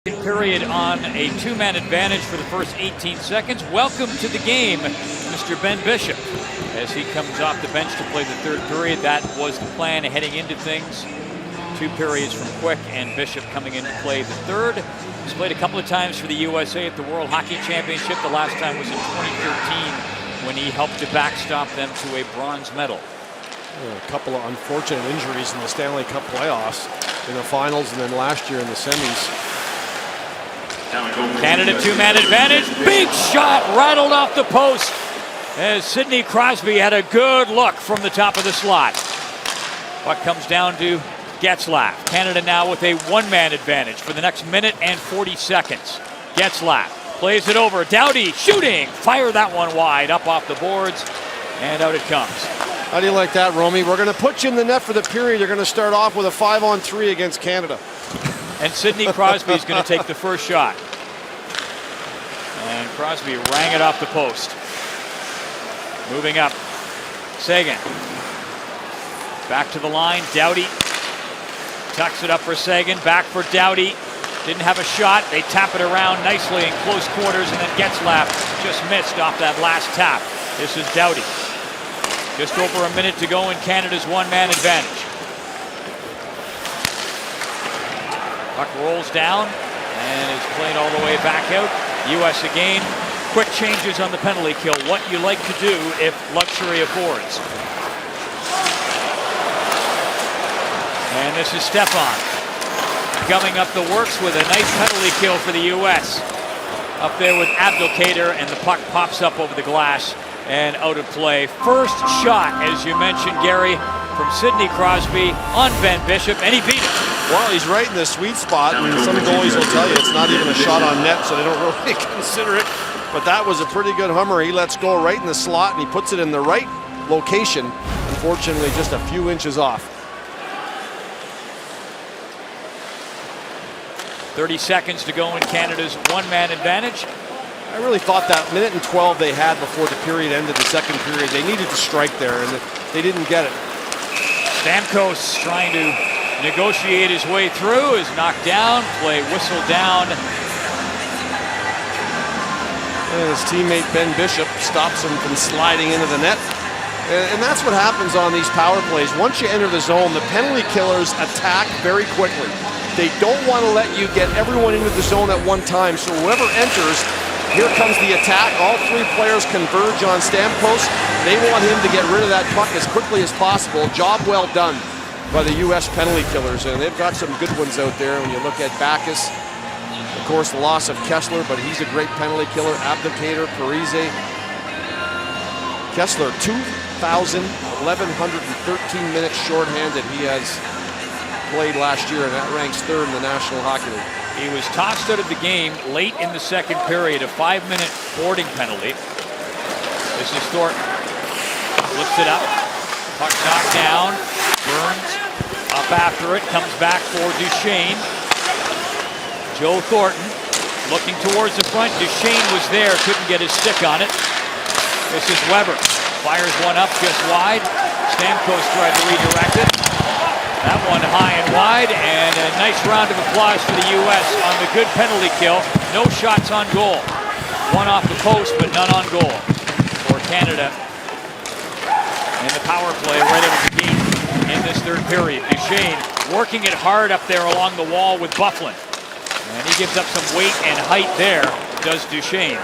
S3: Period on a two-man advantage for the first 18 seconds. Welcome to the game, Mr. Ben Bishop, as he comes off the bench to play the third period. That was the plan heading into things. 2 periods from Quick, and Bishop coming in to play the third. He's played a couple of times for the USA at the World Hockey Championship. The last time was in 2013 when he helped to backstop them to a bronze medal.
S4: A couple of unfortunate injuries in the Stanley Cup playoffs, in the finals, and then last year in the semis.
S3: Canada two-man advantage. Big shot rattled off the post as Sidney Crosby had a good look from the top of the slot. Puck comes down to Getzlaf. Canada now with a one-man advantage for the next minute and 40 seconds. Getzlaf plays it over. Doughty shooting. Fire that one wide up off the boards, and out it comes.
S4: How do you like that, Romy? We're going to put you in the net for the period. You're going to start off with a 5-on-3 against Canada.
S3: And Sidney Crosby is going to take the first shot. And Crosby rang it off the post. Moving up. Seguin. Back to the line. Doughty tucks it up for Seguin. Back for Doughty. Didn't have a shot. They tap it around nicely in close quarters, and then Getzlaf just missed off that last tap. This is Doughty. Just over a minute to go in Canada's one-man advantage. Puck rolls down and is played all the way back out. U.S. again. Quick changes on the penalty kill. What you like to do if luxury affords. And this is Stefan coming up the works with a nice penalty kill for the U.S. Up there with Abdelkader, and the puck pops up over the glass and out of play. First shot, as you mentioned, Gary, from Sidney Crosby on Ben Bishop, and he beat it.
S4: Well, he's right in the sweet spot. Some goalies will tell you it's not even a shot on net, so they don't really consider it. But that was a pretty good hummer. He lets go right in the slot, and he puts it in the right location. Unfortunately, just a few inches off.
S3: 30 seconds to go in Canada's one-man advantage.
S4: I really thought that minute and 12 they had before the period ended, the second period, they needed to strike there, and they didn't get it.
S3: Stamkos trying to negotiate his way through, is knocked down, play whistled down.
S4: And his teammate Ben Bishop stops him from sliding into the net. And that's what happens on these power plays. Once you enter the zone, the penalty killers attack very quickly. They don't want to let you get everyone into the zone at one time, so whoever enters, here comes the attack. All 3 players converge on Stamkos. They want him to get rid of that puck as quickly as possible. Job well done by the U.S. penalty killers, and they've got some good ones out there. When you look at Backus, of course, the loss of Kessler, but he's a great penalty killer. Abdelkader, Parise. Kessler, 1,113 minutes shorthanded he has played last year, and that ranks 3rd in the National Hockey League.
S3: He was tossed out of the game late in the second period, a 5-minute boarding penalty. This is Thornton. Lifts it up. Puck knocked down. Burns up after it. Comes back for Duchesne. Joe Thornton looking towards the front. Duchesne was there. Couldn't get his stick on it. This is Weber. Fires one up just wide. Stamkos tried to redirect it. That one high and wide, and a nice round of applause for the U.S. on the good penalty kill. No shots on goal. One off the post, but none on goal for Canada. And the power play right out of the gate in this third period. Duchesne working it hard up there along the wall with Byfuglien. And he gives up some weight and height there, does Duchesne.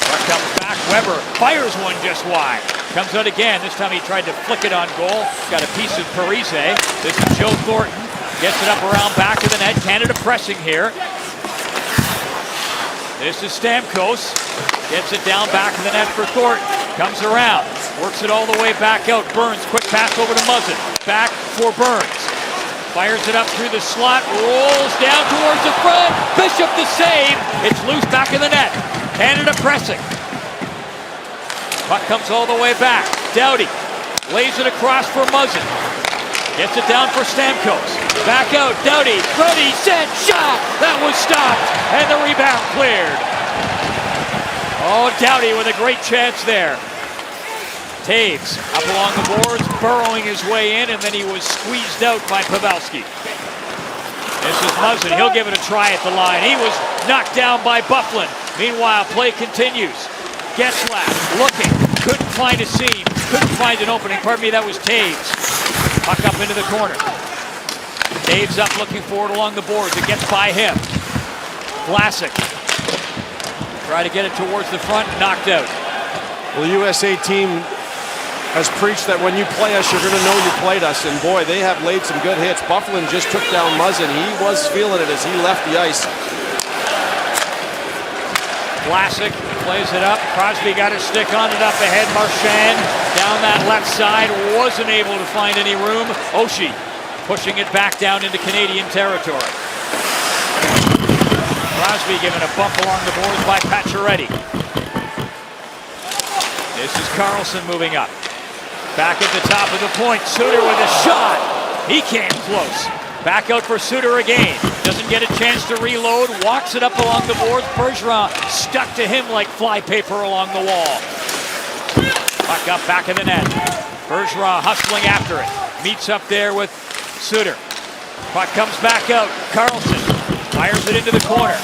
S3: Puck comes back. Weber fires one just wide. Comes out again. This time he tried to flick it on goal. Got a piece of Parise. This is Joe Thornton. Gets it up around back of the net. Canada pressing here. This is Stamkos. Gets it down back of the net for Thornton. Comes around. Works it all the way back out. Burns. Quick pass over to Muzzin. Back for Burns. Fires it up through the slot. Rolls down towards the front. Bishop the save. It's loose back in the net. Canada pressing. Puck comes all the way back. Doughty lays it across for Muzzin. Gets it down for Stamkos. Back out. Doughty. Ready, set, shot. That was stopped. And the rebound cleared. Oh, Doughty with a great chance there. Taves up along the boards, burrowing his way in, and then he was squeezed out by Pavelski. This is Muzzin. He'll give it a try at the line. He was knocked down by Byfuglien. Meanwhile, play continues. Getzlaf looking. Couldn't find a seam. Couldn't find an opening. Pardon me, that was Taves. Puck up into the corner. Taves up looking for it along the boards. It gets by him. Vlasic. Try to get it towards the front. Knocked out.
S4: Well, the USA team has preached that when you play us, you're going to know you played us. And boy, they have laid some good hits. Byfuglien just took down Muzzin. He was feeling it as he left the ice.
S3: Vlasic plays it up. Crosby got his stick on it up ahead. Marchand down that left side. Wasn't able to find any room. Oshie pushing it back down into Canadian territory. Crosby given a bump along the boards by Pacioretty. This is Carlson moving up. Back at the top of the point. Suter with a shot. He came close. Back out for Suter again. Doesn't get a chance to reload. Walks it up along the boards. Bergeron stuck to him like flypaper along the wall. Puck up back of the net. Bergeron hustling after it. Meets up there with Suter. Puck comes back out. Carlson fires it into the corner.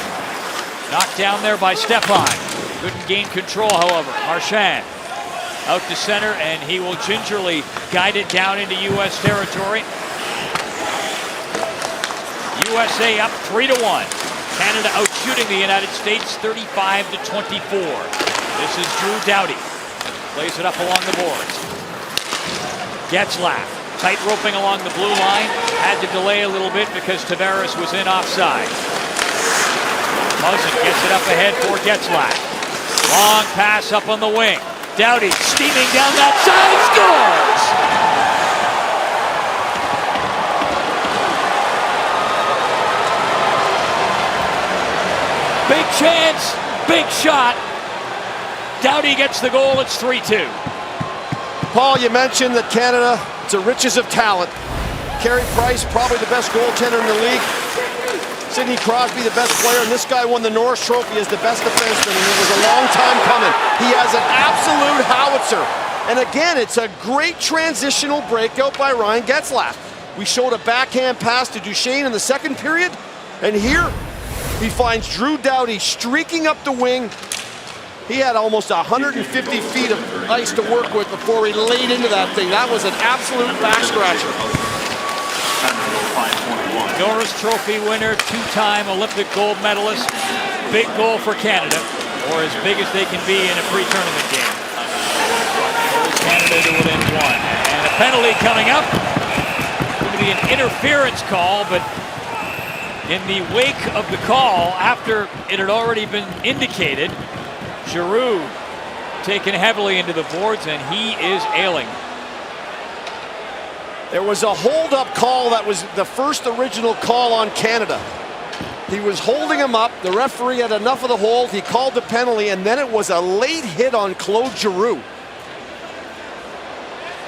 S3: Knocked down there by Stepan. Couldn't gain control, however. Marchand out to center, and he will gingerly guide it down into U.S. territory. USA up 3-1. Canada outshooting the United States 35-24. This is Drew Doughty. Plays it up along the boards. Getzlaf tight roping along the blue line. Had to delay a little bit because Tavares was in offside. Muzzin gets it up ahead for Getzlaf. Long pass up on the wing. Doughty steaming down that side, scores! Big chance, big shot. Doughty gets the goal, it's 3-2.
S4: Paul, you mentioned that Canada, it's a riches of talent. Carey Price, probably the best goaltender in the league. Sidney Crosby, the best player, and this guy won the Norris Trophy as the best defenseman, and it was a long time coming. He has an absolute howitzer. And again, it's a great transitional breakout by Ryan Getzlaf. We showed a backhand pass to Duchesne in the second period, and here he finds Drew Doughty streaking up the wing. He had almost 150 feet of ice to work with before he laid into that thing. That was an absolute back scratcher.
S3: Norris Trophy winner, two-time Olympic gold medalist. Big goal for Canada, or as big as they can be in a pre-tournament game. There's Canada to within one. And a penalty coming up. It's going to be an interference call, but in the wake of the call, after it had already been indicated, Giroux taken heavily into the boards, and he is ailing.
S4: There was a hold-up call that was the first original call on Canada. He was holding him up. The referee had enough of the hold. He called the penalty, and then it was a late hit on Claude Giroux.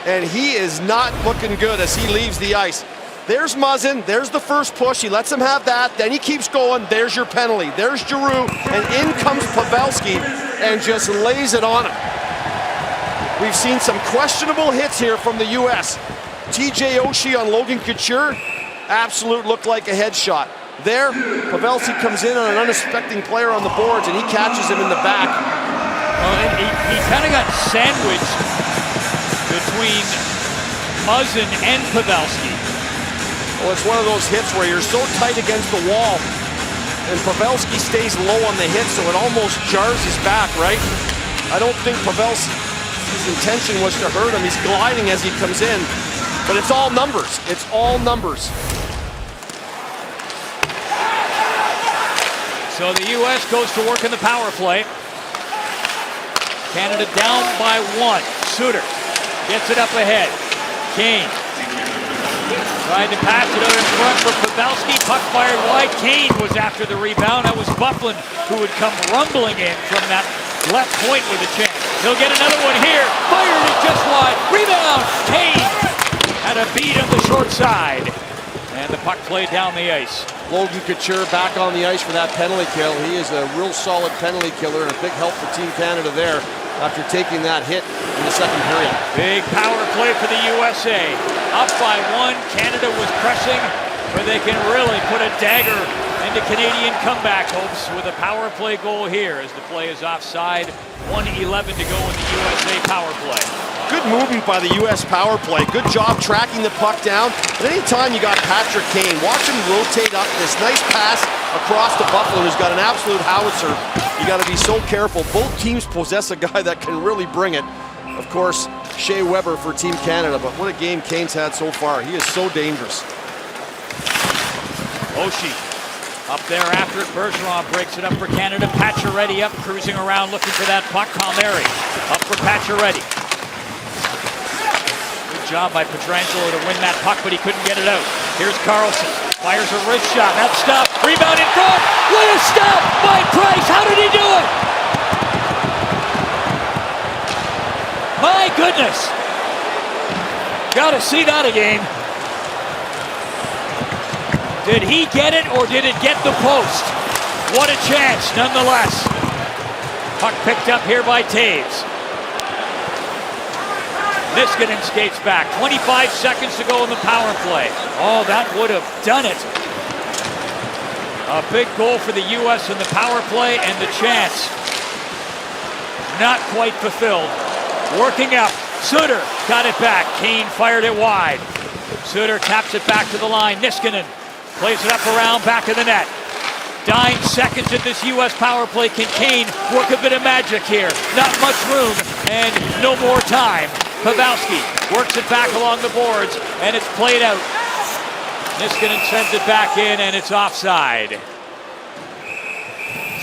S4: And he is not looking good as he leaves the ice. There's Muzzin. There's the first push. He lets him have that. Then he keeps going. There's your penalty. There's Giroux. And in comes Pavelski and just lays it on him. We've seen some questionable hits here from the U.S. TJ Oshie on Logan Couture, absolute looked like a headshot. There, Pavelski comes in on an unexpected player on the boards, and he catches him in the back.
S3: Well, he kind of got sandwiched between Muzzin and Pavelski.
S4: Well, it's one of those hits where you're so tight against the wall, and Pavelski stays low on the hit, so it almost jars his back, right? I don't think Pavelski's intention was to hurt him. He's gliding as he comes in. But it's all numbers. It's all numbers.
S3: So the U.S. goes to work in the power play. Canada down by one. Suter gets it up ahead. Kane tried to pass it out in front for Pavelski. Puck fired wide. Kane was after the rebound. That was Byfuglien who would come rumbling in from that left point with a chance. He'll get another one here. Fired it just wide. Rebound. Kane had a beat on the short side. And the puck played down the ice.
S4: Logan Couture back on the ice for that penalty kill. He is a real solid penalty killer and a big help for Team Canada there after taking that hit in the second period.
S3: Big power play for the USA. Up by one. Canada was pressing where they can really put a dagger into Canadian comeback hopes with a power play goal here as the play is offside. 1:11 to go in the USA power play.
S4: Good movement by the U.S. power play. Good job tracking the puck down. But anytime you got Patrick Kane, watch him rotate up this nice pass across to Buffalo, who's got an absolute howitzer. You got to be so careful. Both teams possess a guy that can really bring it. Of course, Shea Weber for Team Canada, but what a game Kane's had so far. He is so dangerous.
S3: Oshie up there after it. Bergeron breaks it up for Canada. Pacioretty up, cruising around looking for that puck. Palmieri up for Pacioretty. Good job by Pietrangelo to win that puck, but he couldn't get it out. Here's Carlson. Fires a wrist shot. That's stopped. Rebound in front. What a stop by Price. How did he do it? My goodness. Gotta see that again. Did he get it or did it get the post? What a chance nonetheless. Puck picked up here by Taves. Niskanen skates back. 25 seconds to go in the power play. Oh, that would have done it. A big goal for the U.S. in the power play, and the chance not quite fulfilled. Working up. Suter got it back. Kane fired it wide. Suter taps it back to the line. Niskanen plays it up around back of the net. Dying seconds at this U.S. power play. Can Kane work a bit of magic here? Not much room and no more time. Pavelski works it back along the boards and it's played out. Niskanen sends it back in and it's offside.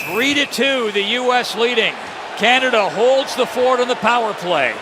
S3: 3-2, the U.S. leading. Canada holds the fort on the power play.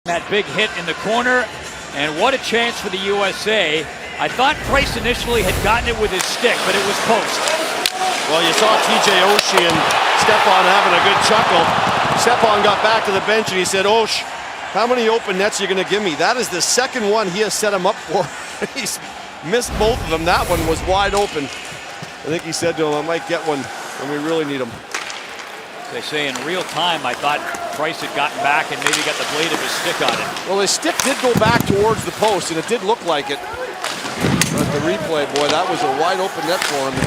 S3: That big hit in the corner, and what a chance for the USA. I thought Price initially had gotten it with his stick, but it was post.
S4: Well, you saw TJ Oshie and Stepan having a good chuckle. Stepan got back to the bench and he said, Osh, how many open nets are you going to give me? That is the second one he has set him up for. He's missed both of them. That one was wide open. I think he said to him, I might get one when we really need him.
S3: They say in real time, I thought Price had gotten back and maybe got the blade of his stick on it.
S4: Well, his stick did go back towards the post, and it did look like it. But the replay, boy, that was a wide open net for him.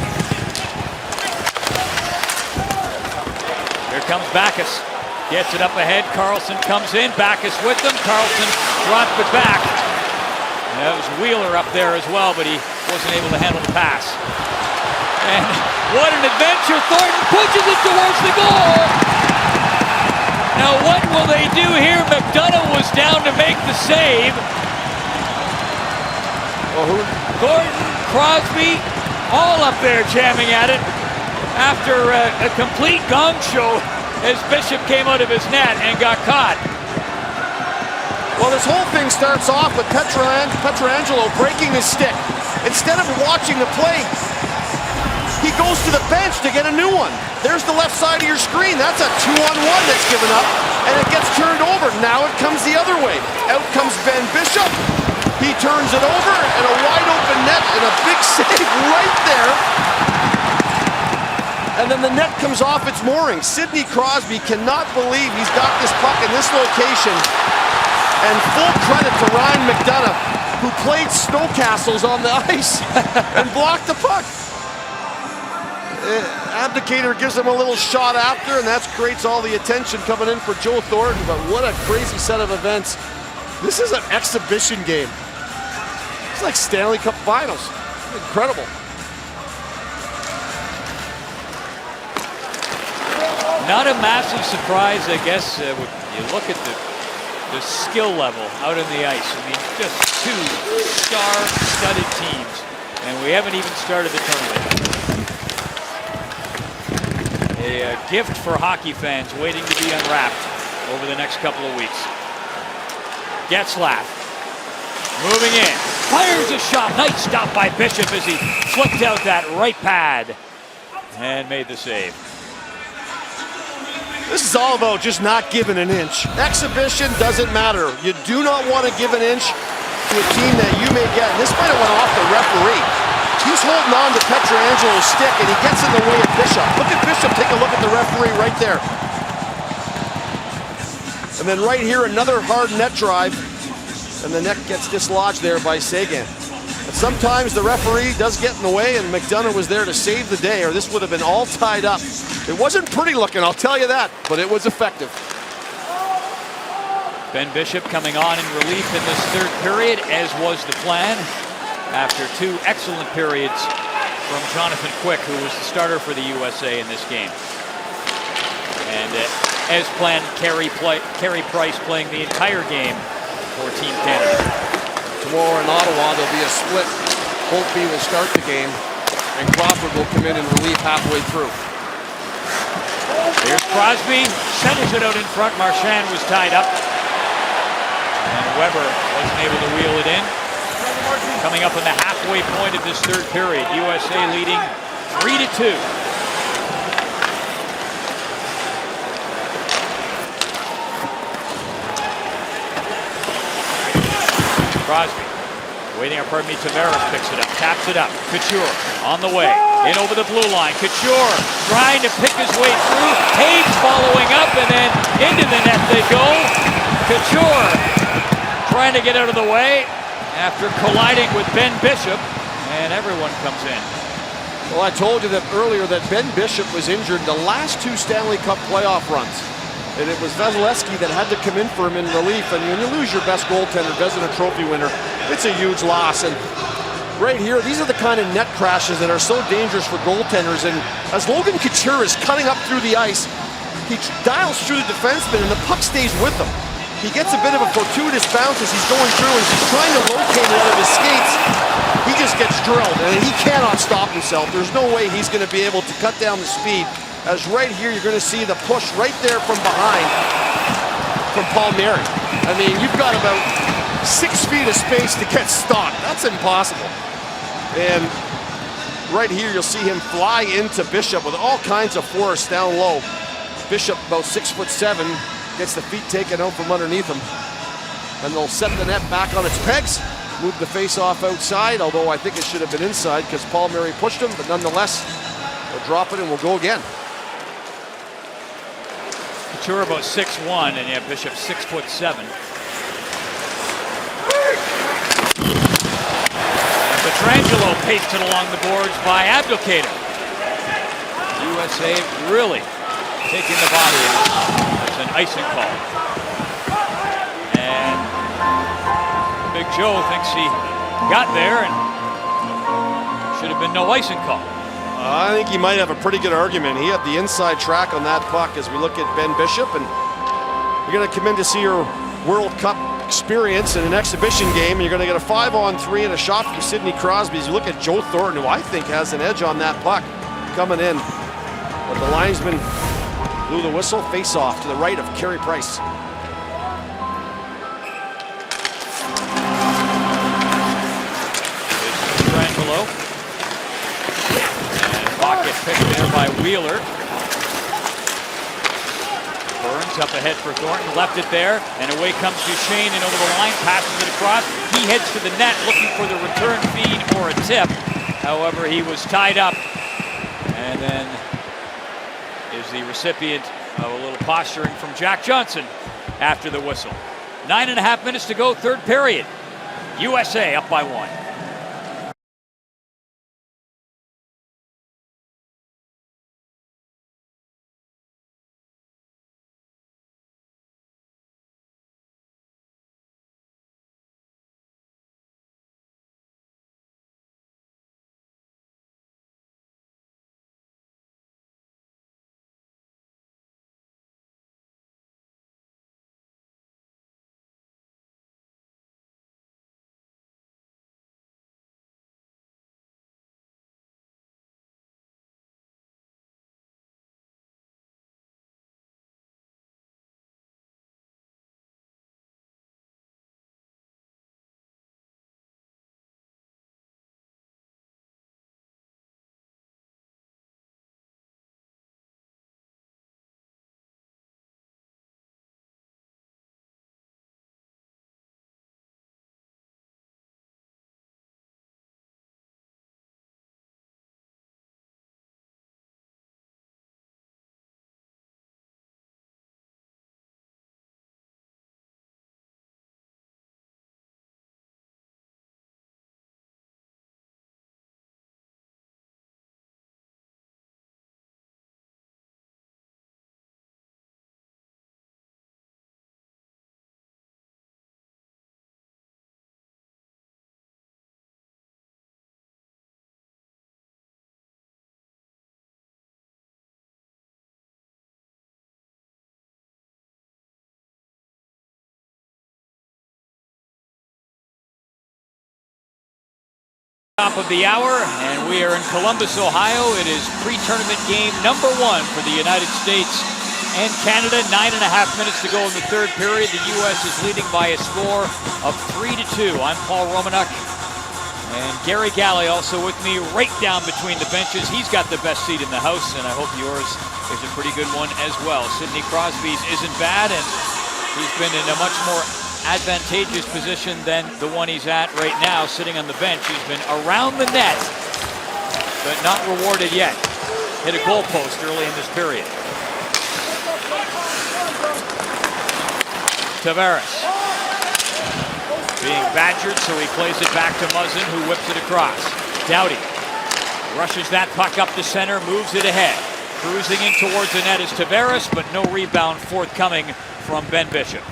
S3: Here comes Backes. Gets it up ahead. Carlson comes in. Backes with them. Carlson dropped it back. And that was Wheeler up there as well, but he wasn't able to handle the pass. And what an adventure. Thornton pushes it towards the goal. Now what will they do here? McDonough was down to make the save.
S4: Well,
S3: Thornton, Crosby, all up there jamming at it after a complete gong show as Bishop came out of his net and got caught.
S4: Well, this whole thing starts off with Pietrangelo breaking his stick. Instead of watching the play, he goes to the bench to get a new one. There's the left side of your screen. That's a 2-on-1 that's given up, and it gets turned over. Now it comes the other way. Out comes Ben Bishop. He turns it over, and a wide open net, and a big save right there. And then the net comes off its mooring. Sidney Crosby cannot believe he's got this puck in this location. And full credit to Ryan McDonough, who played snowcastles on the ice and blocked the puck. Abdicator gives him a little shot after, and that creates all the attention coming in for Joe Thornton. But what a crazy set of events. This is an exhibition game. It's like Stanley Cup Finals. Incredible.
S3: Not a massive surprise, I guess, when you look at the skill level out on the ice. I mean, just two star-studded teams, and we haven't even started the tournament. A gift for hockey fans waiting to be unwrapped over the next couple of weeks. Getzlaf moving in, fires a shot. Nice stop by Bishop as he flipped out that right pad and made the save.
S4: This is all about just not giving an inch. Exhibition doesn't matter. You do not want to give an inch to a team that you may get. And this might have went off the referee. He's holding on to Pietrangelo's stick, and he gets in the way of Bishop. Look at Bishop take a look at the referee right there. And then right here, another hard net drive, and the net gets dislodged there by Seguin. But sometimes the referee does get in the way, and McDonough was there to save the day, or this would have been all tied up. It wasn't pretty looking, I'll tell you that, but it was effective.
S3: Ben Bishop coming on in relief in this third period, as was the plan, after two excellent periods from Jonathan Quick, who was the starter for the USA in this game. And as planned, Carey Price playing the entire game for Team Canada.
S4: Tomorrow in Ottawa, there'll be a split. Holtby will start the game, and Crawford will come in relief halfway through.
S3: Here's Crosby, centers it out in front. Marchand was tied up, and Weber wasn't able to wheel it in. Coming up on the halfway point of this third period, USA leading 3-2. Crosby, Tavares picks it up, taps it up. Couture on the way, in over the blue line. Couture trying to pick his way through. Taves following up, and then into the net they go. Couture trying to get out of the way after colliding with Ben Bishop, and everyone comes in.
S4: Well, I told you that earlier that Ben Bishop was injured the last two Stanley Cup playoff runs. And it was Vasilevsky that had to come in for him in relief. And when you lose your best goaltender, Vezina Trophy winner, it's a huge loss. And right here, these are the kind of net crashes that are so dangerous for goaltenders. And as Logan Couture is cutting up through the ice, he dials through the defenseman and the puck stays with him. He gets a bit of a fortuitous bounce as he's going through, and he's trying to locate it out of his skates. He just gets drilled, and he cannot stop himself. There's no way he's going to be able to cut down the speed. As right here, you're going to see the push right there from behind from Palmieri. I mean, you've got about 6 feet of space to get stopped. That's impossible. And right here, you'll see him fly into Bishop with all kinds of force down low. Bishop, about 6'7", gets the feet taken out from underneath him. And they'll set the net back on its pegs, move the face-off outside, although I think it should have been inside because Palmieri pushed him, but nonetheless, they'll drop it and we'll go again.
S3: Couture about 6'1", and yeah, Bishop 6'7". And Pietrangelo pasted along the boards by Abdelkader. USA really taking the body out. It's an icing call. And Big Joe thinks he got there and should have been no icing call.
S4: I think he might have a pretty good argument. He had the inside track on that puck as we look at Ben Bishop, and you're going to come in to see your World Cup experience in an exhibition game, and you're going to get a 5-on-3 and a shot from Sidney Crosby as you look at Joe Thornton, who I think has an edge on that puck coming in. But the linesman blew the whistle, face off to the right of Carey Price.
S3: Buffalo. And puck gets picked there by Wheeler. Burns up ahead for Thornton, left it there, and away comes Duchesne and over the line, passes it across. He heads to the net looking for the return feed or a tip. However, he was tied up and then is the recipient of a little posturing from Jack Johnson after the whistle. 9.5 minutes to go, third period. USA up by 1. Top of the hour, and we are in Columbus, Ohio. It is pre-tournament game number 1 for the United States and Canada. 9.5 minutes to go in the third period. The U.S. is leading by a score of 3-2. I'm Paul Romanuk, and Gary Galley also with me right down between the benches. He's got the best seat in the house, and I hope yours is a pretty good one as well. Sidney Crosby's isn't bad, and he's been in a much more advantageous position than the one he's at right now, sitting on the bench. He's been around the net, but not rewarded yet. Hit a goal post early in this period. Tavares being badgered, so he plays it back to Muzzin, who whips it across. Doughty rushes that puck up the center, moves it ahead. Cruising in towards the net is Tavares, but no rebound forthcoming from Ben Bishop.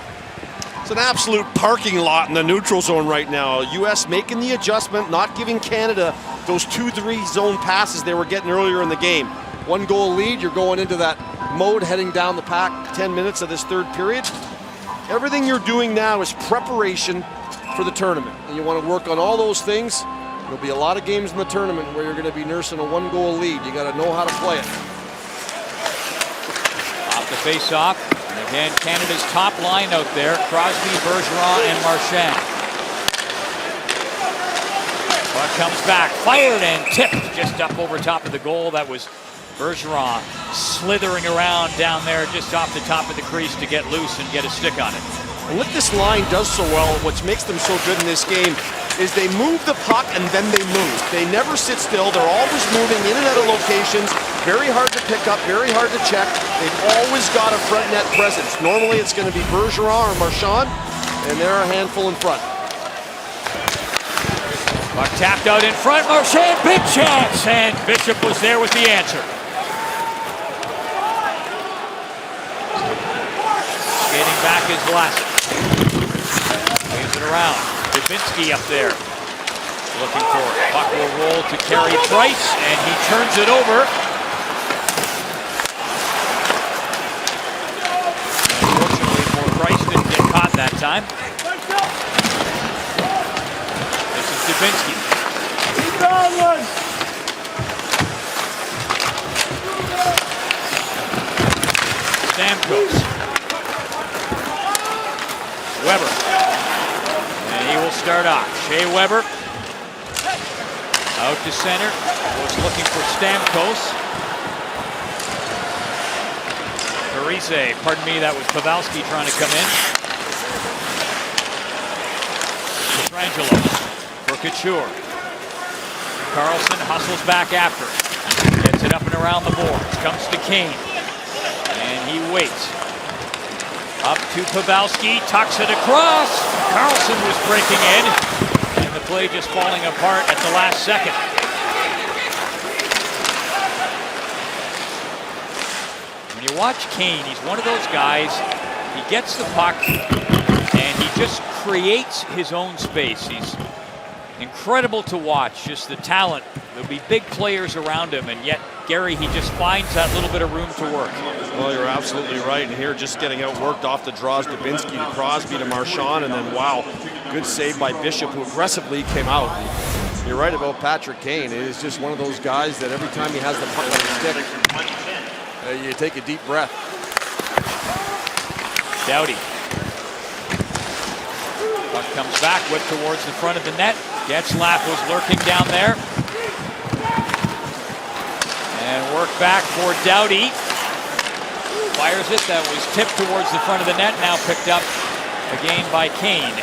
S4: It's an absolute parking lot in the neutral zone right now. U.S. making the adjustment, not giving Canada those 2-3 zone passes they were getting earlier in the game. 1-goal lead, you're going into that mode heading down the pack 10 minutes of this third period. Everything you're doing now is preparation for the tournament. And you want to work on all those things. There'll be a lot of games in the tournament where you're going to be nursing a 1-goal lead. You got to know how to play it.
S3: Off the face-off. Again, Canada's top line out there, Crosby, Bergeron, and Marchand. Puck comes back, fired and tipped just up over top of the goal. That was Bergeron slithering around down there just off the top of the crease to get loose and get a stick on it.
S4: And what this line does so well, what makes them so good in this game, is they move the puck and then they move. They never sit still. They're always moving in and out of locations. Very hard to pick up, very hard to check. They've always got a front net presence. Normally it's going to be Bergeron or Marchand, and they're a handful in front.
S3: Puck tapped out in front, Marchand, big chance, and Bishop was there with the answer. Skating back is Vlasic. Waves it around. Dubinsky up there, looking for it. Puck will roll to Carey Price, and he turns it over. Unfortunately for Price, didn't get caught that time. This is Dubinsky. Stamkos. Weber. And he will start off. Shea Weber. Out to center. Was looking for Stamkos. Parise, pardon me, that was Pavelski trying to come in. Pietrangelo for Couture. Carlson hustles back after it. Gets it up and around the boards. Comes to Kane. And he waits. Up to Pavelski. Tucks it across. Carlson was breaking in. And the play just falling apart at the last second. When you watch Kane, he's one of those guys, he gets the puck and he just creates his own space. He's incredible to watch, just the talent. There'll be big players around him, and yet, Gary, he just finds that little bit of room to work.
S4: Well, you're absolutely right. And here, just getting outworked off the draws, Dubinsky to Crosby to Marchand, and then, wow, good save by Bishop, who aggressively came out. You're right about Patrick Kane. It is just one of those guys that every time he has the puck on his stick, you take a deep breath.
S3: Doughty. Puck comes back, whipped towards the front of the net. Getzlaf was lurking down there. And work back for Doughty. Fires it. That was tipped towards the front of the net. Now picked up again by Kane.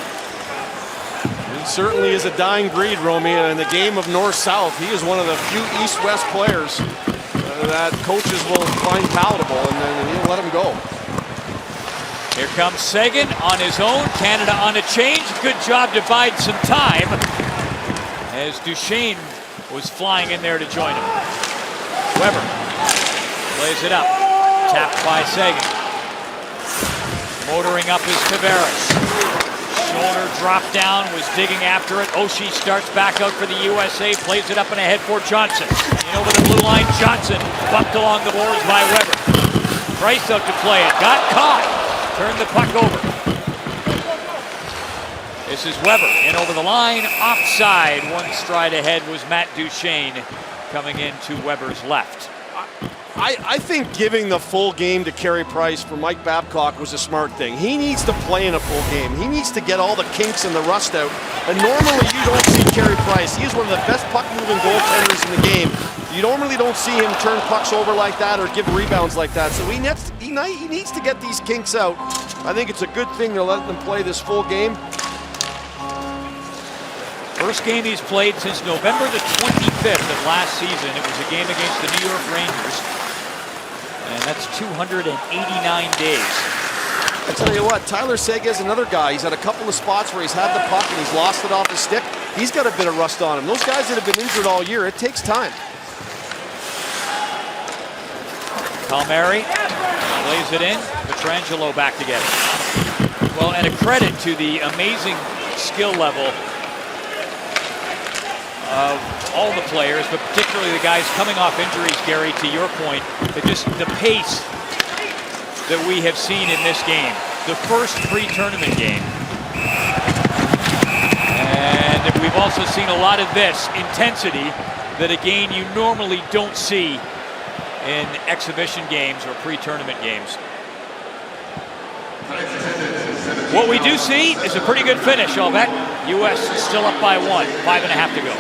S4: He certainly is a dying breed, Romy. And in the game of North-South, he is one of the few East-West players that coaches will find palatable, and then he'll let him go.
S3: Here comes Seguin on his own. Canada on a change. Good job to bide some time as Duchesne was flying in there to join him. Weber plays it up. Tapped by Seguin. Motoring up is Tavares. Shoulder dropped down, was digging after it. Oshie starts back out for the USA, plays it up and ahead for Johnson. In over the blue line, Johnson bumped along the boards by Weber. Price out to play it, got caught, turned the puck over. This is Weber in over the line, offside. One stride ahead was Matt Duchesne coming into Weber's left.
S4: I think giving the full game to Carey Price for Mike Babcock was a smart thing. He needs to play in a full game. He needs to get all the kinks and the rust out. And normally you don't see Carey Price. He is one of the best puck-moving goaltenders in the game. You normally don't see him turn pucks over like that or give rebounds like that. So he needs to get these kinks out. I think it's a good thing to let them play this full game.
S3: First game he's played since November the 25th of last season. It was a game against the New York Rangers. And that's 289 days.
S4: I tell you what, Tyler Seguin is another guy. He's had a couple of spots where he's had the puck and he's lost it off his stick. He's got a bit of rust on him. Those guys that have been injured all year, it takes time.
S3: Palmieri lays it in. Pietrangelo back together. Well, and a credit to the amazing skill level of all the players, but particularly the guys coming off injuries, Gary, to your point, just the pace that we have seen in this game. The first pre-tournament game. And we've also seen a lot of this intensity that, again, you normally don't see in exhibition games or pre-tournament games. What we do see is a pretty good finish, I'll bet. U.S. is still up by 1, 5.5 to go.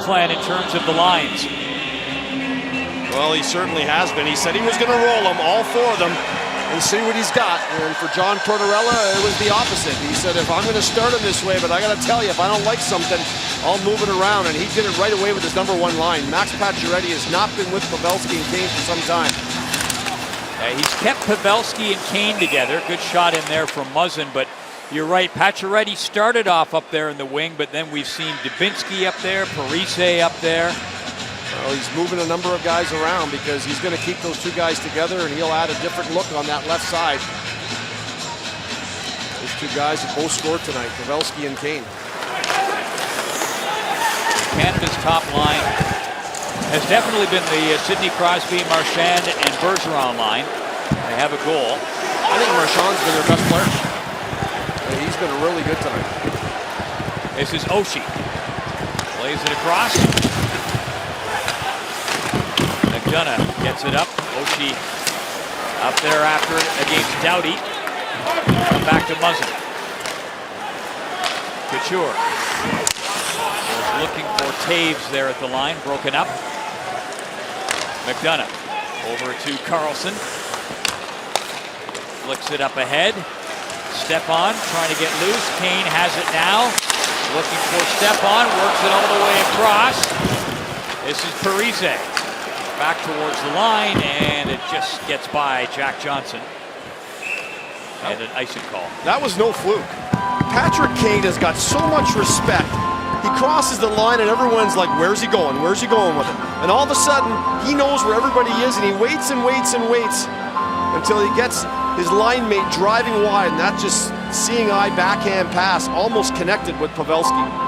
S3: plan in terms of the lines.
S4: Well, he certainly has been. He said he was going to roll them, all 4 of them, and see what he's got. And for John Tortorella, it was the opposite. He said, if I'm going to start him this way, but I got to tell you, if I don't like something, I'll move it around. And he did it right away with his #1 line. Max Pacioretty has not been with Pavelski and Kane for some time.
S3: He's kept Pavelski and Kane together. Good shot in there from Muzzin, but you're right. Pacioretty started off up there in the wing, but then we've seen Dubinsky up there, Parise up there.
S4: Well, he's moving a number of guys around because he's going to keep those 2 guys together, and he'll add a different look on that left side. Those 2 guys that both scored tonight, Pavelski and Kane.
S3: Canada's top line has definitely been the Sidney Crosby, Marchand, and Bergeron line. They have a goal.
S4: I think Marchand's been their best player. He's been really good tonight.
S3: This is Oshie. Plays it across. McDonough gets it up. Oshie up there after it against Doughty. Come back to Muzzin. Couture was looking for Taves there at the line. Broken up. McDonough over to Carlson. Flicks it up ahead. Stepan trying to get loose. Kane has it now. Looking for Stepan. Works it all the way across. This is Parise. Back towards the line, and it just gets by Jack Johnson. And an icing call.
S4: That was no fluke. Patrick Kane has got so much respect. He crosses the line, and everyone's like, where's he going? Where's he going with it? And all of a sudden, he knows where everybody is, and he waits and waits and waits until he gets his line mate driving wide, and that just seeing eye backhand pass almost connected with Pavelski.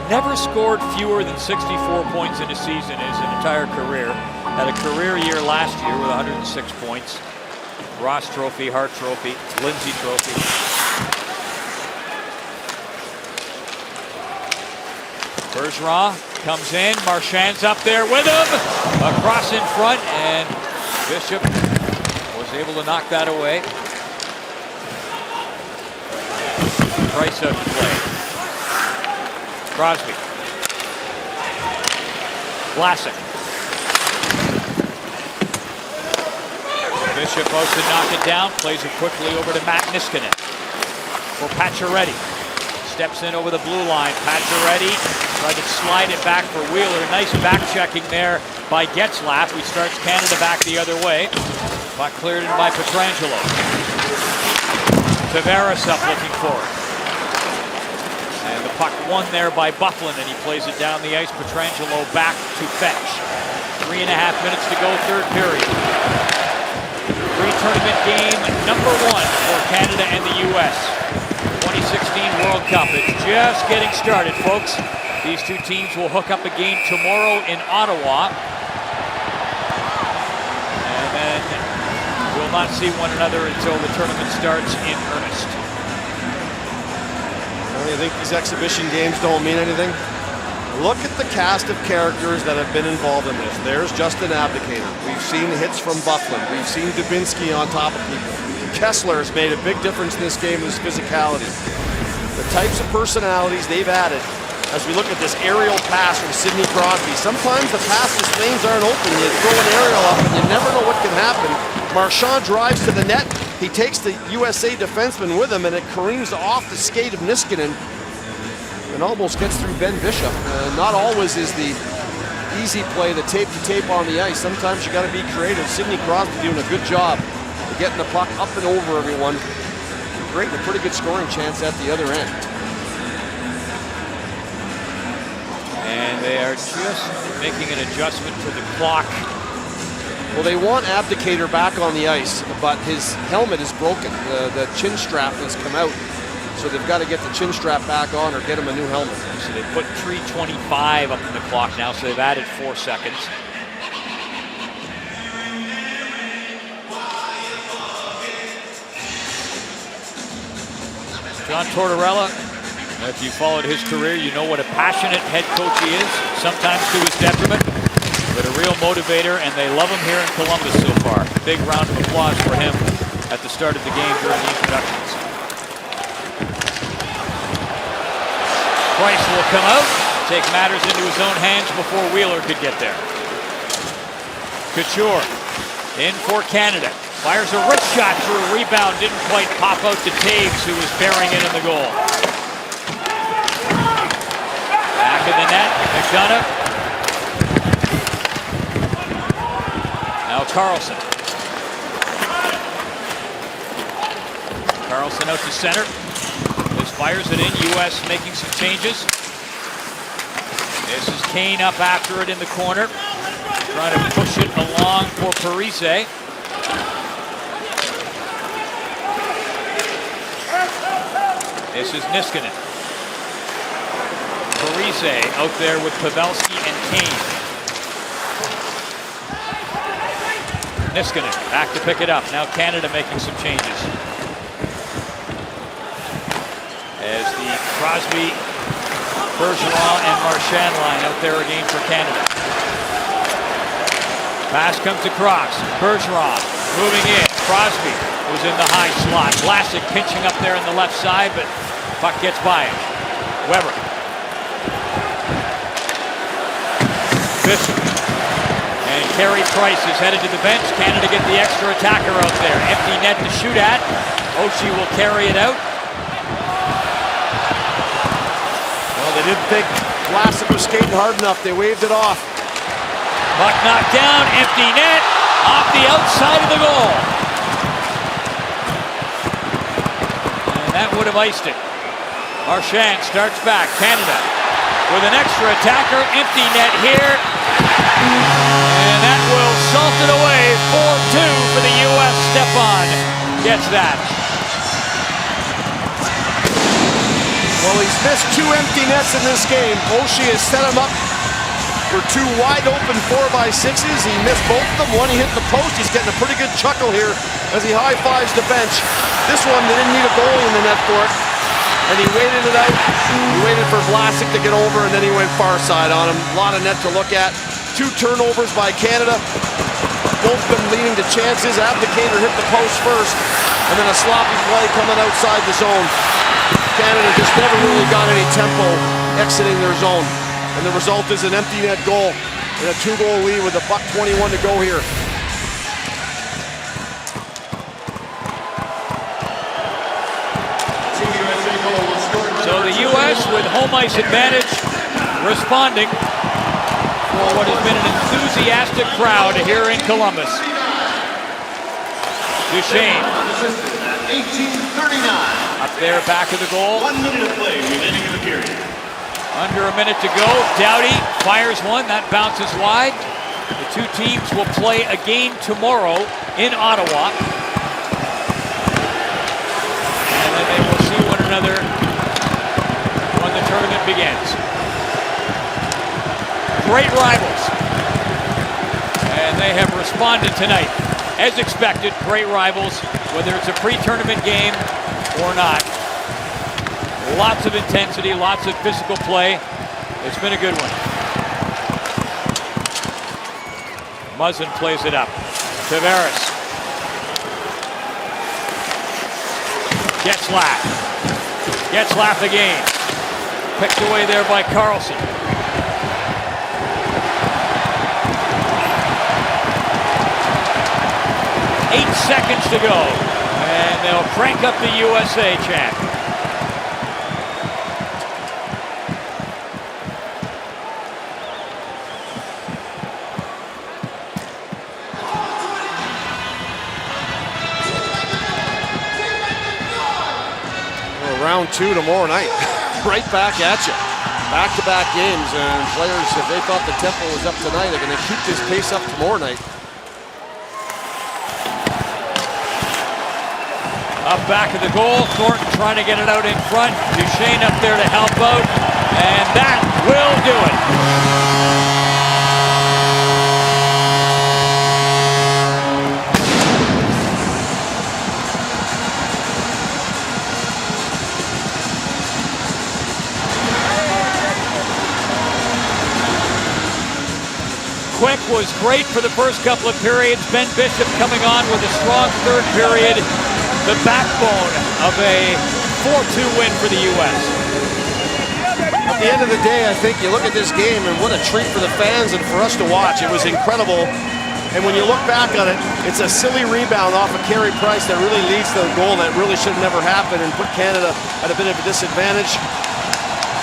S3: Never scored fewer than 64 points in a season in his entire career. Had a career year last year with 106 points. Ross Trophy, Hart Trophy, Lindsay Trophy. Bergeron comes in. Marchand's up there with him. Across in front, and Bishop was able to knock that away. Price out to play. Crosby. Vlasic. Bishop goes to knock it down. Plays it quickly over to Matt Niskanen. For Pacioretty. Steps in over the blue line. Pacioretty tried to slide it back for Wheeler. Nice back checking there by Getzlaf, who starts Canada back the other way. Puck cleared in by Pietrangelo. Tavares up looking for it. And the puck won there by Bufflin, and he plays it down the ice. Pietrangelo back to fetch. 3.5 minutes to go, third period. Pre-tournament game #1 for Canada and the U.S. 2016 World Cup. It's just getting started, folks. These 2 teams will hook up a game tomorrow in Ottawa. And then we'll not see one another until the tournament starts in earnest.
S4: You think these exhibition games don't mean anything? Look at the cast of characters that have been involved in this. There's Justin Abdicator. We've seen hits from Bufflin. We've seen Dubinsky on top of people. Kessler has made a big difference in this game with his physicality. The types of personalities they've added as we look at this aerial pass from Sidney Crosby. Sometimes the passes lanes aren't open. You throw an aerial up and you never know what can happen. Marchand drives to the net. He takes the USA defenseman with him, and it careens off the skate of Niskanen and almost gets through Ben Bishop. Not always is the easy play, the tape to tape on the ice. Sometimes you got to be creative. Sidney Crosby doing a good job of getting the puck up and over everyone. Great, a pretty good scoring chance at the other end.
S3: And they are just making an adjustment to the clock.
S4: Well, they want Abdicator back on the ice, but his helmet is broken. The chin strap has come out, so they've got to get the chin strap back on or get him a new helmet.
S3: So they put 3:25 up in the clock now, so they've added 4 seconds. John Tortorella, if you followed his career, you know what a passionate head coach he is, sometimes to his detriment, but a real motivator, and they love him here in Columbus so far. Big round of applause for him at the start of the game during the introductions. Price will come out. take matters into his own hands before Wheeler could get there. Couture in for Canada. Fires a wrist shot through a rebound. Didn't quite pop out to Taves, who was bearing it in the goal. Back of the net, McDonough. Now Carlson. Carlson out to center. This fires it in. U.S. making some changes. This is Kane up after it in the corner. Trying to push it along for Parise. This is Niskanen. Parise out there with Pavelski and Kane. Niskanen back to pick it up. Now Canada making some changes. As the Crosby, Bergeron, and Marchand line out there again for Canada. Pass comes across. Bergeron moving in. Crosby was in the high slot. Vlasic pinching up there on the left side, but puck gets by him. Weber. Bishop. And Carey Price is headed to the bench. Canada get the extra attacker out there. Empty net to shoot at. Oshie will carry it out.
S4: Well, they didn't think Vlasic was skating hard enough. They waved it off.
S3: Puck knocked down, empty net, off the outside of the goal. And that would have iced it. Marchand starts back, Canada with an extra attacker, empty net here. And that will salt it away, 4-2 for the U.S. Stepan gets that.
S4: Well, he's missed 2 empty nets in this game. Oshie has set him up for 2 wide open 4x6s. He missed both of them. One he hit the post. He's getting a pretty good chuckle here as he high-fives the bench. This one, they didn't need a goalie in the net for it. And he waited it out. He waited for Vlasic to get over, and then he went far side on him. A lot of net to look at. 2 turnovers by Canada. Both of them leading to chances. Abdicator hit the post first, and then a sloppy play coming outside the zone. Canada just never really got any tempo exiting their zone. And the result is an empty net goal and a 2-goal lead with $1:21 to go here.
S3: So the U.S. with home ice advantage, responding for what has been an enthusiastic crowd here in Columbus. Duchesne.
S2: 18:39.
S3: Up there, back of the goal.
S2: 1 minute to play, beginning of the period.
S3: Under a minute to go. Doughty fires one. That bounces wide. The 2 teams will play again tomorrow in Ottawa. And then they will see one another when the tournament begins. Great rivals. And they have responded tonight. As expected, great rivals, whether it's a pre-tournament game or not. Lots of intensity, lots of physical play. It's been a good one. Muzzin plays it up. Tavares. Getzlaf. Getzlaf again. Picked away there by Carlson. Eight seconds to go. And they'll crank up the USA chant.
S4: Round 2 tomorrow night. Right back at you. Back-to-back games, and players, if they thought the tempo was up tonight, they're going to keep this pace up tomorrow night.
S3: Up back of the goal, Thornton trying to get it out in front. Duchesne up there to help out, and that will do it. Quick was great for the first couple of periods. Ben Bishop coming on with a strong third period. The backbone of a 4-2 win for the U.S.
S4: at the end of the day, I think you look at this game and what a treat for the fans and for us to watch. It was incredible. And when you look back on it, it's a silly rebound off of Carey Price that really leads to a goal that really should have never happened and put Canada at a bit of a disadvantage.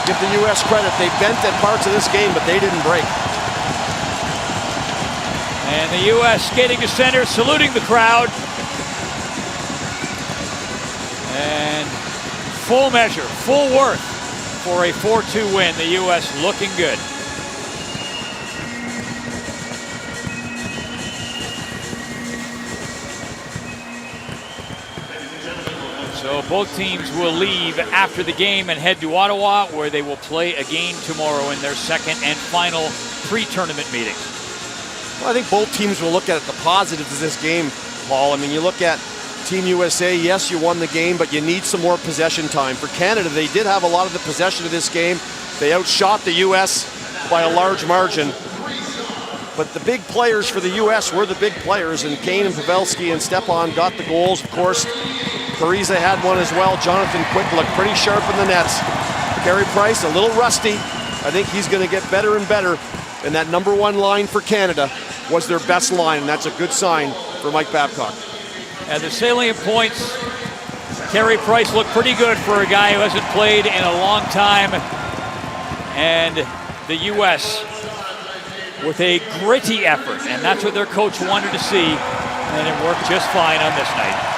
S4: Give the U.S. credit. They bent at parts of this game, but they didn't break.
S3: And the U.S. skating to center, saluting the crowd. And full measure, full worth for a 4-2 win. The U.S. looking good. So both teams will leave after the game and head to Ottawa, where they will play again tomorrow in their second and final pre-tournament meeting.
S4: Well, I think both teams will look at the positives of this game, Paul. I mean, you look at Team USA, yes, you won the game, but you need some more possession time. For Canada, they did have a lot of the possession of this game. They outshot the U.S. by a large margin. But the big players for the U.S. were the big players, and Kane and Pavelski and Stepan got the goals. Of course, Parise had one as well. Jonathan Quick looked pretty sharp in the nets. Carey Price, a little rusty. I think he's going to get better and better. And that number one line for Canada was their best line, and that's a good sign for Mike Babcock.
S3: And the salient points, Carey Price looked pretty good for a guy who hasn't played in a long time. And the U.S. with a gritty effort, and that's what their coach wanted to see, and it worked just fine on this night.